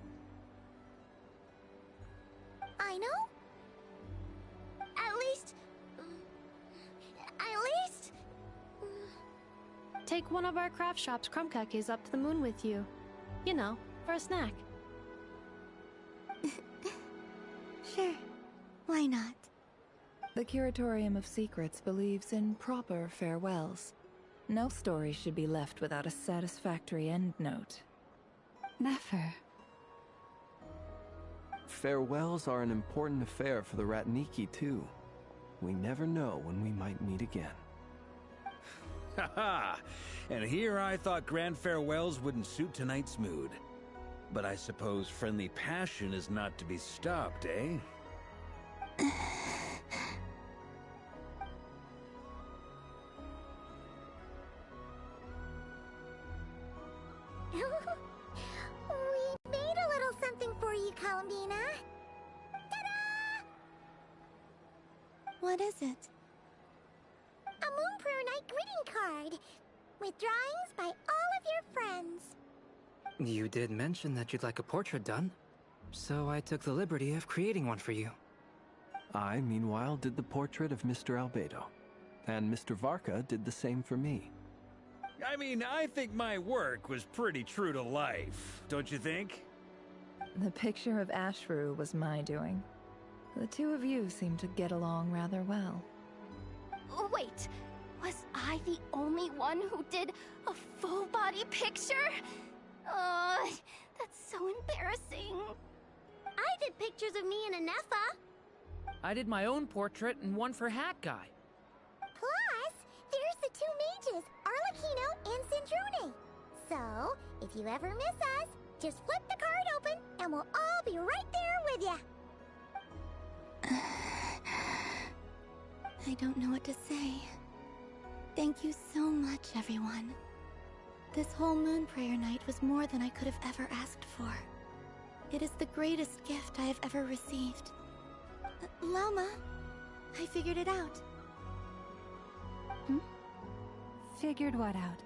I know? At least... Take one of our craft shop's crumb cookies up to the moon with you. You know, for a snack. Sure, why not? The Curatorium of Secrets believes in proper farewells. No story should be left without a satisfactory endnote. Never. Farewells are an important affair for the Ratniki, too. We never know when we might meet again. Haha! And here I thought grand farewells wouldn't suit tonight's mood. But I suppose friendly passion is not to be stopped, eh? We made a little something for you, Columbina. Ta-da! What is it? A Moon Prayer Night greeting card with drawings by all of your friends. You did mention that you'd like a portrait done, so I took the liberty of creating one for you. I, meanwhile, did the portrait of Mr. Albedo. And Mr. Varka did the same for me. I mean, I think my work was pretty true to life, don't you think? The picture of Ashru was my doing. The two of you seem to get along rather well. Wait, was I the only one who did a full-body picture? That's so embarrassing. I did pictures of me and Anefa. I did my own portrait and one for Hat Guy. Plus, there's the two mages, Arlecchino and Sandrone. So, if you ever miss us, just flip the card open and we'll all be right there with you. I don't know what to say. Thank you so much, everyone. This whole Moon Prayer Night was more than I could have ever asked for. It is the greatest gift I have ever received. Lama, I figured it out. Figured what out?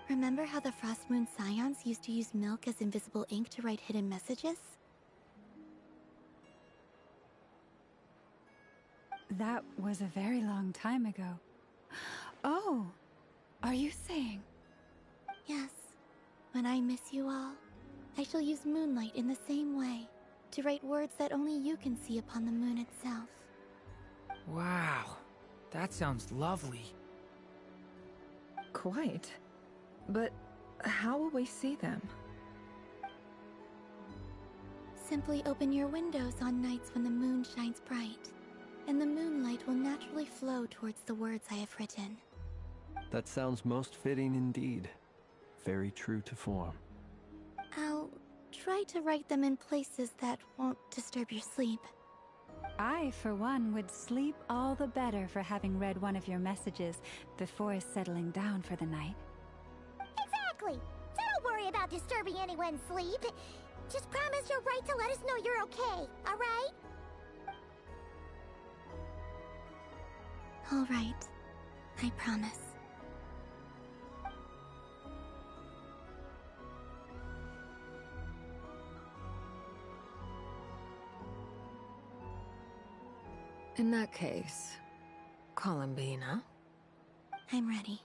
Remember how the Frost Moon Scions used to use milk as invisible ink to write hidden messages? That was a very long time ago. Oh, are you saying? Yes. When I miss you all, I shall use moonlight in the same way, to write words that only you can see upon the moon itself. Wow, that sounds lovely. Quite. But how will we see them? Simply open your windows on nights when the moon shines bright, and the moonlight will naturally flow towards the words I have written. That sounds most fitting indeed. Very true to form. try to write them in places that won't disturb your sleep. I, for one, would sleep all the better for having read one of your messages before settling down for the night. Exactly! So don't worry about disturbing anyone's sleep. Just promise you'll write to let us know you're okay, alright? Alright. I promise. In that case, Columbina. I'm ready.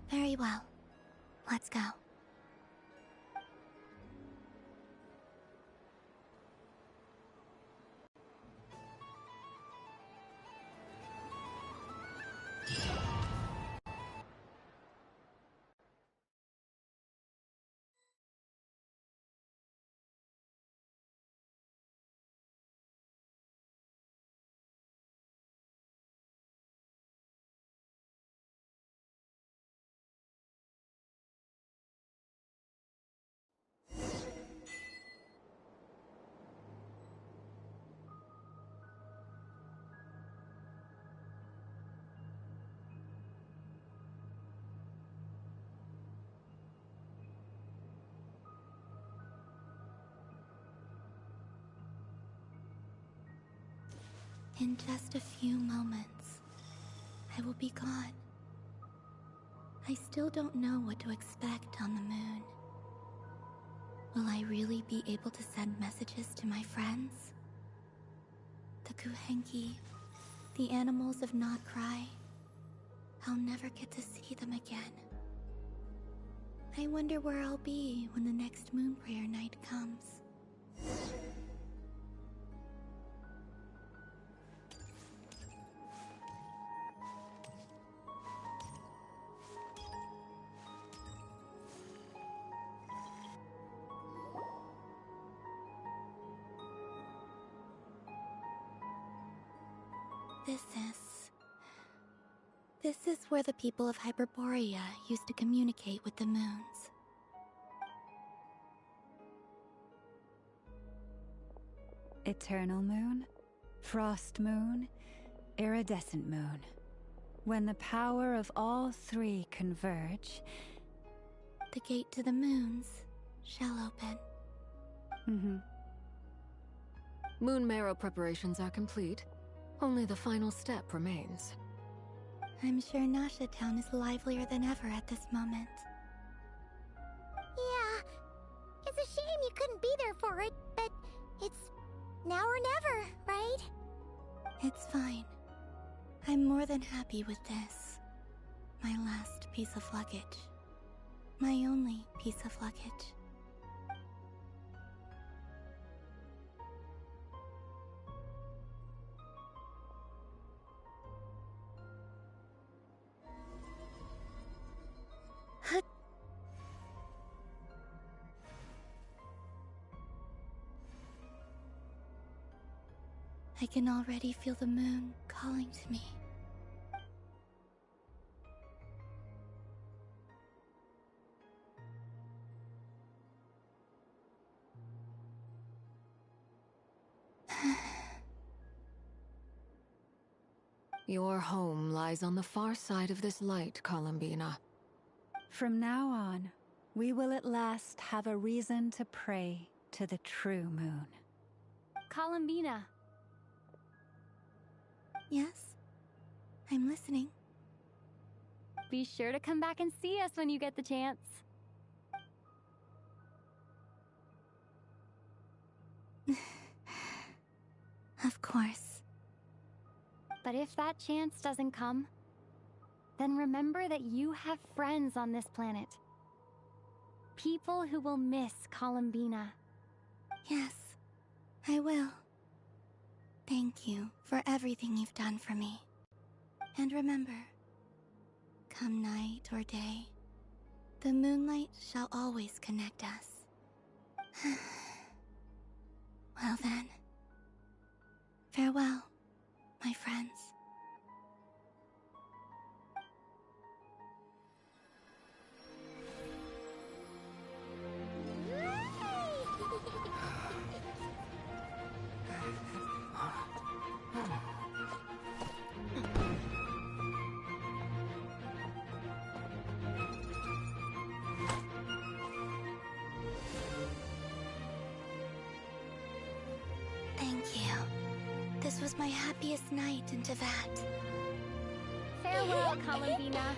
Very well. Let's go. In just a few moments, I will be gone. I still don't know what to expect on the moon. Will I really be able to send messages to my friends? The Kuhenki, the animals of Not Cry. I'll never get to see them again. I wonder where I'll be when the next moon prayer night comes. This is where the people of Hyperborea used to communicate with the moons. Eternal moon, frost moon, iridescent moon. When the power of all three converge, the gate to the moons shall open. Moon marrow preparations are complete. Only the final step remains. I'm sure Nasha Town is livelier than ever at this moment. Yeah, it's a shame you couldn't be there for it, but it's now or never, right? It's fine. I'm more than happy with this. My last piece of luggage. My only piece of luggage. I can already feel the moon calling to me. Your home lies on the far side of this light, Columbina. From now on, we will at last have a reason to pray to the true moon. Columbina. Yes? I'm listening. Be sure to come back and see us when you get the chance. Of course. But if that chance doesn't come, then remember that you have friends on this planet. People who will miss Columbina. Yes, I will. Thank you for everything you've done for me. And remember, come night or day, the moonlight shall always connect us. Well then, farewell, my friends. This was my happiest night in Tevat. Farewell, Columbina.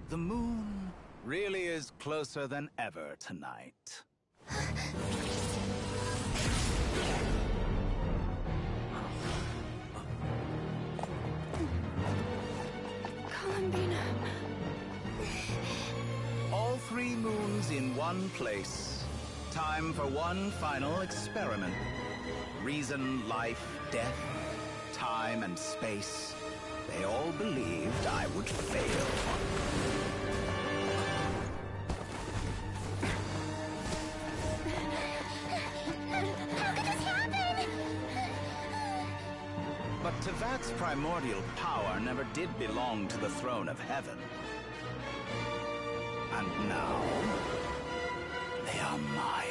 The moon really is closer than ever tonight. Columbina. All 3 moons in one place. Time for one final experiment. Reason, life, death, time, and space. They all believed I would fail. How could this happen? But Tevat's primordial power never did belong to the throne of heaven. And now, they are mine.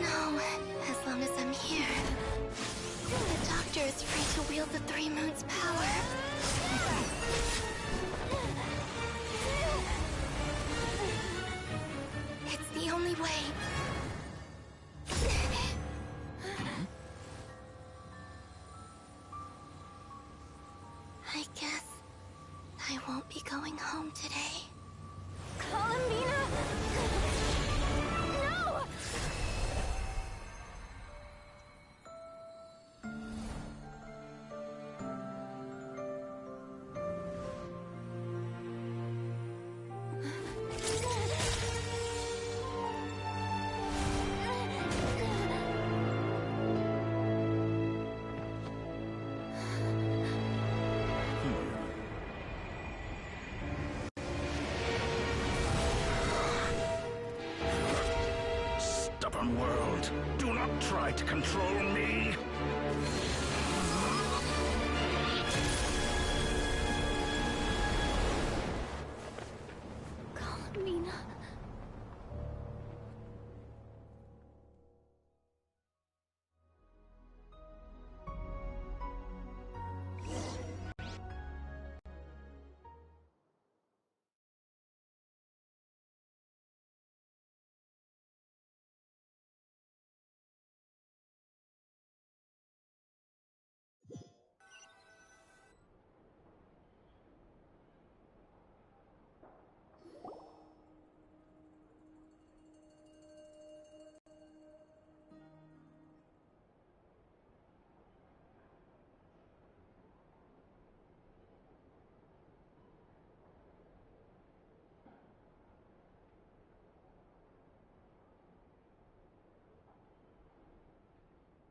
No, as long as I'm here. The Doctor is free to wield the 3 moons' power. It's the only way. I guess I won't be going home today. Columbina! No! Stubborn world, do not try to control me. Columbina.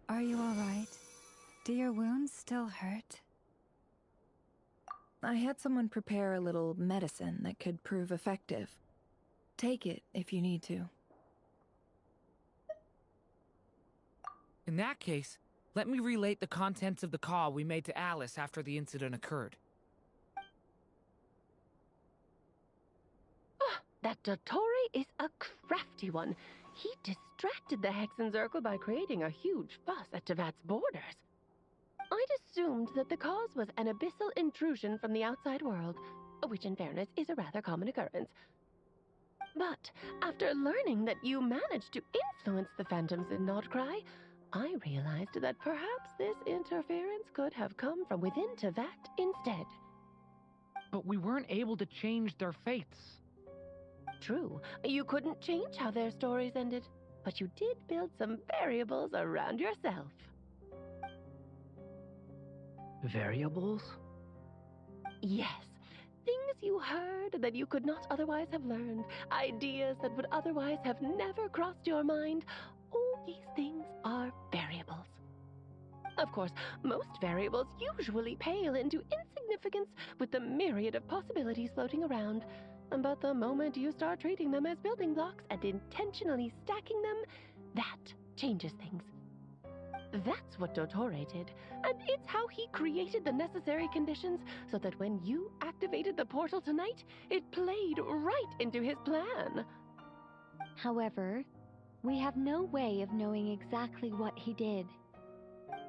Are you all right? Do your wounds still hurt? I had someone prepare a little medicine that could prove effective. Take it if you need to. In that case, let me relate the contents of the call we made to Alice after the incident occurred. That Dottore is a crafty one. He distracted the Hexenzirkel by creating a huge fuss at Tevat's borders. I'd assumed that the cause was an abyssal intrusion from the outside world, which in fairness is a rather common occurrence. But after learning that you managed to influence the phantoms in Nordcry, I realized that perhaps this interference could have come from within Tevat instead. But we weren't able to change their fates. True, you couldn't change how their stories ended, but you did build some variables around yourself. Variables? Yes. Things you heard that you could not otherwise have learned. Ideas that would otherwise have never crossed your mind. All these things are variables. Of course, most variables usually pale into insignificance with the myriad of possibilities floating around. But the moment you start treating them as building blocks and intentionally stacking them, that changes things. That's what Dottore did, and it's how he created the necessary conditions so that when you activated the portal tonight, it played right into his plan. However, we have no way of knowing exactly what he did.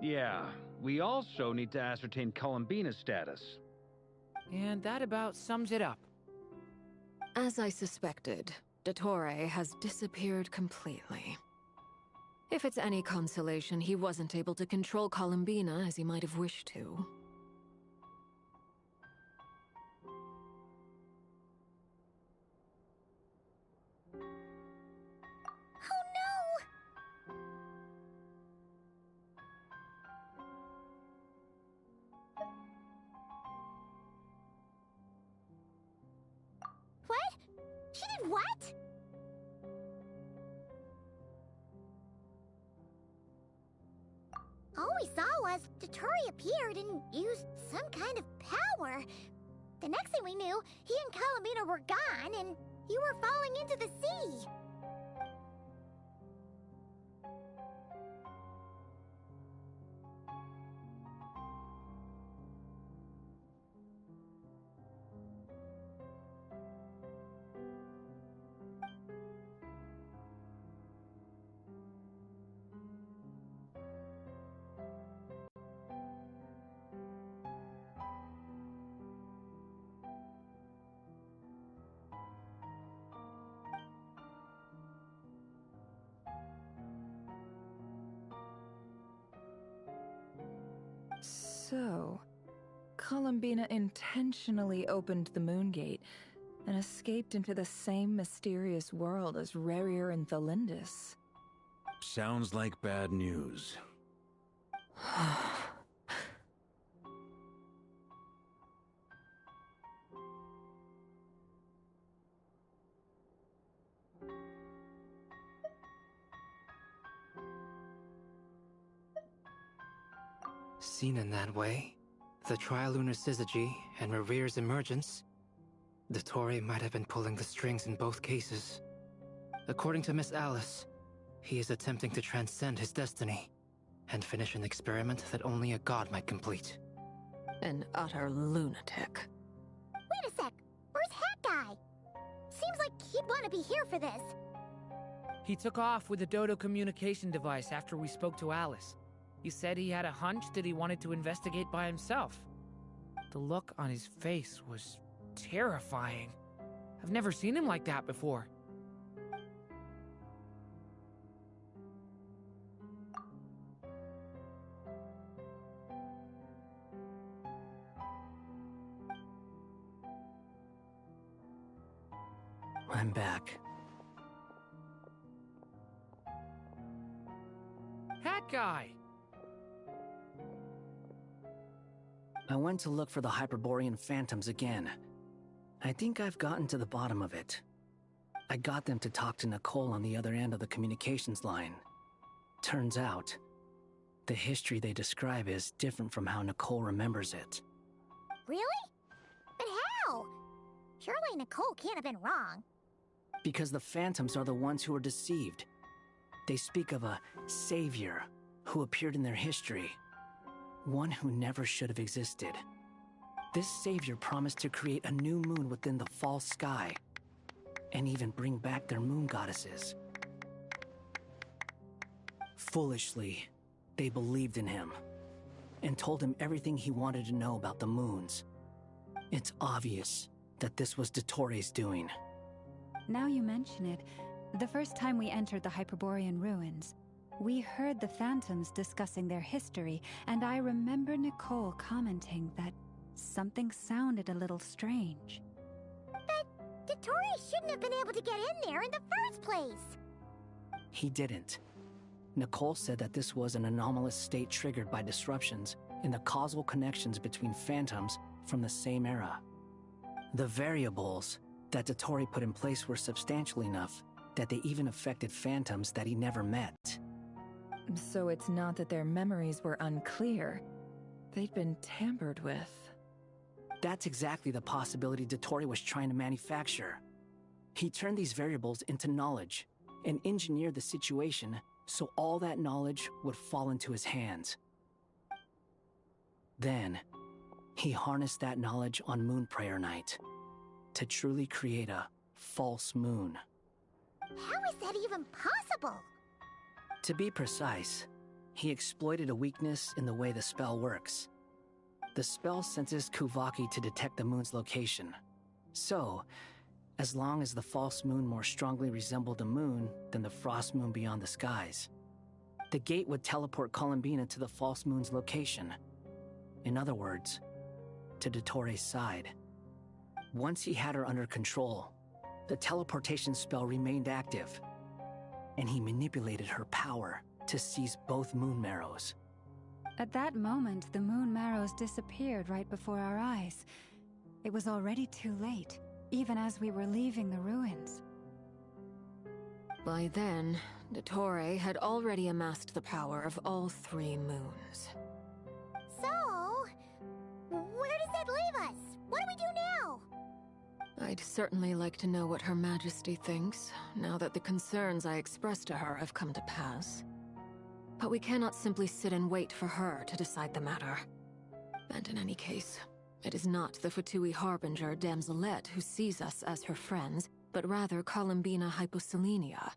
Yeah, we also need to ascertain Columbina's status. And that about sums it up. As I suspected, Dottore has disappeared completely. If it's any consolation, he wasn't able to control Columbina as he might have wished to. Oh no! What? She did what? All we saw was Dottore appeared and used some kind of power. The next thing we knew, he and Columbina were gone and you were falling into the sea. So, Columbina intentionally opened the Moon Gate and escaped into the same mysterious world as Rerir and Thalindis. Sounds like bad news. Seen in that way, the Trilunar Syzygy and Rerir's emergence, Dottore might have been pulling the strings in both cases. According to Miss Alice, he is attempting to transcend his destiny and finish an experiment that only a god might complete. An utter lunatic. Wait a sec, where's Hat Guy? Seems like he'd want to be here for this. He took off with the Dodo communication device after we spoke to Alice. He said he had a hunch that he wanted to investigate by himself. The look on his face was terrifying. I've never seen him like that before. I'm back. Hat Guy! I went to look for the Hyperborean phantoms again. I think I've gotten to the bottom of it. I got them to talk to Nicole on the other end of the communications line. Turns out, the history they describe is different from how Nicole remembers it. Really? But how? Surely Nicole can't have been wrong. Because the phantoms are the ones who are deceived. They speak of a savior who appeared in their history. One who never should have existed. This savior promised to create a new moon within the false sky, and even bring back their moon goddesses. Foolishly, they believed in him, and told him everything he wanted to know about the moons. It's obvious that this was Dottore's doing. Now you mention it, the first time we entered the Hyperborean ruins, we heard the phantoms discussing their history, and I remember Nicole commenting that something sounded a little strange. But Dottore shouldn't have been able to get in there in the first place. He didn't. Nicole said that this was an anomalous state triggered by disruptions in the causal connections between phantoms from the same era. The variables that Dottore put in place were substantial enough that they even affected phantoms that he never met. So it's not that their memories were unclear. They'd been tampered with. That's exactly the possibility Dottore was trying to manufacture. He turned these variables into knowledge and engineered the situation so all that knowledge would fall into his hands. Then, he harnessed that knowledge on Moon Prayer Night to truly create a false moon. How is that even possible? To be precise, he exploited a weakness in the way the spell works. The spell senses Kuvaki to detect the moon's location. So, as long as the false moon more strongly resembled a moon than the frost moon beyond the skies, the gate would teleport Columbina to the false moon's location. In other words, to Dottore's side. Once he had her under control, the teleportation spell remained active, and he manipulated her power to seize both moon marrows. At that moment, the moon marrows disappeared right before our eyes. It was already too late, even as we were leaving the ruins. By then, Dottore had already amassed the power of all 3 moons. So, where does that leave us? What do we do now? I'd certainly like to know what Her Majesty thinks, now that the concerns I expressed to her have come to pass. But we cannot simply sit and wait for her to decide the matter. And in any case, it is not the Fatui Harbinger Damselette who sees us as her friends, but rather Columbina Hyposelenia.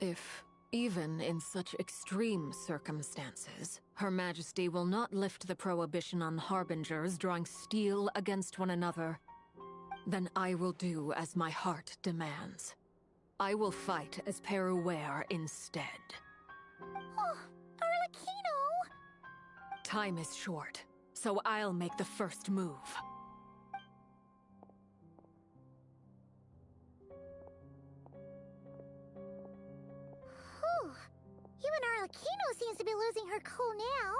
If, even in such extreme circumstances, Her Majesty will not lift the prohibition on Harbingers drawing steel against one another, then I will do as my heart demands. I will fight as Peruware instead. Oh, Arlecchino! Time is short, so I'll make the first move. Whew. Even Arlecchino seems to be losing her cool now.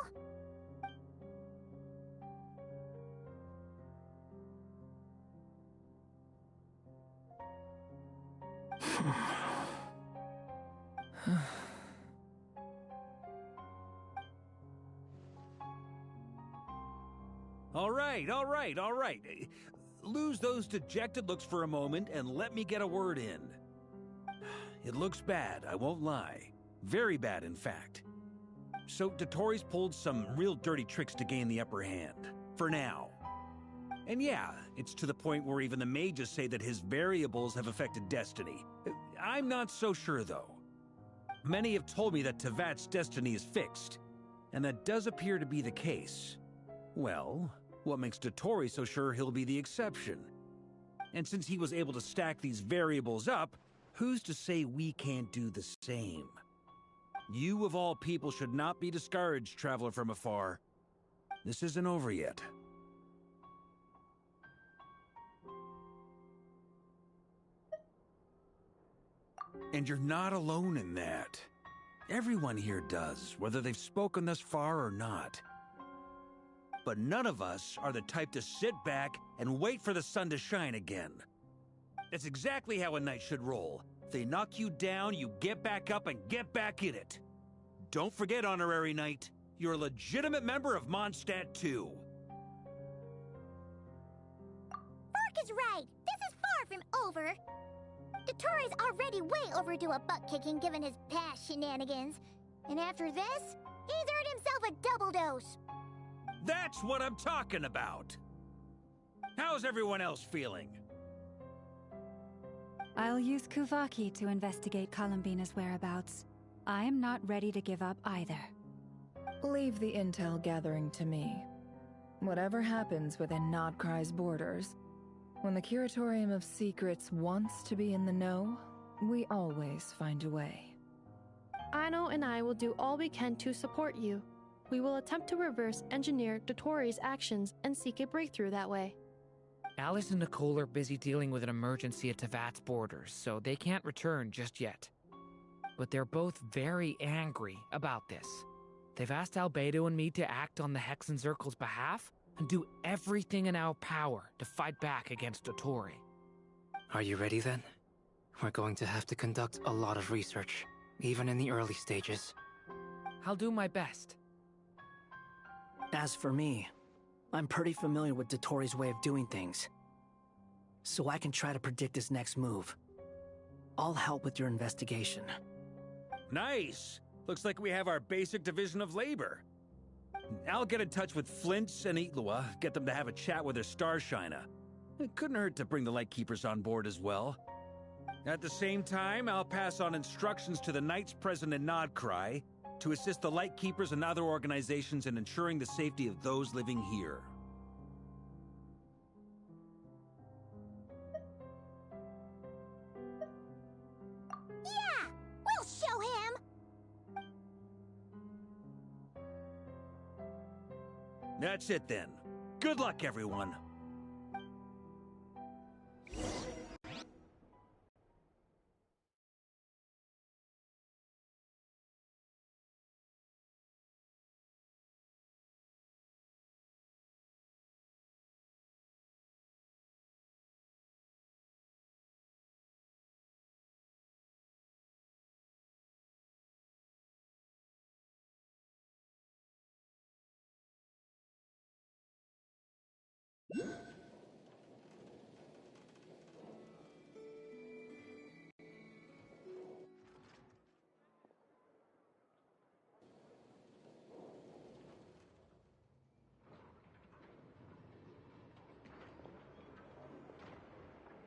All right. Lose those dejected looks for a moment and let me get a word in. It looks bad, I won't lie. Very bad, in fact. So Dottore's pulled some real dirty tricks to gain the upper hand. For now. And yeah, it's to the point where even the mages say that his variables have affected destiny. I'm not so sure, though. Many have told me that Tevat's destiny is fixed, and that does appear to be the case. Well, what makes Dottore so sure he'll be the exception? And since he was able to stack these variables up, who's to say we can't do the same? You of all people should not be discouraged, traveler from afar. This isn't over yet. And you're not alone in that. Everyone here does, whether they've spoken thus far or not. But none of us are the type to sit back and wait for the sun to shine again. That's exactly how a knight should roll. If they knock you down, you get back up and get back in it. Don't forget, Honorary Knight, you're a legitimate member of Mondstadt too. Mark is right. This is far from over. Dottore's already way overdue a butt-kicking given his past shenanigans. And after this, he's earned himself a double dose. That's what I'm talking about. How's everyone else feeling? I'll use Kuvaki to investigate Columbina's whereabouts. I am not ready to give up either. Leave the intel gathering to me. Whatever happens within Nodcry's borders, when the Curatorium of Secrets wants to be in the know, we always find a way. Aino and I will do all we can to support you. We will attempt to reverse engineer Dottore's actions and seek a breakthrough that way. Alice and Nicole are busy dealing with an emergency at Tevat's borders, so they can't return just yet. But they're both very angry about this. They've asked Albedo and me to act on the Hexenzirkel's behalf and do everything in our power to fight back against Dottore. Are you ready then? We're going to have to conduct a lot of research, even in the early stages. I'll do my best. As for me, I'm pretty familiar with Dottore's way of doing things, so I can try to predict his next move. I'll help with your investigation. Nice! Looks like we have our basic division of labor. I'll get in touch with Flints and Itlua, get them to have a chat with their Starshiner. It couldn't hurt to bring the Lightkeepers on board as well. At the same time, I'll pass on instructions to the Knights present in Nodcry to assist the Lightkeepers and other organizations in ensuring the safety of those living here. Yeah! We'll show him! That's it then. Good luck, everyone.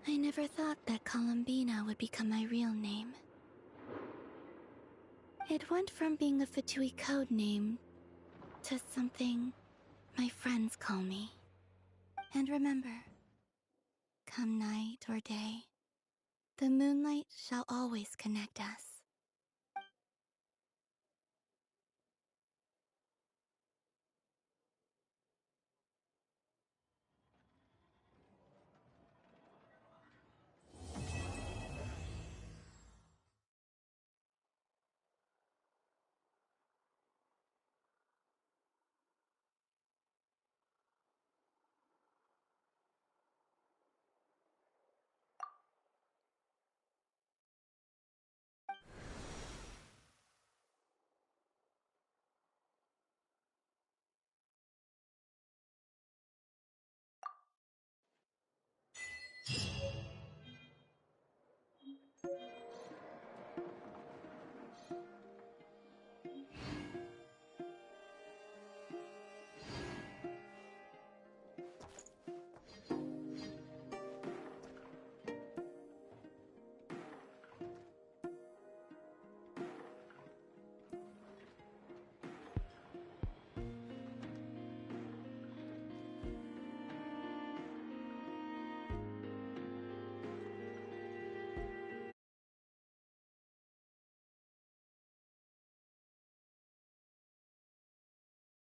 I never thought that Columbina would become my real name. It went from being a Fatui code name to something my friends call me. And remember, come night or day, the moonlight shall always connect us.